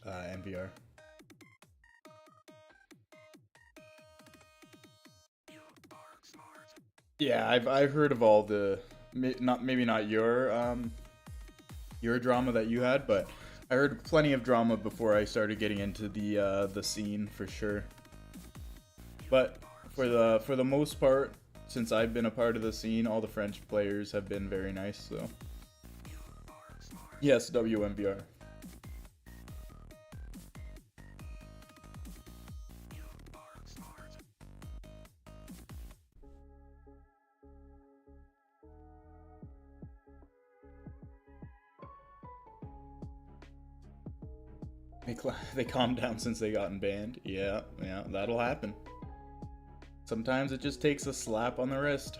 NVR. Yeah, I've heard of all the maybe not your drama that you had, but I heard plenty of drama before I started getting into the scene for sure. But for the most part, since I've been a part of the scene, all the French players have been very nice. So yes, WMBR. They calmed down since they gotten banned. Yeah, that'll happen. Sometimes it just takes a slap on the wrist.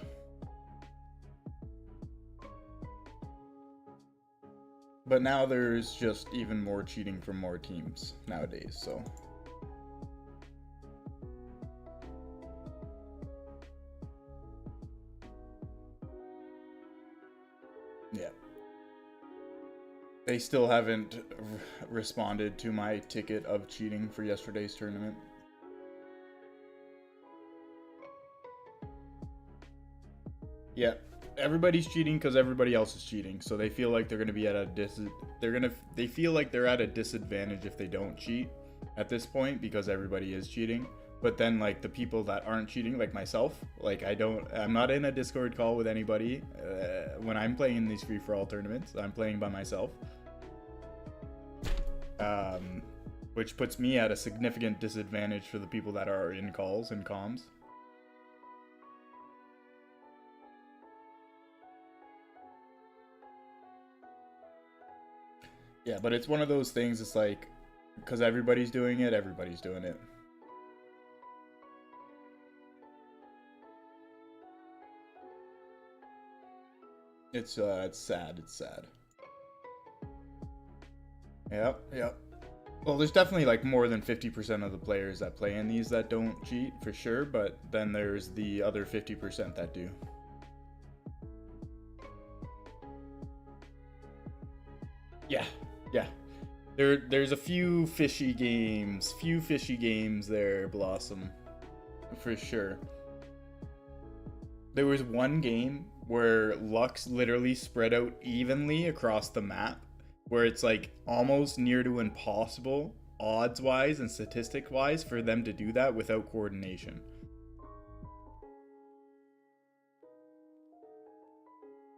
But now there's just even more cheating from more teams nowadays, so. Yeah. They still haven't responded to my ticket of cheating for yesterday's tournament. Yeah, everybody's cheating because everybody else is cheating, so they feel like they're gonna be at a they feel like they're at a disadvantage if they don't cheat at this point because everybody is cheating. But then like the people that aren't cheating, like myself, like I'm not in a Discord call with anybody when I'm playing in these free-for-all tournaments. I'm playing by myself, which puts me at a significant disadvantage for the people that are in calls and comms. Yeah, but it's one of those things, it's like, because everybody's doing it, everybody's doing it. It's sad, it's sad. Yep. Well, there's definitely like more than 50% of the players that play in these that don't cheat, for sure, but then there's the other 50% that do. Yeah. There's a few fishy games there, Blossom, for sure. There was one game where Lux literally spread out evenly across the map, where it's like almost near to impossible, odds-wise and statistic-wise, for them to do that without coordination.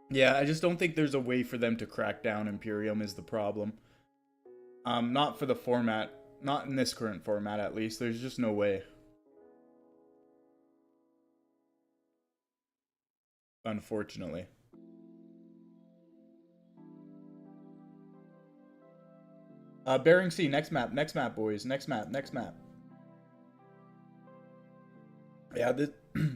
Yeah, I just don't think there's a way for them to crack down Imperium is the problem. Not for the format. Not in this current format, at least. There's just no way. Unfortunately. Bering Sea, next map, boys. Next map. Yeah,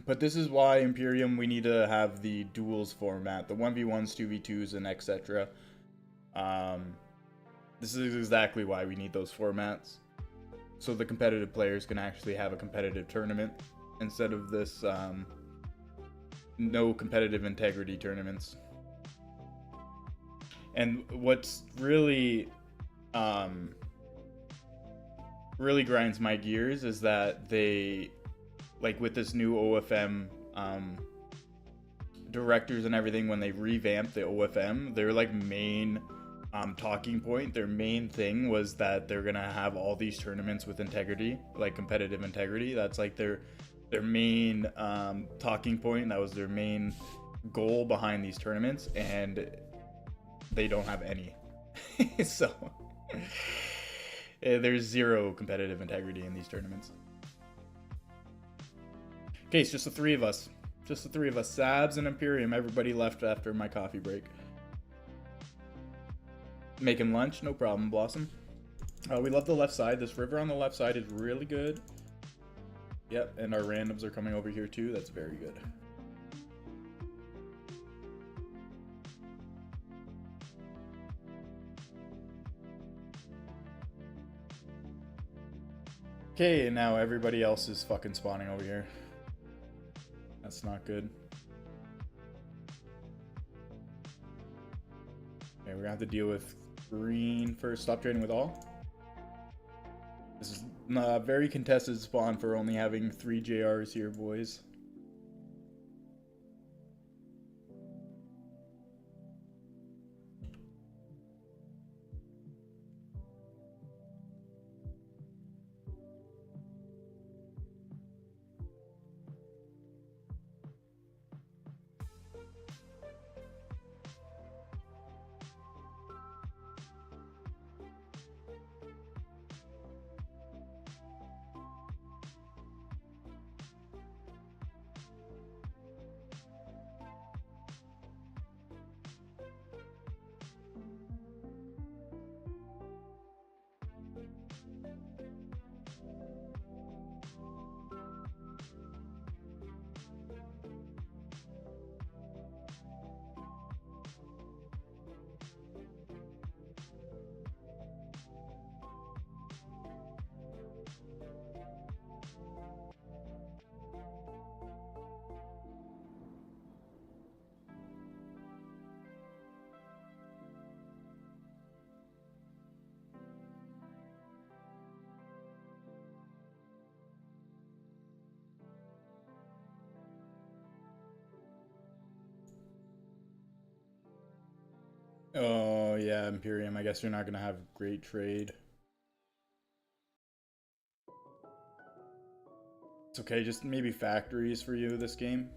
but this is why Imperium, we need to have the duels format. The 1v1s, 2v2s, and etc. This is exactly why we need those formats, so the competitive players can actually have a competitive tournament instead of this no competitive integrity tournaments. And what's really really grinds my gears is that they, like with this new OFM directors and everything, when they revamped the OFM, their like main talking point, their main thing was that they're gonna have all these tournaments with integrity, like competitive integrity. That's like their main talking point. That was their main goal behind these tournaments, and they don't have any. So there's zero competitive integrity in these tournaments. Okay, it's just the three of us. Just the three of us. Sabs and Imperium. Everybody left after my coffee break. Making lunch? No problem, Blossom. We love the left side. This river on the left side is really good. Yep, and our randoms are coming over here too. That's very good. Okay, now everybody else is fucking spawning over here. That's not good. Okay, we're gonna have to deal with green first. Stop trading with all. This is a very contested spawn for only having 3 JRs here, boys. Oh, yeah, Imperium. I guess you're not going to have great trade. It's okay, just maybe factories for you this game.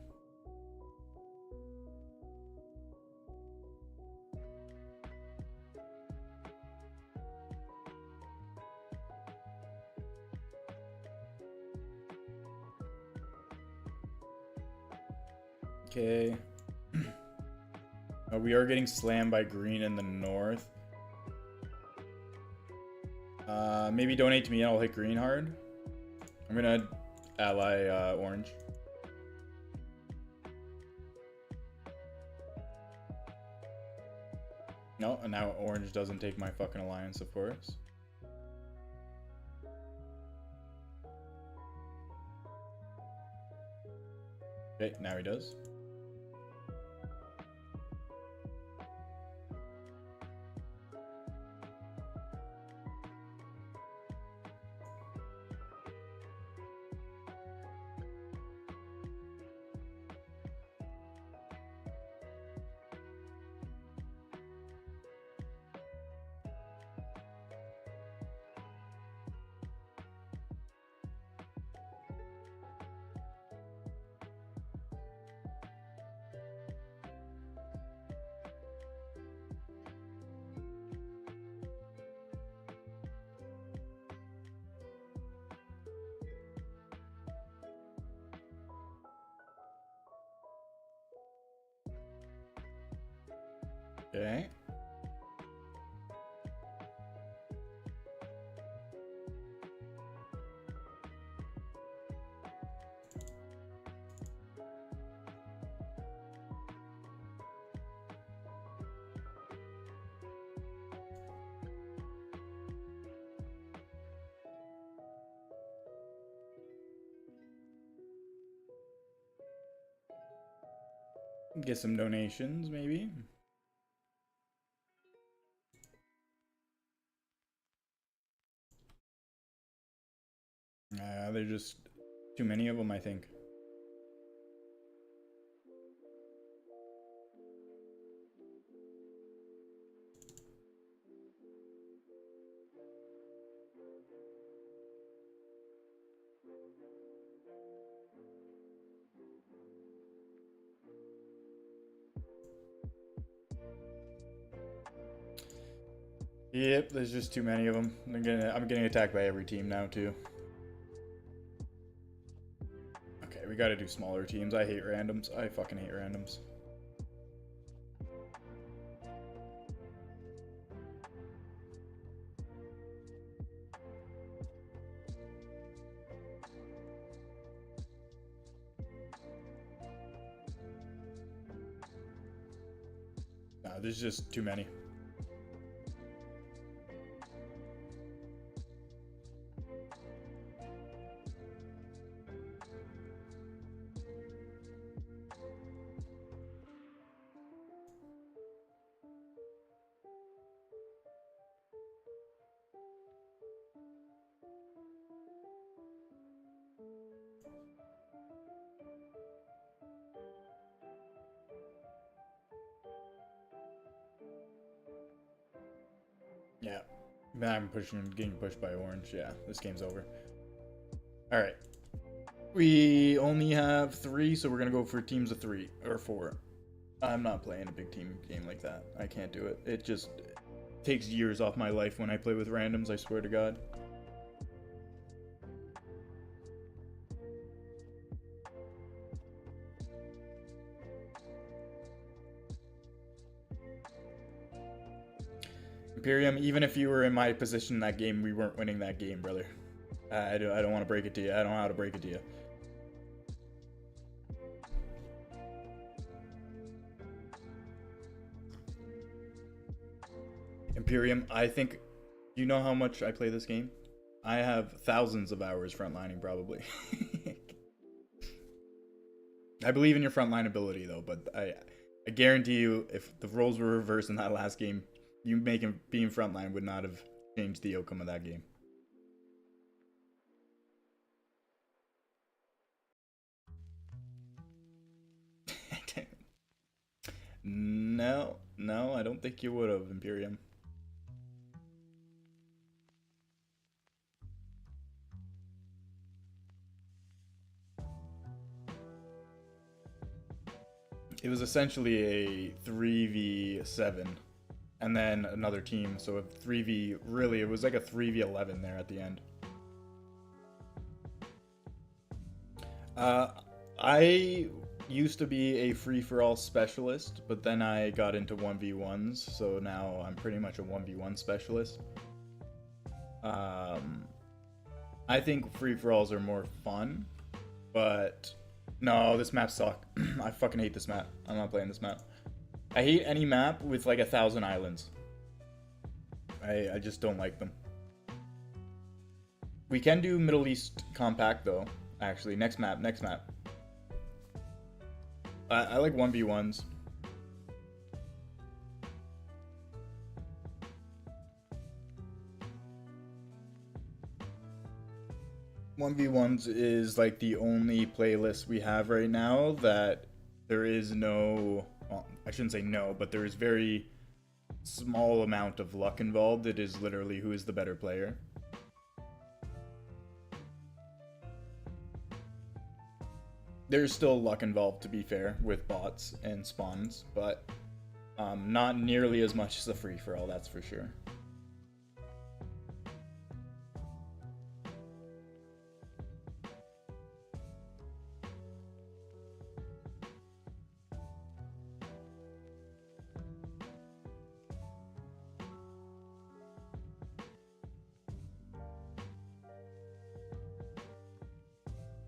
Okay. We are getting slammed by green in the north. Maybe donate to me and I'll hit green hard. I'm gonna ally orange. No, and now orange doesn't take my fucking alliance, of course. Okay, now he does. Okay. Get some donations, maybe. They're just too many of them, I think. Yep, there's just too many of them. I'm getting attacked by every team now too. Okay, we gotta do smaller teams. I hate randoms. I fucking hate randoms. No, there's just too many. Yeah, I'm getting pushed by orange. Yeah, this game's over. All right, we only have 3, so we're gonna go for teams of 3 or 4. I'm not playing a big team game like that. I can't do it. It just takes years off my life when I play with randoms. I swear to God. Imperium, even if you were in my position in that game, we weren't winning that game, brother. I don't want to break it to you. I don't know how to break it to you. Imperium, I think... You know how much I play this game? I have thousands of hours frontlining, probably. I believe in your frontline ability, though, but I guarantee you, if the roles were reversed in that last game, you being frontline would not have changed the outcome of that game. No, I don't think you would have, Imperium. It was essentially a 3v7 and then another team, so a 3v, really, it was like a 3v11 there at the end. I used to be a free-for-all specialist, but then I got into 1v1s, so now I'm pretty much a 1v1 specialist. I think free-for-alls are more fun, but no, this map sucks. I fucking hate this map. I'm not playing this map. I hate any map with like 1,000 islands. I just don't like them. We can do Middle East Compact though. Actually, next map. I like 1v1s. One v ones is like the only playlist we have right now that there is no, well, I shouldn't say no, but there is very small amount of luck involved. It is literally who is the better player. There's still luck involved, to be fair, with bots and spawns, but not nearly as much as a free-for-all, that's for sure.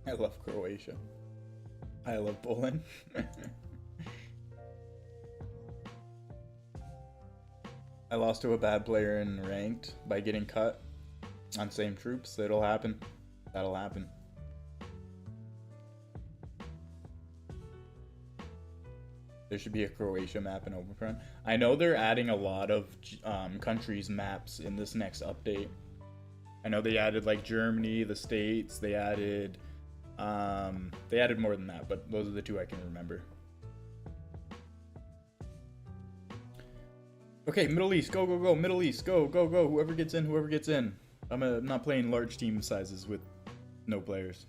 I love Croatia. I love Poland. I lost to a bad player in ranked by getting cut on same troops. That'll happen. That'll happen. There should be a Croatia map in Openfront. I know they're adding a lot of countries' maps in this next update. I know they added like Germany, the States. They added more than that, but those are the two I can remember. Okay, Middle East, go, go, go. Middle East, go, go, go. Whoever gets in, whoever gets in. I'm not playing large team sizes with no players.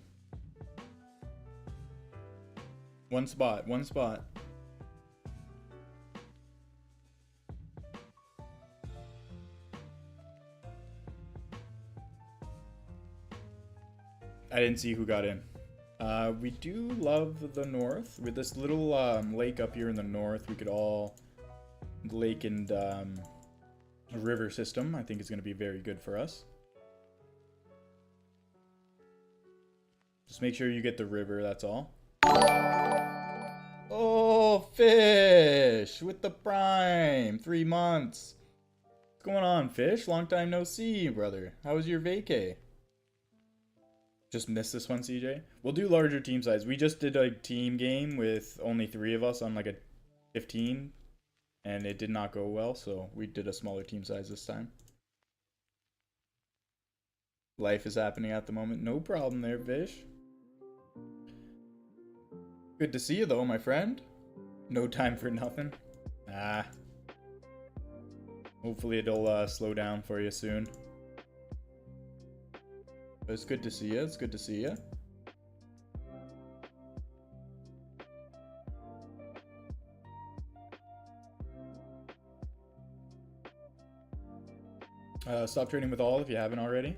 One spot, one spot. I didn't see who got in. We do love the north. With this little lake up here in the north, we could all lake and river system. I think is going to be very good for us. Just make sure you get the river, that's all. Oh, fish with the prime. 3 months. What's going on, fish? Long time no see, brother. How was your vacay? Just missed this one, CJ. We'll do larger team size. We just did a team game with only 3 of us on like a 15, and it did not go well, so we did a smaller team size this time. Life is happening at the moment. No problem there, fish. Good to see you though, my friend. No time for nothing. Ah. Hopefully it'll slow down for you soon. But it's good to see you. It's good to see you. Stop trading with all if you haven't already.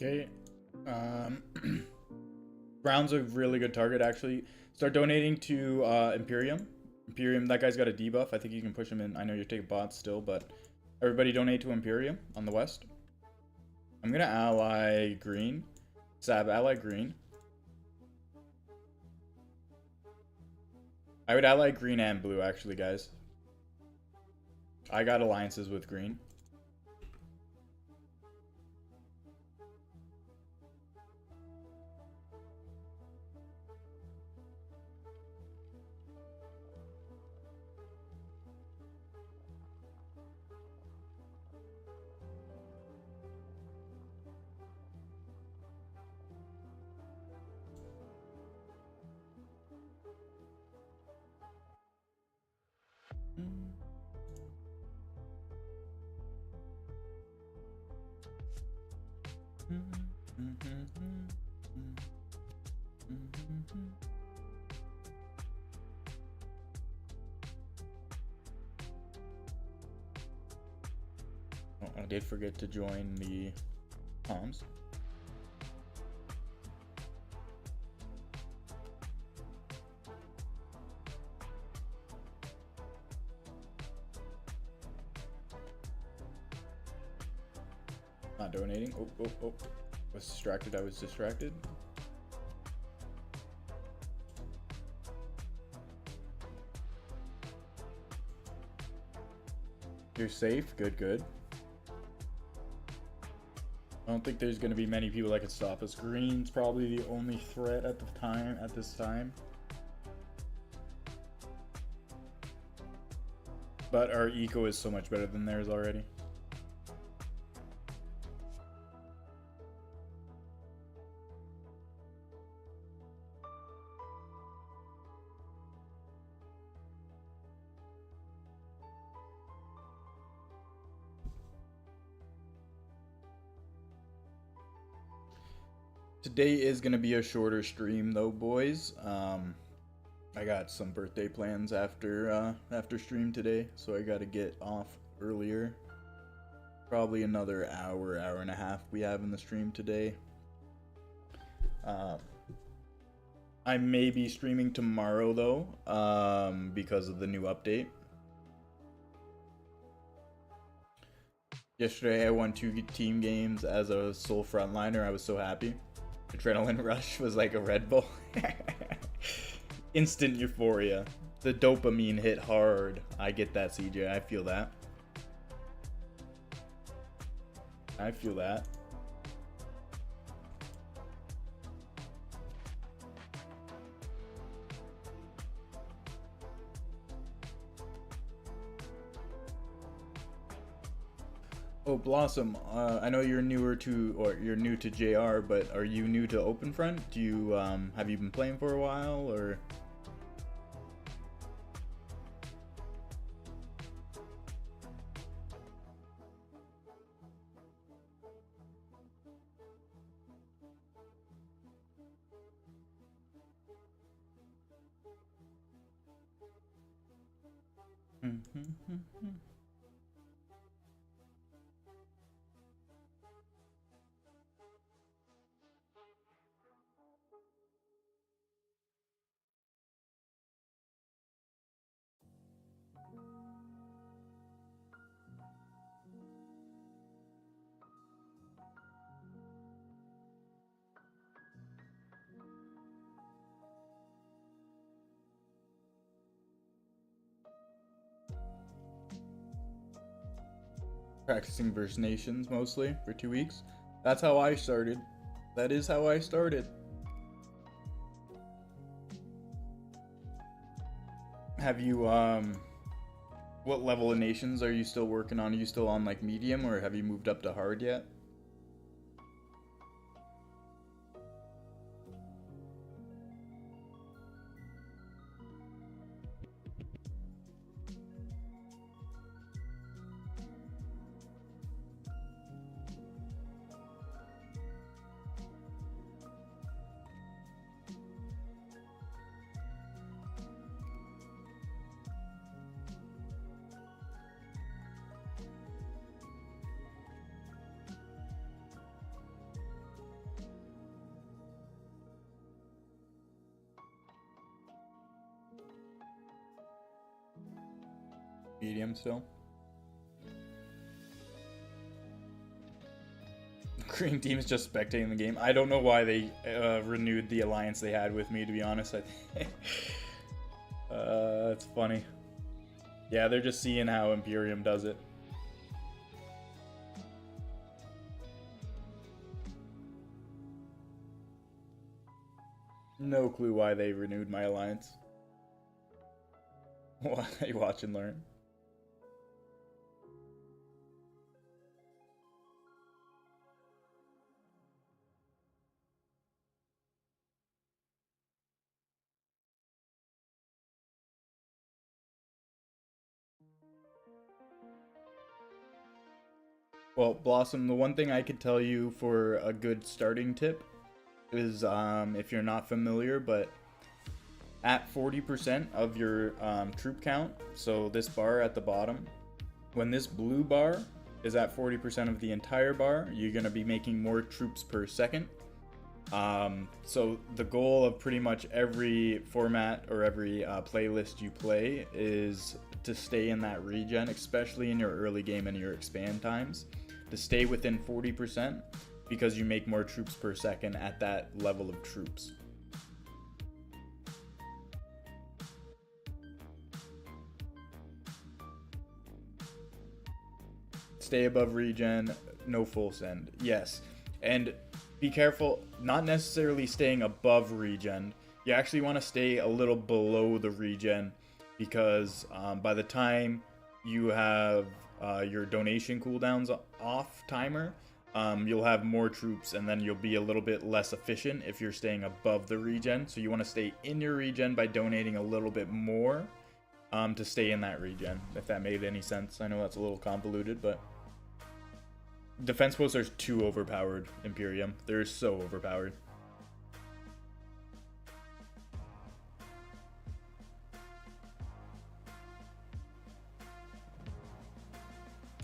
Okay. Brown's a really good target, actually. Start donating to Imperium. Imperium, that guy's got a debuff. I think you can push him in. I know you're taking bots still, but everybody donate to Imperium on the west. I'm going to ally green. Sab, ally green. I would ally green and blue, actually, guys. I got alliances with green. Oh, I did forget to join the comms. Not donating. Oh. Was distracted. I was distracted. You're safe. Good. I don't think there's going to be many people that can stop us. Green's probably the only threat at this time. But our eco is so much better than theirs already. Today is going to be a shorter stream though, boys. I got some birthday plans after stream today, so I gotta get off earlier. Probably another hour and a half we have in the stream today. I may be streaming tomorrow though, because of the new update. Yesterday I won 2 team games as a sole frontliner. I was so happy. Adrenaline rush was like a Red Bull. Instant euphoria. The dopamine hit hard. I get that, CJ. I feel that. I feel that. Oh, Blossom, I know you're new to JR, but are you new to OpenFront? Do you, have you been playing for a while, or? Practicing versus nations mostly for 2 weeks. That's how I started. That is how I started. Have you, what level of nations are you still working on? Are you still on like medium, or have you moved up to hard yet? Medium still. Green team is just spectating the game. I don't know why they renewed the alliance they had with me, to be honest. It's funny. Yeah, they're just seeing how Imperium does it. No clue why they renewed my alliance. Why? Watch and learn. Well, Blossom, the one thing I could tell you for a good starting tip is, if you're not familiar, but at 40% of your troop count, so this bar at the bottom, when this blue bar is at 40% of the entire bar, you're going to be making more troops per second. So the goal of pretty much every format or every playlist you play is to stay in that regen, especially in your early game and your expand times, to stay within 40% because you make more troops per second at that level of troops. Stay above regen, no full send. Yes, and be careful, not necessarily staying above regen. You actually want to stay a little below the regen, because by the time you have your donation cooldowns off timer, you'll have more troops, and then you'll be a little bit less efficient if you're staying above the regen. So you want to stay in your regen by donating a little bit more to stay in that regen, if that made any sense. I know that's a little convoluted, but defense posts are too overpowered, Imperium. They're so overpowered.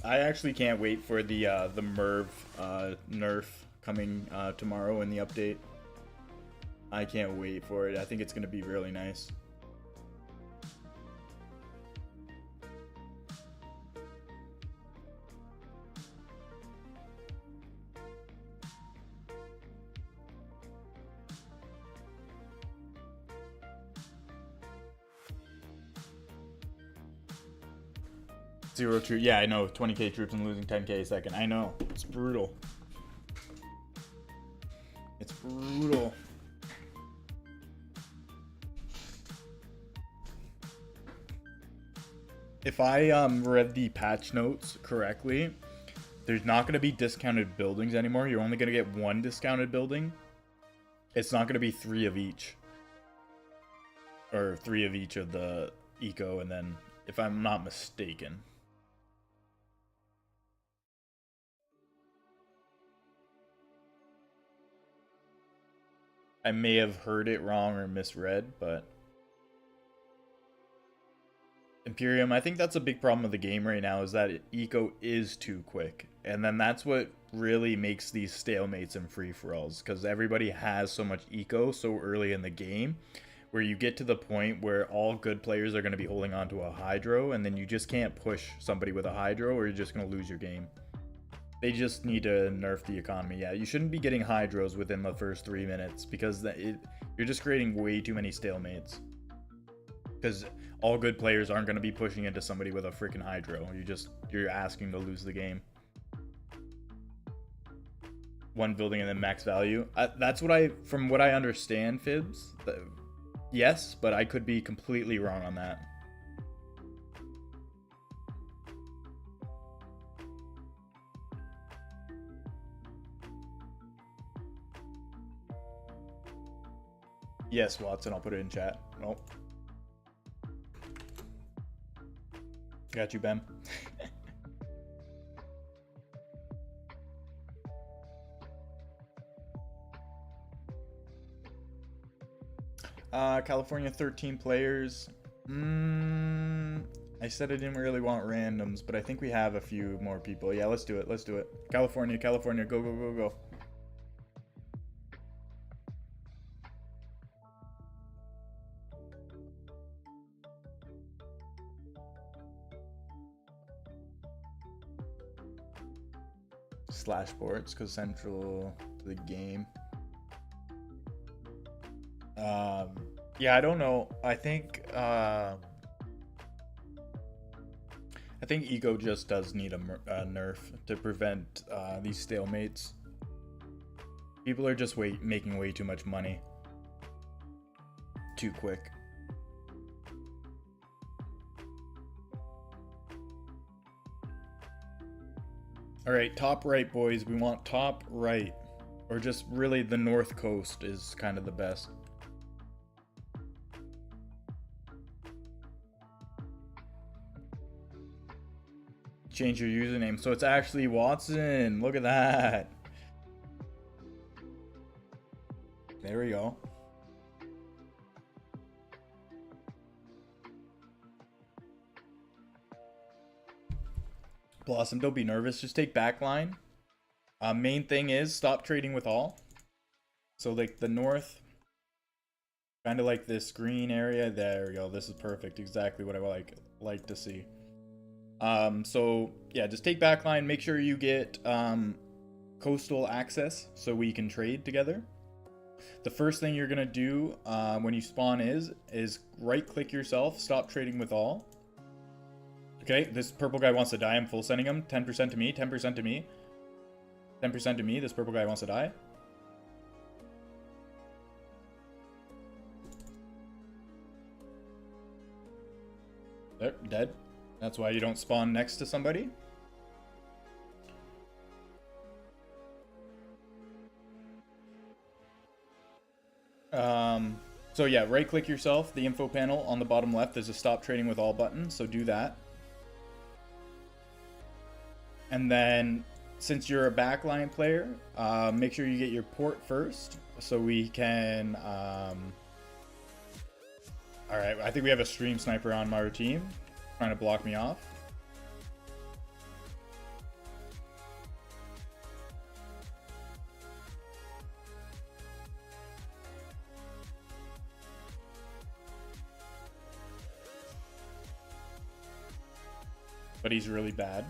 I actually can't wait for the Merv nerf coming tomorrow in the update. I can't wait for it. I think it's gonna be really nice. Zero troop. Yeah, I know. 20k troops and losing 10k a second. I know. It's brutal. It's brutal. If I read the patch notes correctly, there's not going to be discounted buildings anymore. You're only going to get one discounted building. It's not going to be 3 of each. Or 3 of each of the eco, and then, if I'm not mistaken. I may have heard it wrong or misread, but Imperium, I think that's a big problem with the game right now, is that eco is too quick. And then that's what really makes these stalemates and free-for-alls, because everybody has so much eco so early in the game, where you get to the point where all good players are going to be holding on to a Hydro, and then you just can't push somebody with a Hydro, or you're just going to lose your game. They just need to nerf the economy. Yeah, you shouldn't be getting Hydros within the first 3 minutes, because you're just creating way too many stalemates. Because all good players aren't going to be pushing into somebody with a freaking Hydro. You're asking to lose the game. One building and then max value. That's from what I understand, Fibs. Yes, but I could be completely wrong on that. Yes, Watson, I'll put it in chat. Nope. Got you, Ben. California 13 players. I said I didn't really want randoms, but I think we have a few more people. Yeah, let's do it. Let's do it. California, go, go, go, go. Slash sports, because central to the game. Yeah, I don't know. I think Eco just does need a nerf to prevent these stalemates. People are just making way too much money too quick. All right, top right, boys. We want top right, or just really the north coast is kind of the best. Change your username, so it's actually Watson. Look at that. There we go. Blossom, don't be nervous. Just take backline. Main thing is stop trading with all. So like the north, kind of like this green area. There we go. This is perfect. Exactly what I like to see. So yeah, just take backline. Make sure you get coastal access so we can trade together. The first thing you're gonna do when you spawn is right click yourself. Stop trading with all. Okay, this purple guy wants to die. I'm full sending him. 10% to me, 10% to me. 10% to me. This purple guy wants to die. There, dead. That's why you don't spawn next to somebody. So yeah, right click yourself. The info panel on the bottom left, there's a stop trading with all button. So do that. And then, since you're a backline player, make sure you get your port first, so we can. All right, I think we have a stream sniper on our team, trying to block me off. but he's really bad.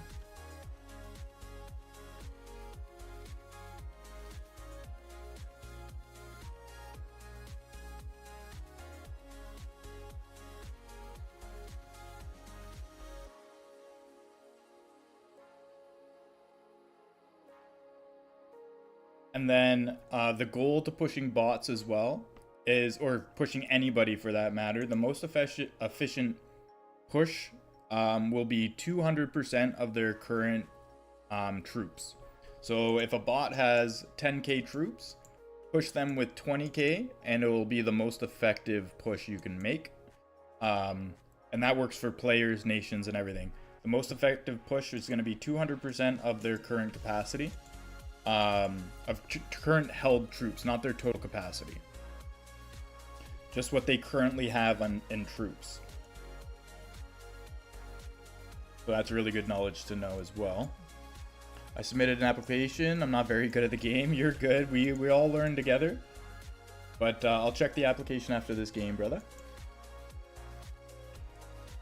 And then the goal to pushing bots as well is, or pushing anybody for that matter, the most efficient push will be 200% of their current troops. So if a bot has 10k troops, push them with 20k and it will be the most effective push you can make. And that works for players, nations, and everything. The most effective push is going to be 200% of their current capacity. Of current held troops, not their total capacity. Just what they currently have in troops. So that's really good knowledge to know as well. I submitted an application. I'm not very good at the game. You're good. We all learn together. But I'll check the application after this game, brother.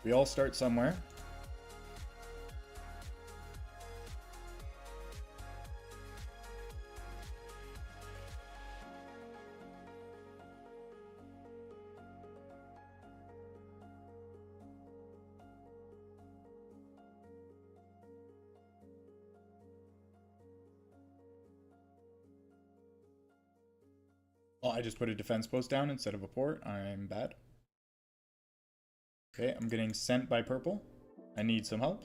We all start somewhere. Oh, I just put a defense post down instead of a port. I'm bad. Okay, I'm getting sent by purple. I need some help.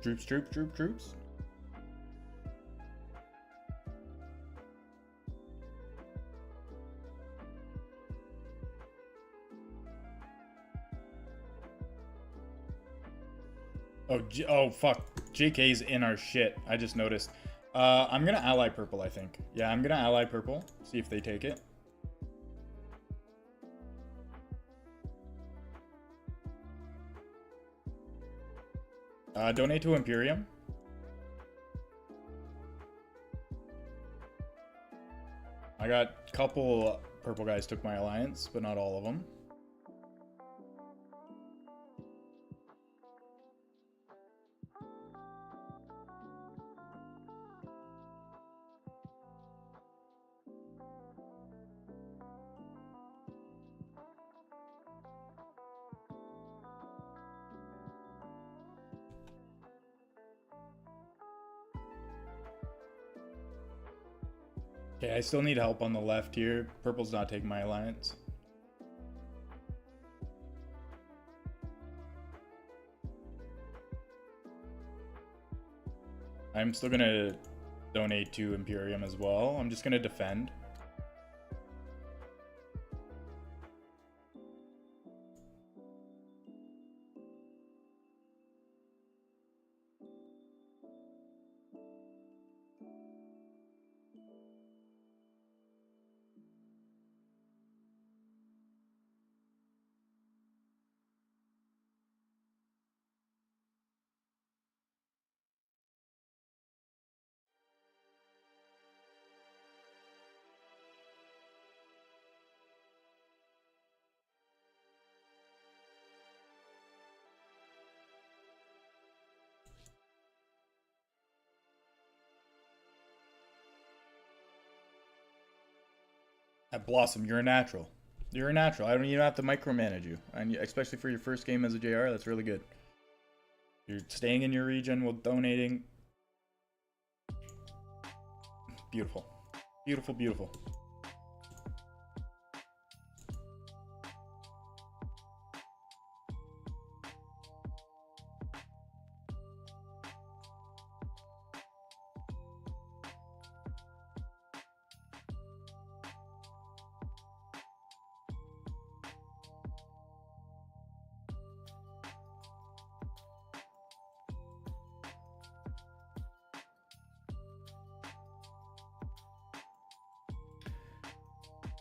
Troops. Oh, fuck. JK's in our shit. I just noticed. I'm gonna ally purple, I think. Yeah, I'm gonna ally purple. See if they take it. Donate to Imperium. I got a couple purple guys took my alliance, but not all of them. Okay, I still need help on the left here. Purple's not taking my alliance. I'm still gonna donate to Imperium as well. I'm just gonna defend. At Blossom, you're a natural. You're a natural. I don't even have to micromanage you. And especially for your first game as a JR, that's really good. You're staying in your region while donating. Beautiful. Beautiful, beautiful.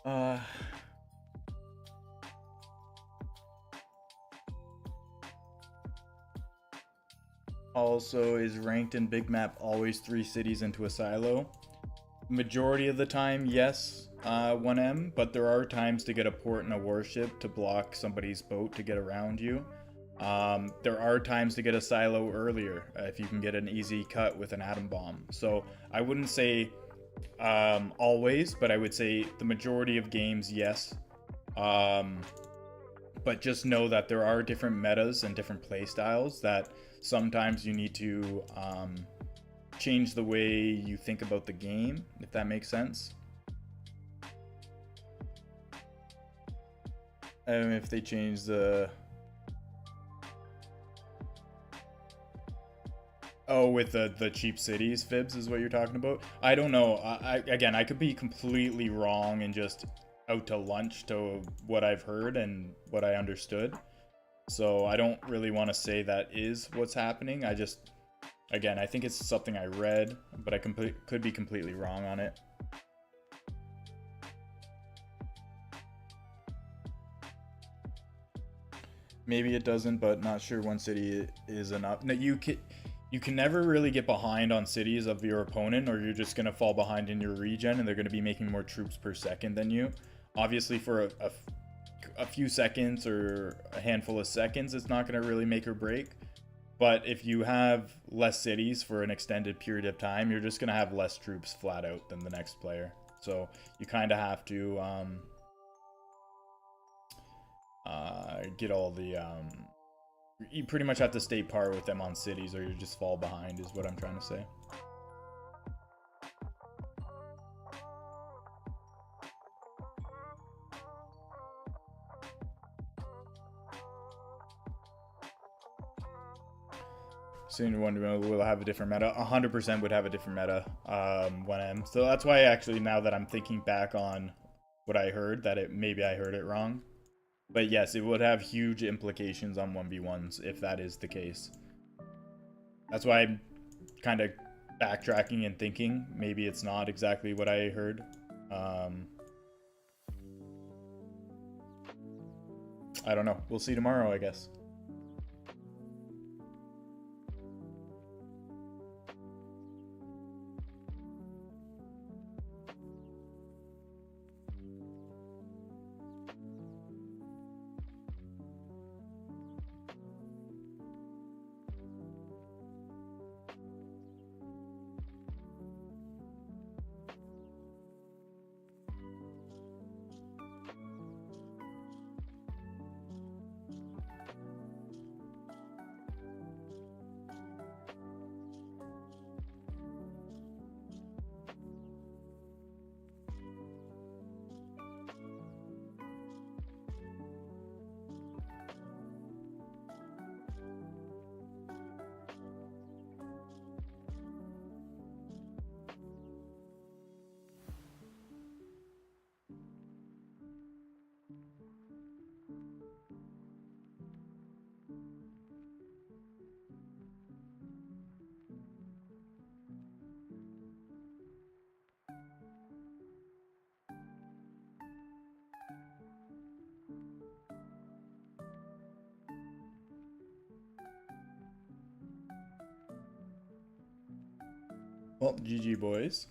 Uh, also, is ranked in Big Map always 3 cities into a silo? Majority of the time, yes, 1M, but there are times to get a port and a warship to block somebody's boat to get around you. There are times to get a silo earlier if you can get an easy cut with an atom bomb. So I wouldn't say always, but I would say the majority of games, yes. But just know that there are different metas and different play styles that sometimes you need to change the way you think about the game, if that makes sense. If they change the... Oh, with the cheap cities, Fibs, is what you're talking about? I don't know. Again, I could be completely wrong and just out to lunch to what I've heard and what I understood. So I don't really want to say that is what's happening. I just... Again, I think it's something I read, but I could be completely wrong on it. Maybe it doesn't, but not sure one city is enough. No, you can never really get behind on cities of your opponent, or you're just going to fall behind in your regen, and they're going to be making more troops per second than you. Obviously, for a few seconds or a handful of seconds, it's not going to really make or break. But if you have less cities for an extended period of time, you're just going to have less troops flat out than the next player. So you kind of have to get all the... you pretty much have to stay par with them on cities, or you just fall behind, is what I'm trying to say. Soon one will have a different meta. 100% would have a different meta 1M. So that's why actually, now that I'm thinking back on what I heard, that maybe I heard it wrong. But yes, it would have huge implications on 1v1s if that is the case. That's why I'm kind of backtracking and thinking maybe it's not exactly what I heard. I don't know. We'll see tomorrow, I guess. Well, GG, boys.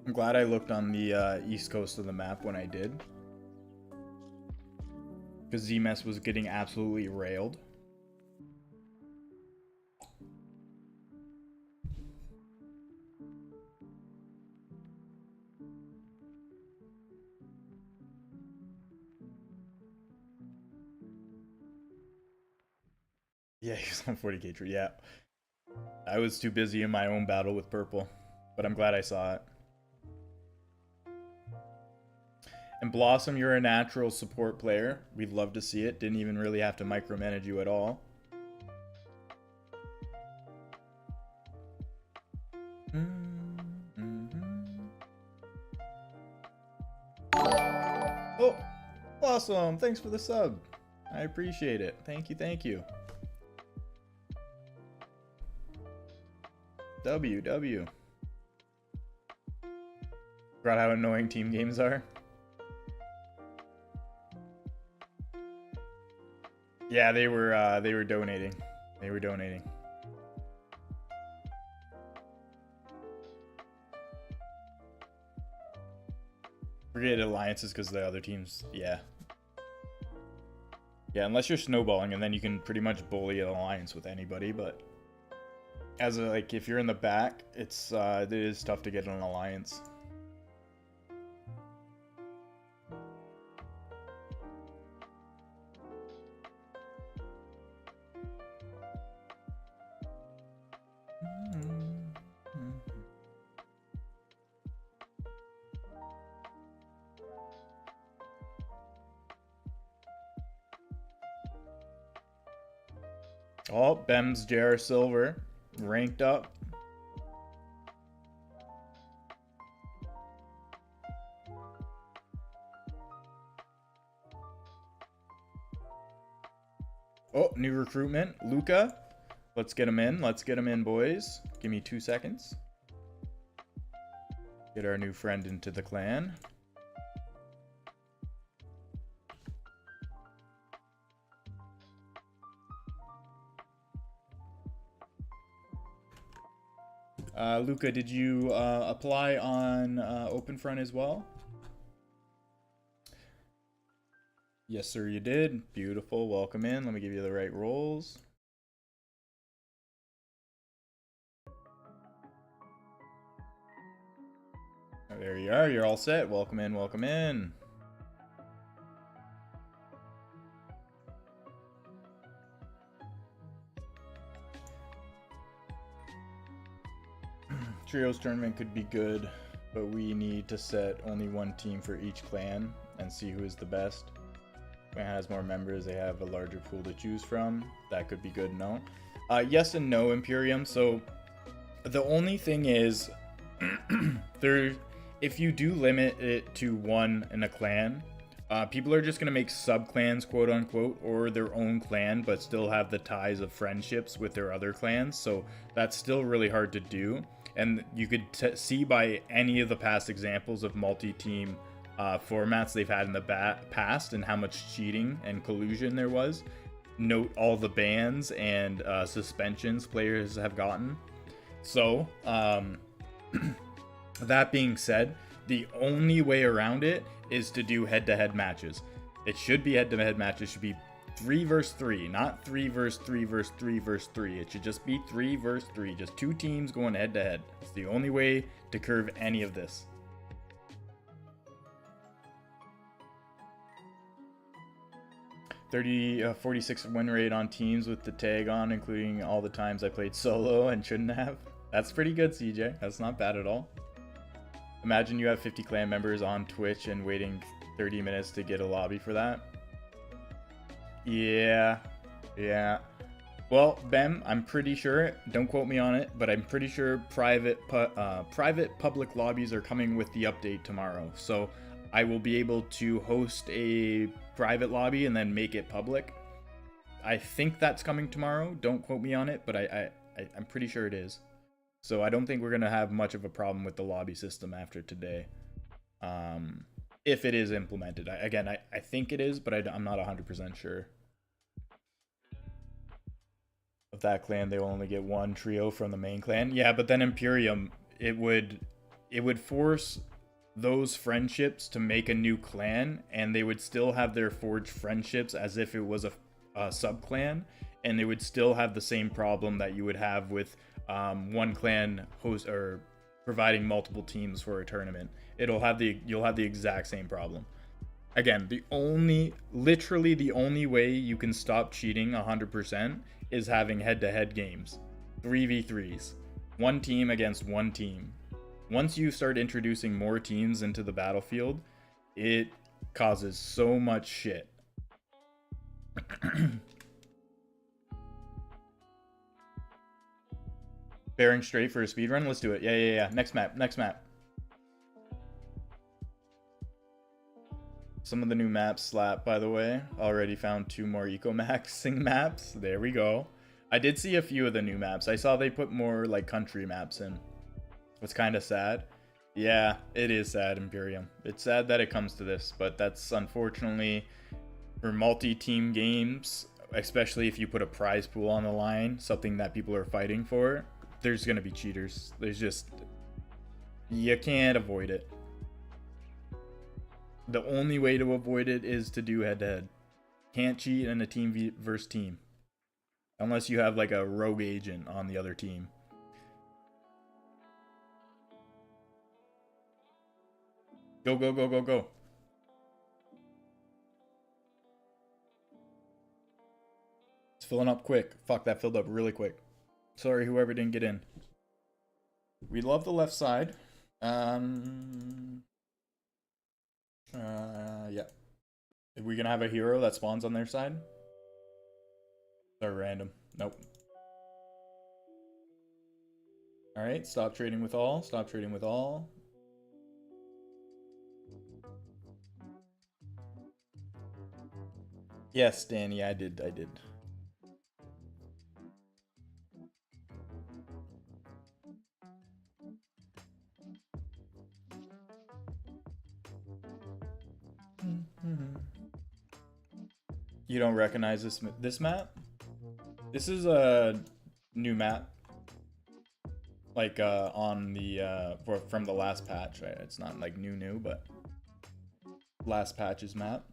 I'm glad I looked on the east coast of the map when I did, because ZMS was getting absolutely railed. Yeah, he was on 40k tree. Yeah, I was too busy in my own battle with purple, but I'm glad I saw it. And Blossom, you're a natural support player. We'd love to see it. Didn't even really have to micromanage you at all. Oh, awesome. Thanks for the sub. I appreciate it. Thank you, thank you. W. Forgot how annoying team games are. Yeah, they were donating. They were donating. Forget alliances because the other teams, yeah. Yeah, unless you're snowballing, and then you can pretty much bully an alliance with anybody, but as a, like, if you're in the back, it is tough to get an alliance. Oh, Bem's JR Silver ranked up. Oh, new recruitment. Luca. Let's get him in. Let's get him in, boys. Give me 2 seconds. Get our new friend into the clan. Luca, did you apply on OpenFront as well? Yes, sir, you did. Beautiful. Welcome in. Let me give you the right roles. Oh, there you are. You're all set. Welcome in. Welcome in. Trios tournament could be good, but we need to set only one team for each clan and see who is the best. Clan has more members, they have a larger pool to choose from. That could be good, no? Yes and no, Imperium. So the only thing is, if you do limit it to one in a clan, people are just going to make sub-clans, quote-unquote, or their own clan, but still have the ties of friendships with their other clans. So that's still really hard to do. And you could see by any of the past examples of multi-team formats they've had in the past and how much cheating and collusion there was. Note all the bans and suspensions players have gotten. So, that being said, the only way around it is to do head-to-head matches. It should be head-to-head matches. It should be 3 versus 3, not 3 versus 3 versus 3 versus 3. It should just be 3 versus 3. Just 2 teams going head-to-head. It's the only way to curve any of this. .30 46 win rate on teams with the tag on, including all the times I played solo and shouldn't have. That's pretty good, CJ. That's not bad at all. Imagine you have 50 clan members on Twitch and waiting 30 minutes to get a lobby for that. Yeah. Well, Bem, I'm pretty sure, don't quote me on it, but I'm pretty sure private public lobbies are coming with the update tomorrow. So I will be able to host a private lobby and then make it public. I think that's coming tomorrow. Don't quote me on it, but I'm pretty sure it is. So I don't think we're going to have much of a problem with the lobby system after today. If it is implemented. I think it is, but I'm not 100% sure. Of that clan, they will only get one trio from the main clan. Yeah, but then Imperium, it would force those friendships to make a new clan, and they would still have their forged friendships as if it was a sub-clan, and they would still have the same problem that you would have with one clan host or providing multiple teams for a tournament. You'll have the exact same problem. Again, literally the only way you can stop cheating 100% is having head-to-head games. 3v3s. One team against one team. Once you start introducing more teams into the battlefield, it causes so much shit. Bearing straight for a speedrun? Let's do it. Yeah. Next map. Some of the new maps slap, by the way. Already found 2 more eco-maxing maps. There we go. I did see a few of the new maps. I saw they put more like country maps in. It's kind of sad. Yeah, it is sad, Imperium. It's sad that it comes to this, but that's unfortunately for multi-team games, especially if you put a prize pool on the line, something that people are fighting for, there's going to be cheaters. There's just... You can't avoid it. The only way to avoid it is to do head-to-head. Can't cheat in a team versus team. Unless you have like a rogue agent on the other team. Go, go, go, go, go. It's filling up quick. Fuck, that filled up really quick. Sorry, whoever didn't get in. We love the left side. Yeah. Are we gonna have a hero that spawns on their side? Or random? Nope. Alright, stop trading with all. Stop trading with all. Yes, Danny, I did. You don't recognize this map? This is a new map. Like on the from the last patch. Right? It's not like new, but last patch's map.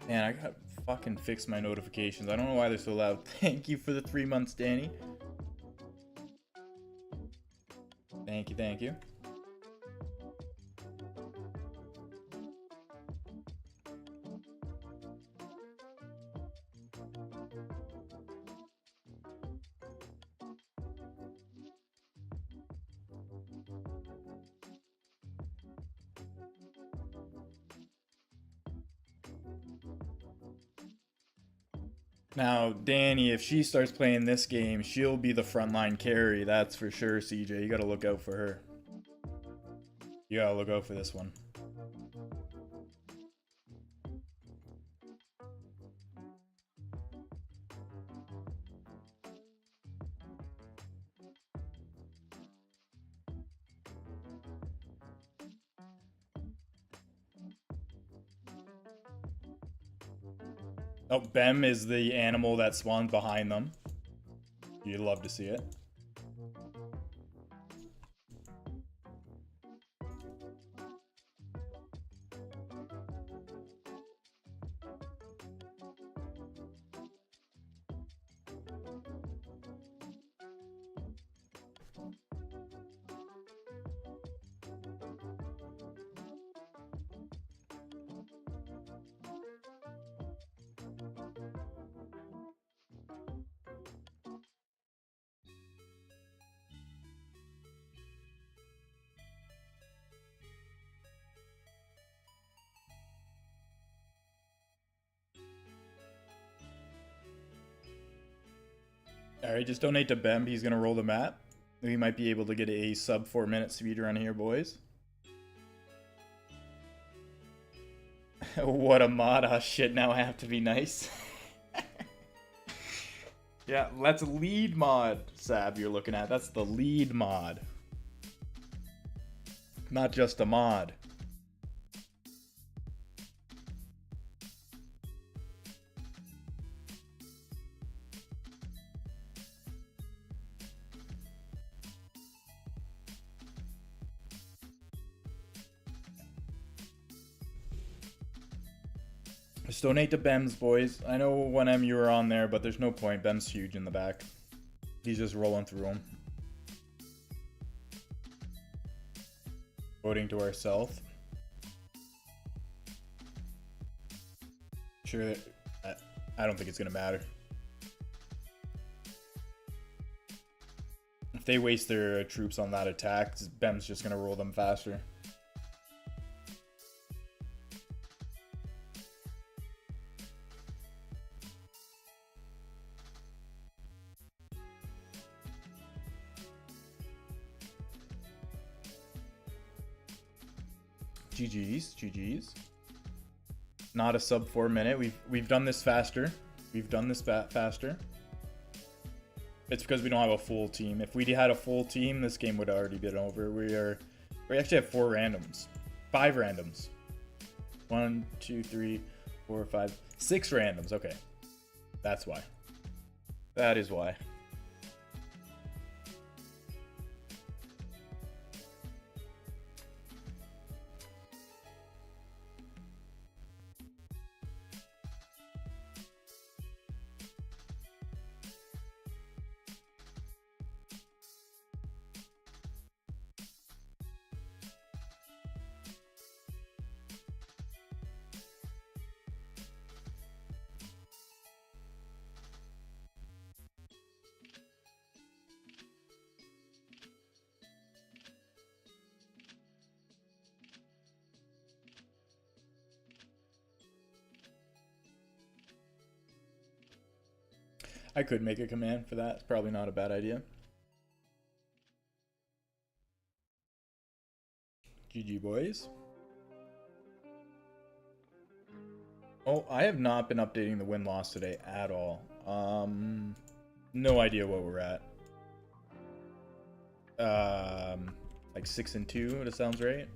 Man, I gotta fucking fix my notifications. I don't know why they're so loud. Thank you for the 3 months, Danny. Thank you. Now, Danny, if she starts playing this game, she'll be the frontline carry. That's for sure, CJ. You gotta look out for her. You gotta look out for this one. Oh, Bem is the animal that spawns behind them. You'd love to see it. Alright, just donate to Bem. He's gonna roll the map. We might be able to get a sub 4 minute speedrun here, boys. What a mod. Oh shit, now I have to be nice. Yeah, that's lead mod, Sab, you're looking at. That's the lead mod. Not just a mod. Just donate to Bems, boys. I know 1M you were on there, but there's no point. Bem's huge in the back. He's just rolling through them. Voting to ourselves. Sure, I don't think it's gonna matter. If they waste their troops on that attack, Bem's just gonna roll them faster. GG's. Not a sub 4 minute. We've done this faster. We've done this faster. It's because we don't have a full team. If we had a full team, this game would have already been over. We actually have 4 randoms. 5 randoms. 1, 2, 3, 4, 5, 6 randoms. Okay. That's why. That is why. I could make a command for that. It's probably not a bad idea. GG, boys. Oh, I have not been updating the win-loss today at all. No idea what we're at. Like 6-2, that sounds right.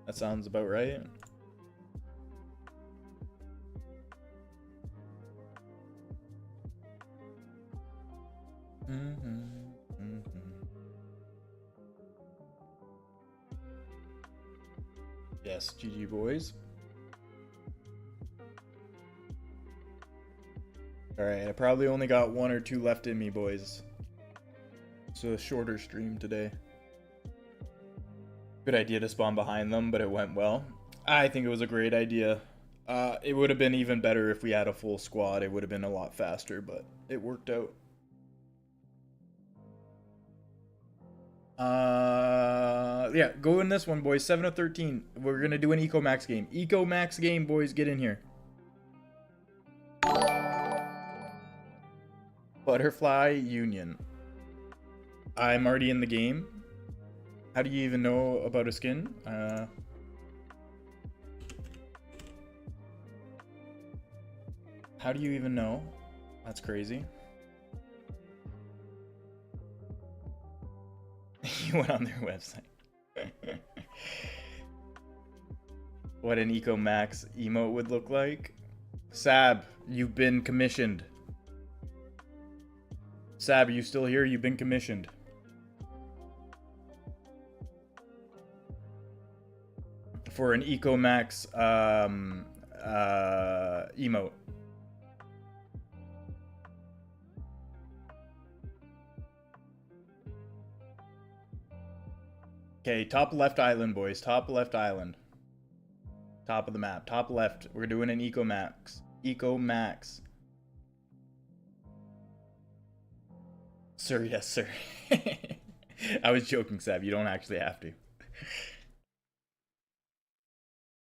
That sounds about right. Yes, GG, boys. Alright, I probably only got 1 or 2 left in me, boys. It's a shorter stream today. Good idea to spawn behind them, but it went well. I think it was a great idea. It would have been even better if we had a full squad. It would have been a lot faster, but it worked out. Yeah, go in this one, boys. 7 of 13. We're gonna do an Eco Max game. Eco Max game, boys. Get in here. Butterfly Union. I'm already in the game. How do you even know about a skin? How do you even know? That's crazy. You went on their website. What an Eco Max emote would look like. Sab, you've been commissioned. Sab, are you still here? You've been commissioned. For an Eco Max emote. Okay, top left island, boys. Top left island. Top of the map. Top left. We're doing an Eco Max. Eco Max. Sir, yes, sir. I was joking, Sab. You don't actually have to.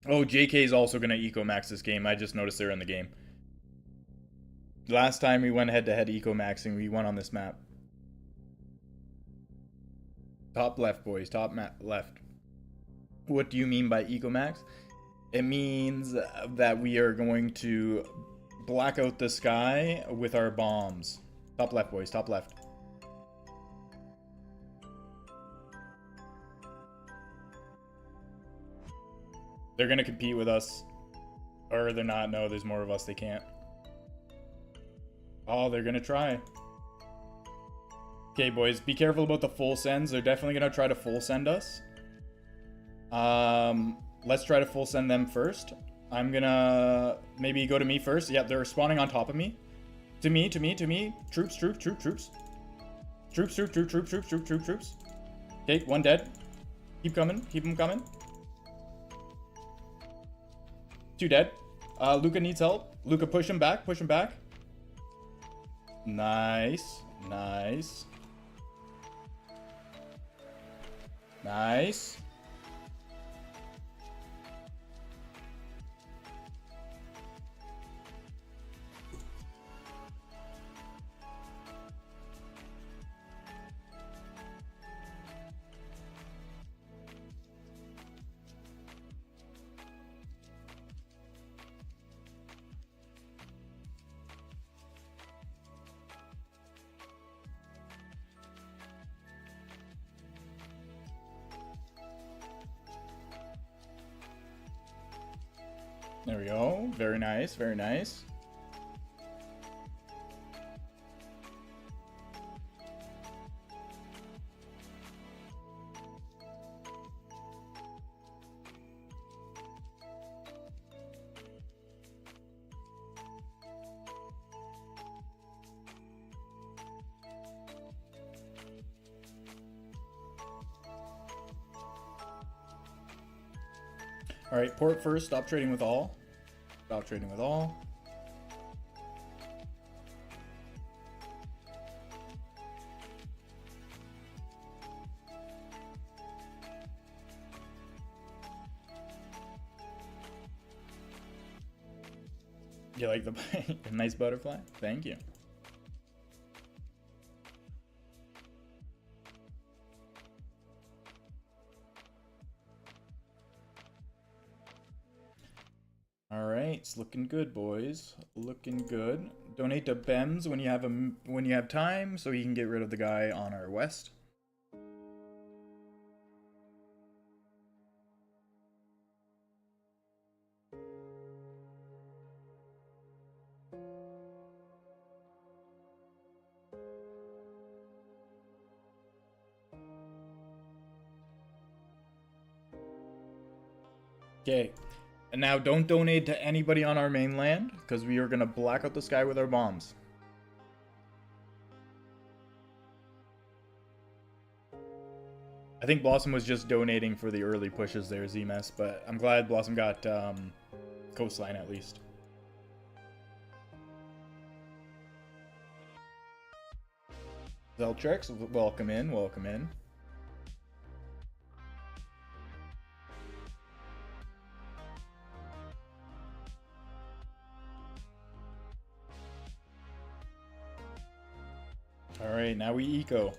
Oh, JK is also going to Eco Max this game. I just noticed they're in the game. Last time we went head-to-head Eco Maxing, we won on this map. Top left, boys. Top left. What do you mean by Eco Max? It means that we are going to black out the sky with our bombs. Top left, boys. Top left. They're going to compete with us. Or they're not. No, there's more of us. They can't. Oh, they're going to try. Okay, boys, be careful about the full sends. They're definitely going to try to full send us. Let's try to full send them first. I'm going to maybe go to me first. Yep, they're spawning on top of me. To me. Troops. Troops. Okay, 1 dead. Keep coming. Keep them coming. 2 dead. Luca needs help. Luca, push him back. Nice. Nice. There we go. Very nice, very nice. All right, port first, stop trading with all. Stop trading with all. You like the nice butterfly? Thank you. All right, it's looking good, boys. Looking good. Donate to Bems when you have time, so you can get rid of the guy on our west. Okay. And now don't donate to anybody on our mainland, because we are going to black out the sky with our bombs. I think Blossom was just donating for the early pushes there, ZMS, but I'm glad Blossom got coastline at least. Zeltrix, welcome in, welcome in. Alright, now we eco.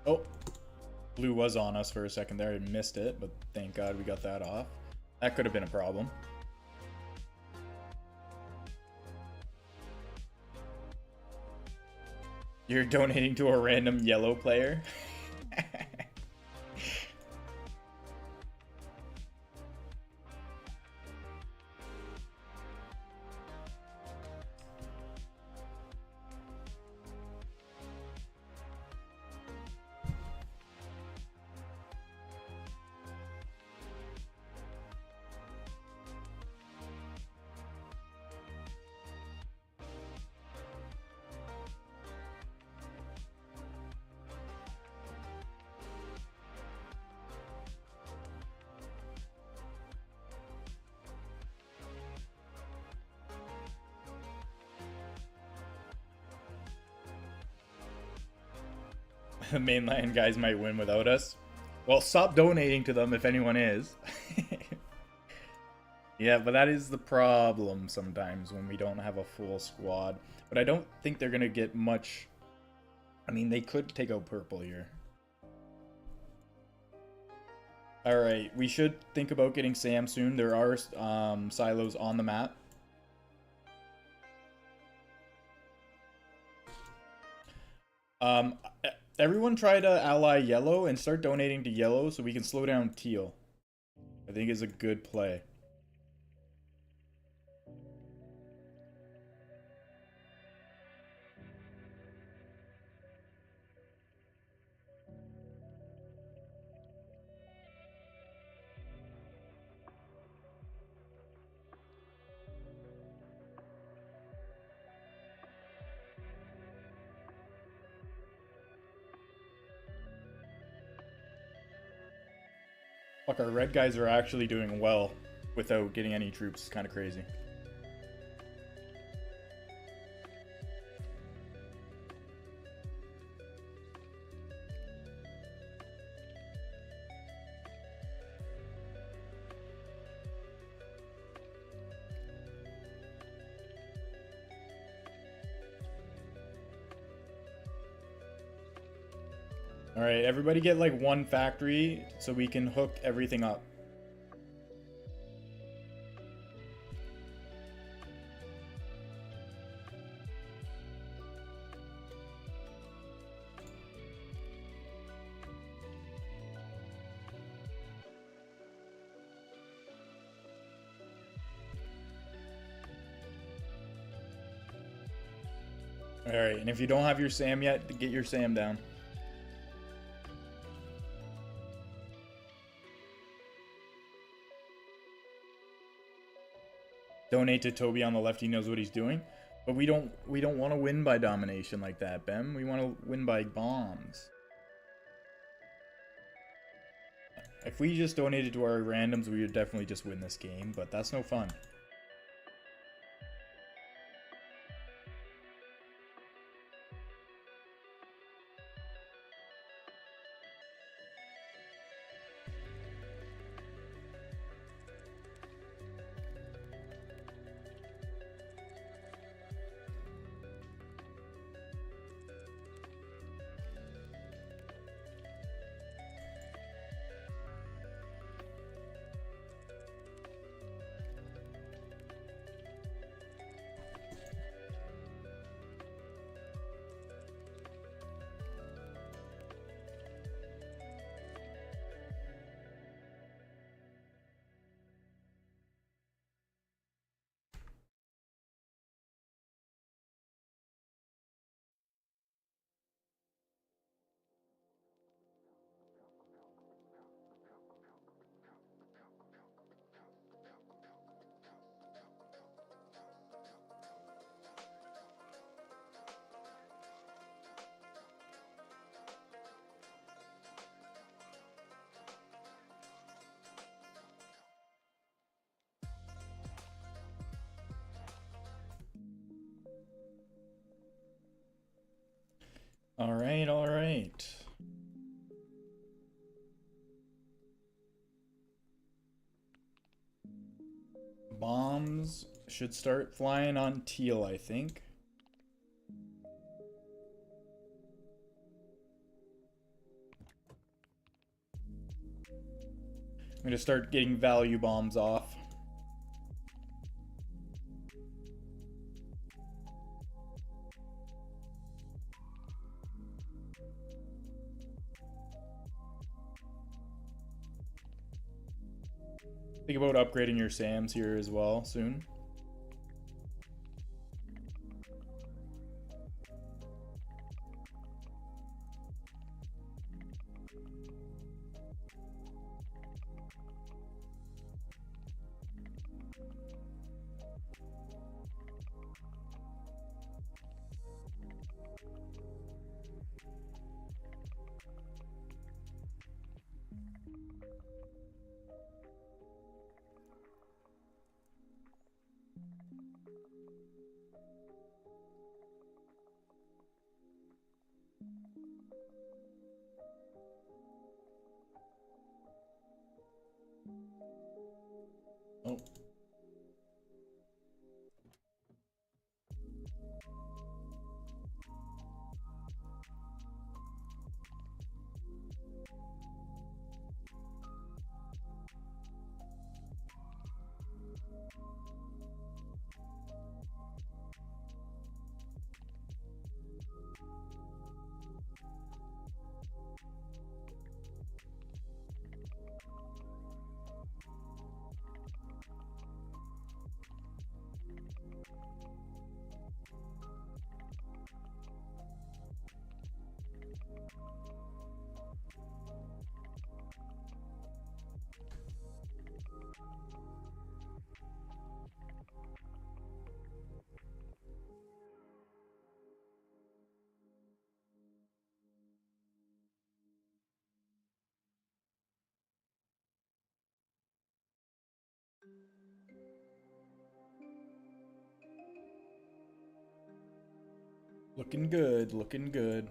Oh, blue was on us for a second there. I missed it, but thank God we got that off. That could have been a problem. You're donating to a random yellow player? The mainland guys might win without us. Well, stop donating to them if anyone is. Yeah, but that is the problem sometimes when we don't have a full squad. But I don't think they're going to get much... I mean, they could take out purple here. Alright, we should think about getting Sam soon. There are silos on the map. Everyone try to ally yellow and start donating to yellow so we can slow down teal. I think is a good play. Fuck, our red guys are actually doing well without getting any troops. It's kind of crazy. Alright, everybody get like one factory so we can hook everything up. Alright, and if you don't have your SAM yet, get your SAM down. Donate to Toby on the left, he knows what he's doing. But we don't want to win by domination like that, Bem. We want to win by bombs. If we just donated to our randoms, we would definitely just win this game, but that's no fun. Alright, alright. Bombs should start flying on teal, I think. I'm gonna start getting value bombs off. Think about upgrading your SAMs here as well soon. Oh. Looking good, looking good.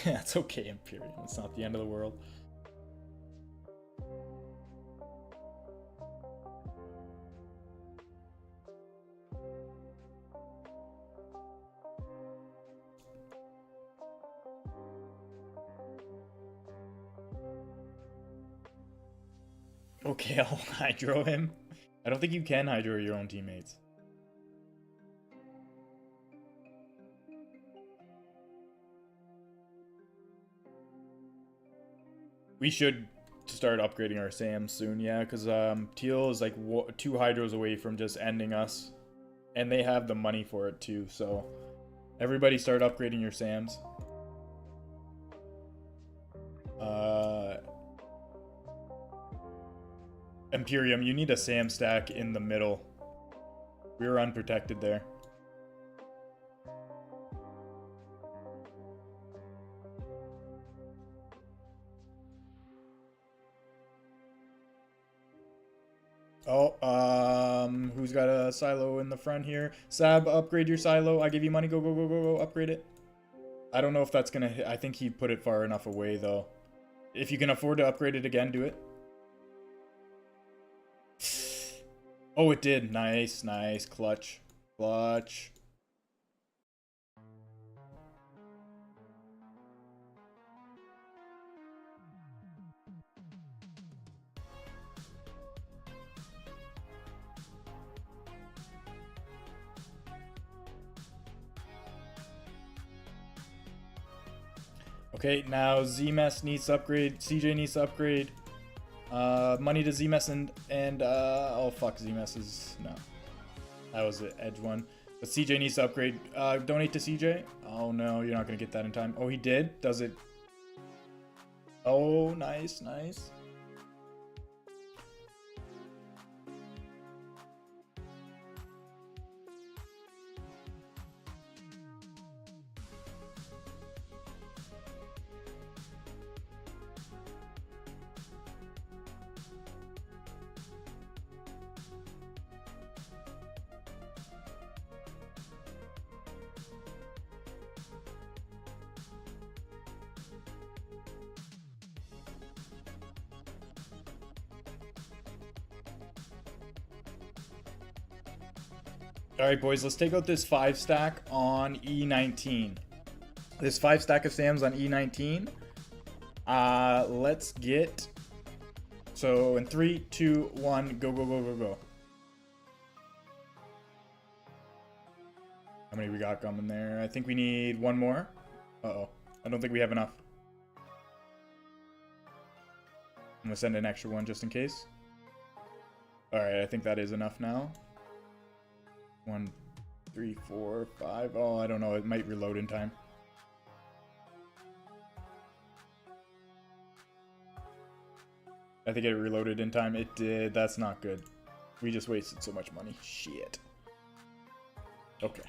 That's okay, Imperium. It's not the end of the world. Okay, I'll hydro him. I don't think you can hydro your own teammates. We should start upgrading our SAMs soon, yeah, because Teal is like 2 hydros away from just ending us. And they have the money for it too, so everybody start upgrading your SAMs. Imperium, you need a SAM stack in the middle. We were unprotected there. Oh, who's got a silo in the front here? Sab, upgrade your silo. I give you money. Go, go, go, go, go. Upgrade it. I don't know if that's gonna hit. I think he put it far enough away, though. If you can afford to upgrade it again, do it. Oh, it did. Nice, nice. Clutch. Clutch. Okay, now ZMS needs to upgrade. CJ needs to upgrade. Money to ZMS and oh fuck, ZMS is no. That was the edge one. But CJ needs to upgrade. Donate to CJ. Oh no, you're not gonna get that in time. Oh, he did. Does it? Oh, nice, nice. Alright, boys, let's take out this 5 stack on E19. This 5 stack of SAMs on E19. Let's get... So, in 3, 2, 1, go, go, go, go, go. How many we got coming there? I think we need 1 more. Uh-oh. I don't think we have enough. I'm gonna send an extra one just in case. Alright, I think that is enough now. 1, 3, 4, 5. Oh, I don't know. It might reload in time. I think it reloaded in time. It did. That's not good. We just wasted so much money. Shit. Okay.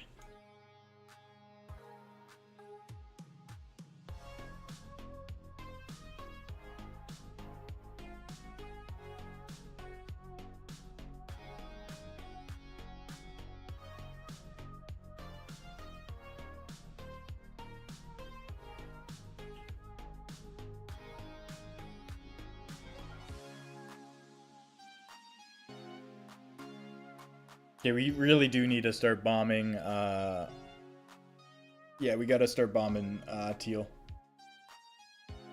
Okay, we really do need to start bombing, yeah, we gotta start bombing, Teal.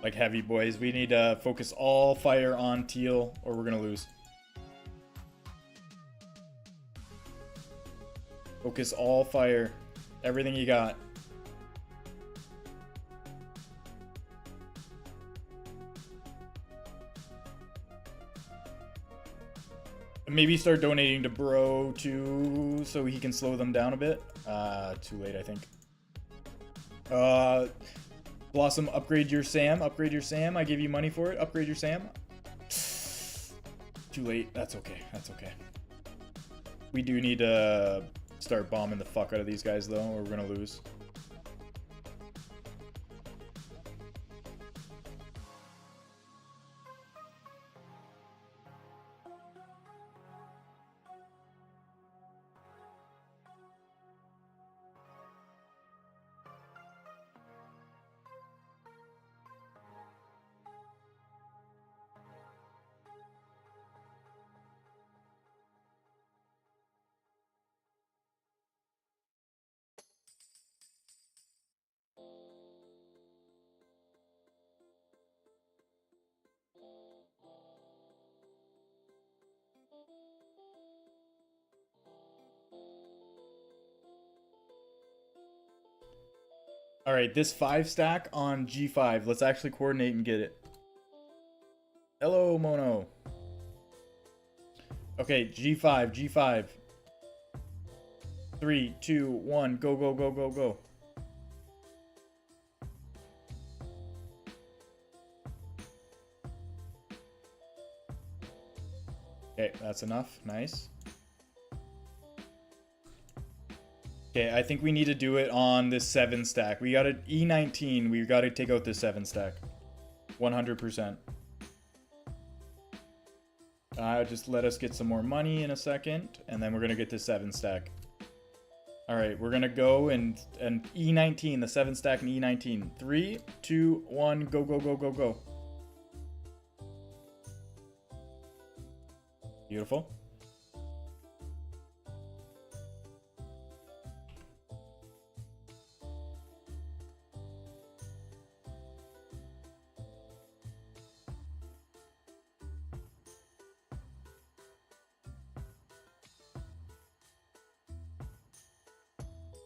Like heavy, boys. We need to focus all fire on Teal, or we're gonna lose. Focus all fire. Everything you got. Maybe start donating to Bro too, so he can slow them down a bit. Too late, I think. Blossom, upgrade your Sam. Upgrade your Sam. I give you money for it. Upgrade your Sam. Too late. That's okay. That's okay. We do need to start bombing the fuck out of these guys, though, or we're gonna lose. Alright, this 5 stack on G5. Let's actually coordinate and get it. Hello, Mono. Okay, G5, G5. 3, 2, 1, go, go, go, go, go. Okay, that's enough. Nice. Okay, I think we need to do it on this 7 stack. We got it E19. We got to take out this 7 stack. 100%. Just let us get some more money in a second, and then we're going to get this 7 stack. Alright, we're going to go and E19, the 7 stack and E19. 3, 2, 1, go, go, go, go, go. Beautiful.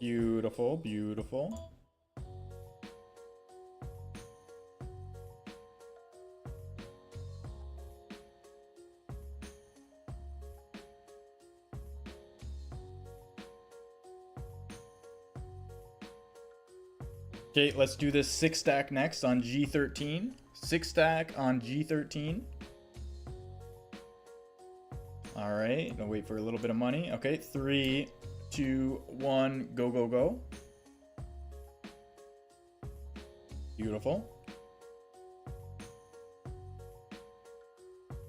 Beautiful, beautiful. Okay, let's do this 6 stack next on G13. 6 stack on G13. Alright, gonna wait for a little bit of money. Okay, 3, 2, 1, go, go, go. Beautiful.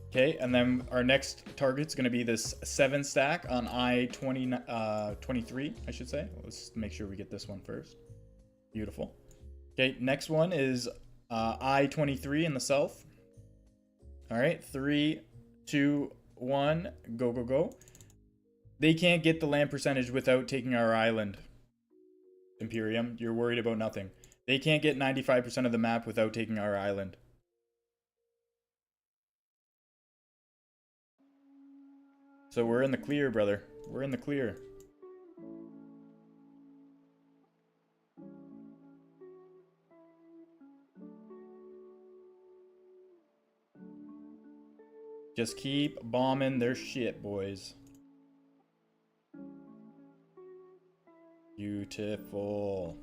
Okay, and then our next target's going to be this 7 stack on I-23, I should say. Let's make sure we get this one first. Beautiful. Okay, next one is I-23 in the south. All right, 3, 2, 1, go, go, go. They can't get the land percentage without taking our island. Imperium, you're worried about nothing. They can't get 95% of the map without taking our island. So we're in the clear, brother. We're in the clear. Just keep bombing their shit, boys. Beautiful.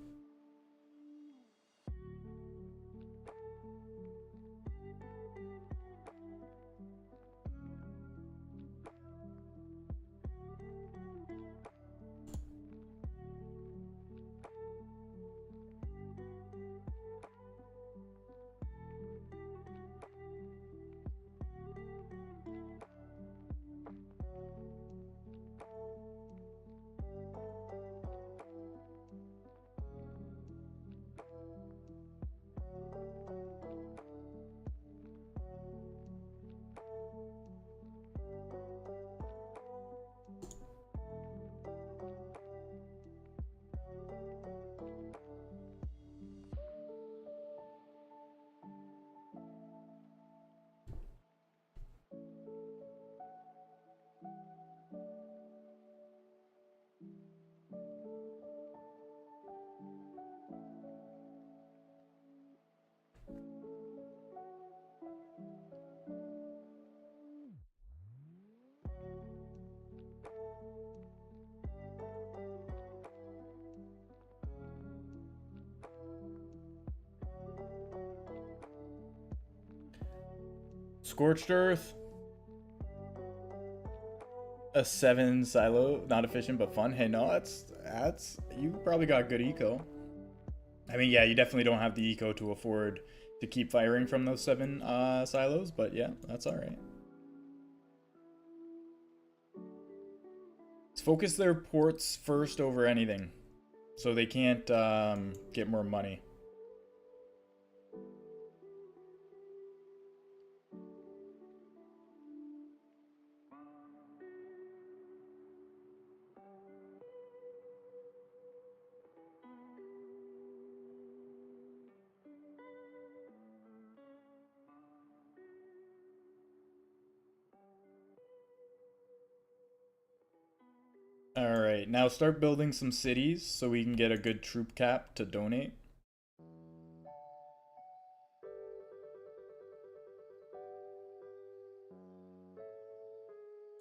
Scorched Earth. A 7 silo, not efficient but fun. Hey, no, that's you probably got good eco. I mean, yeah, you definitely don't have the eco to afford to keep firing from those 7 silos, but yeah, that's all right. Let's focus their ports first over anything, so they can't get more money. All right, now start building some cities so we can get a good troop cap to donate.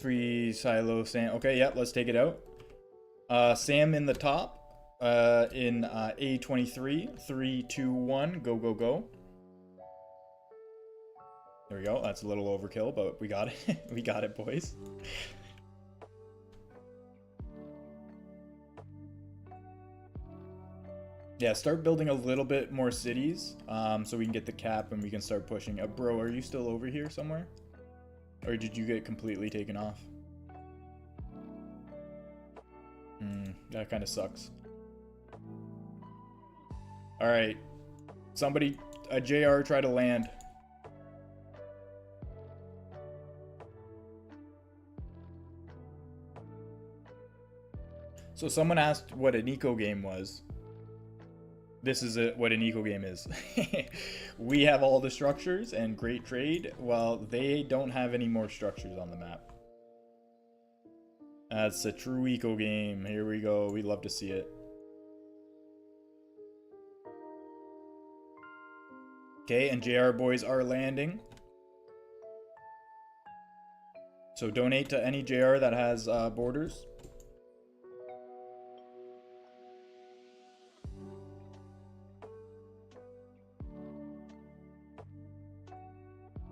Three silo Sam. Okay, yeah, let's take it out. Sam in the top. In A23. 3, 2, 1. Go, go, go. There we go. That's a little overkill, but we got it. We got it, boys. Yeah, start building a little bit more cities, so we can get the cap and we can start pushing. Bro, are you still over here somewhere? Or did you get completely taken off? That kind of sucks. Alright. Somebody, a JR try to land. So someone asked what an eco game was. This is what an eco game is. We have all the structures and great trade, while they don't have any more structures on the map. That's a true eco game. Here we go. We love to see it. Okay, and JR boys are landing. So donate to any JR that has borders.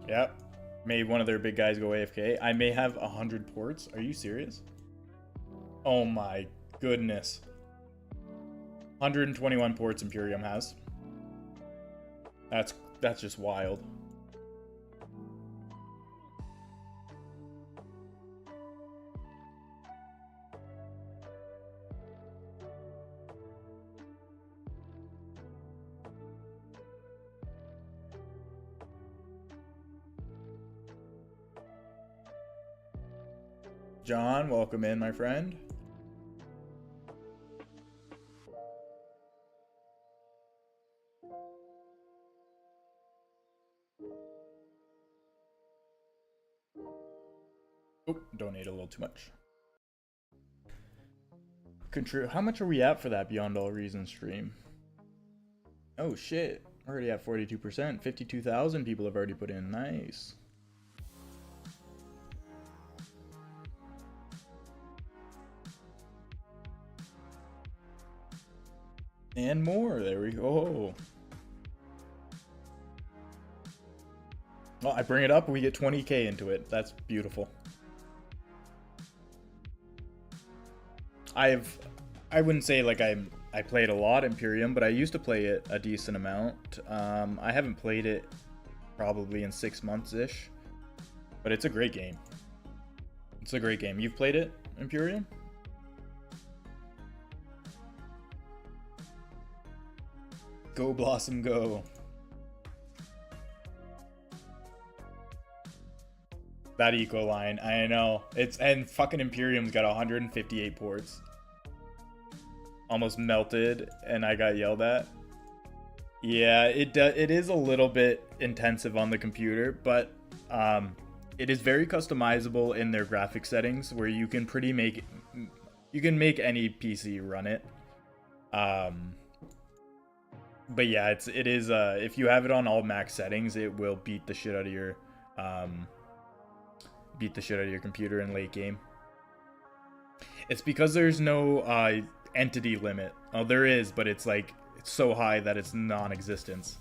Yep. Made one of their big guys go AFK. I may have 100 ports. Are you serious? Oh my goodness. 121 ports Imperium has. That's just wild. John, welcome in, my friend. Oh, donate a little too much. How much are we at for that Beyond All Reason stream? Oh shit, already at 42%. 52,000 people have already put in. Nice. And more. There we go. Well, I bring it up, we get 20k into it. That's beautiful. I wouldn't say like I played a lot Imperium, but I used to play it a decent amount. I haven't played it probably in 6 months-ish, but it's a great game. It's a great game. You've played it, Imperium? Go Blossom go. That eco line, I know. And fucking Imperium's got 158 ports. Almost melted and I got yelled at. Yeah, it is a little bit intensive on the computer, but it is very customizable in their graphic settings where you can make any PC run it. But yeah, it is if you have it on all max settings, it will beat the shit out of your computer in late game. It's because there's no entity limit. Oh, there is, but it's like it's so high that it's non-existent.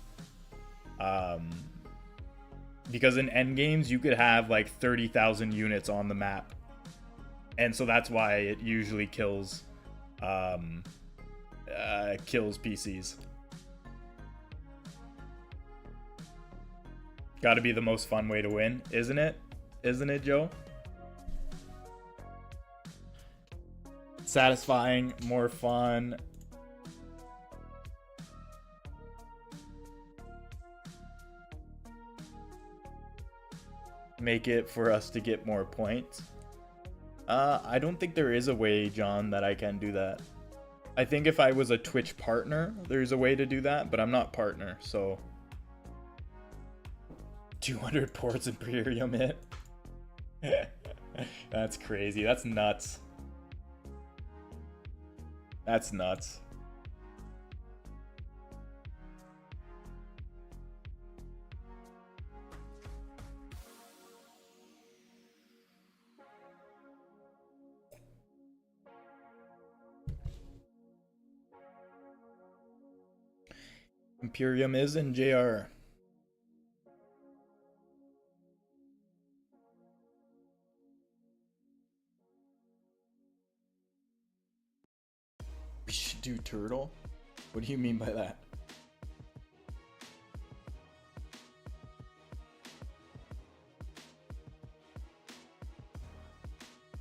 Because in endgames, you could have like 30,000 units on the map. And so that's why it usually kills PCs. Gotta be the most fun way to win, isn't it? Isn't it, Joe? Satisfying, more fun. Make it for us to get more points. I don't think there is a way, John, that I can do that. I think if I was a Twitch partner, there's a way to do that, but I'm not partner, so 200 ports Imperium hit. That's crazy. That's nuts. That's nuts. Imperium is in JR. We should do turtle? What do you mean by that?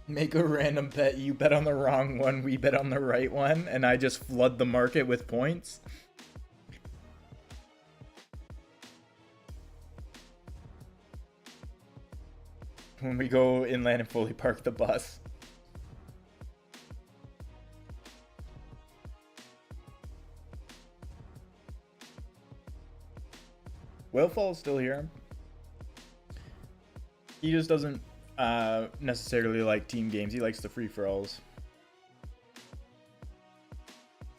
Make a random bet. You bet on the wrong one, we bet on the right one, and I just flood the market with points? When we go inland and fully park the bus. Willfall's still here. He just doesn't necessarily like team games. He likes the free-for-alls.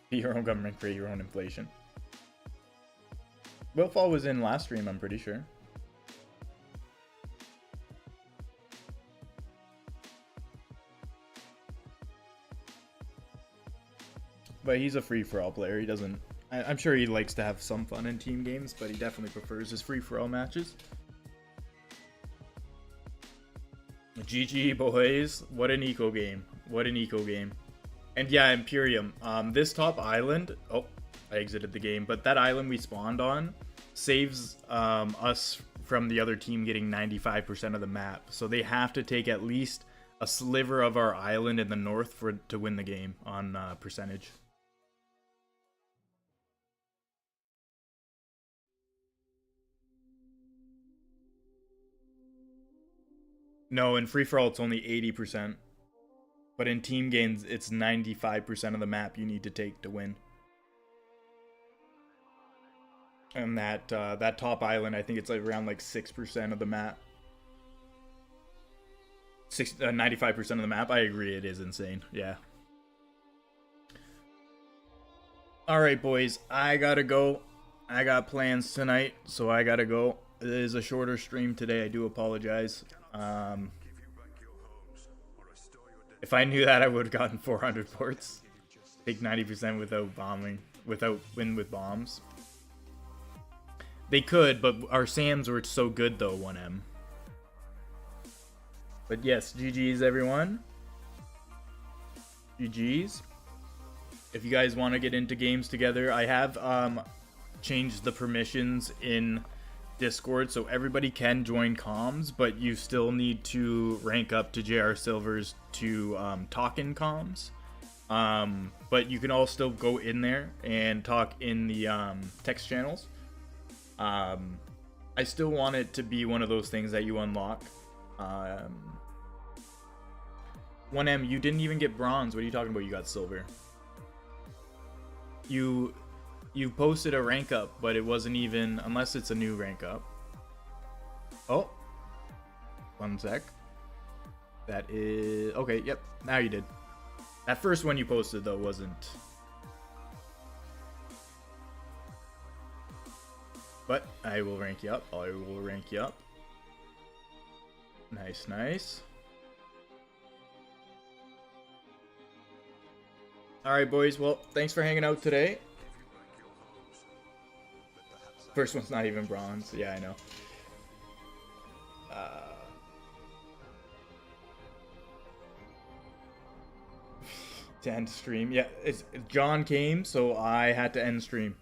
Be your own government, create your own inflation. Willfall was in last stream, I'm pretty sure. But he's a free-for-all player. He doesn't... I'm sure he likes to have some fun in team games, but he definitely prefers his free-for-all matches. GG, boys. What an eco game. What an eco game. And yeah, Imperium. This top island... Oh, I exited the game. But that island we spawned on saves us from the other team getting 95% of the map. So they have to take at least a sliver of our island in the north to win the game on percentage. No, in free-for-all it's only 80%. But in team games, it's 95% of the map you need to take to win. And that top island, I think it's like around like 6% of the map. 95% of the map. I agree, it is insane. Yeah. Alright, boys. I gotta go. I got plans tonight, so I gotta go. It is a shorter stream today. I do apologize. If I knew that, I would have gotten 400 ports. Take 90% without bombing, without win with bombs. They could, but our SAMs were so good though, 1M. But yes, GG's everyone. GG's. If you guys want to get into games together, I have changed the permissions in Discord, so everybody can join comms, but you still need to rank up to JR Silvers to talk in comms. But you can all still go in there and talk in the text channels. I still want it to be one of those things that you unlock. 1M, you didn't even get bronze. What are you talking about? You got silver. You posted a rank up, but it wasn't even, unless it's a new rank up. Oh, 1 sec. That is okay. Yep, now you did. That first one you posted though wasn't. But I will rank you up. I will rank you up. Nice, nice. Alright, boys. Well, thanks for hanging out today. First one's not even bronze. Yeah, I know. To end stream. Yeah, John came, so I had to end stream.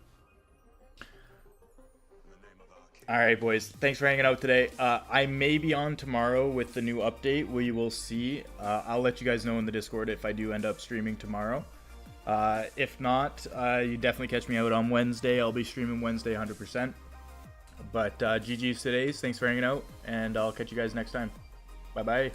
Alright, boys. Thanks for hanging out today. I may be on tomorrow with the new update. We will see. I'll let you guys know in the Discord if I do end up streaming tomorrow. If not, you definitely catch me out on Wednesday. I'll be streaming Wednesday 100%. But GG's today's. Thanks for hanging out, and I'll catch you guys next time. Bye-bye.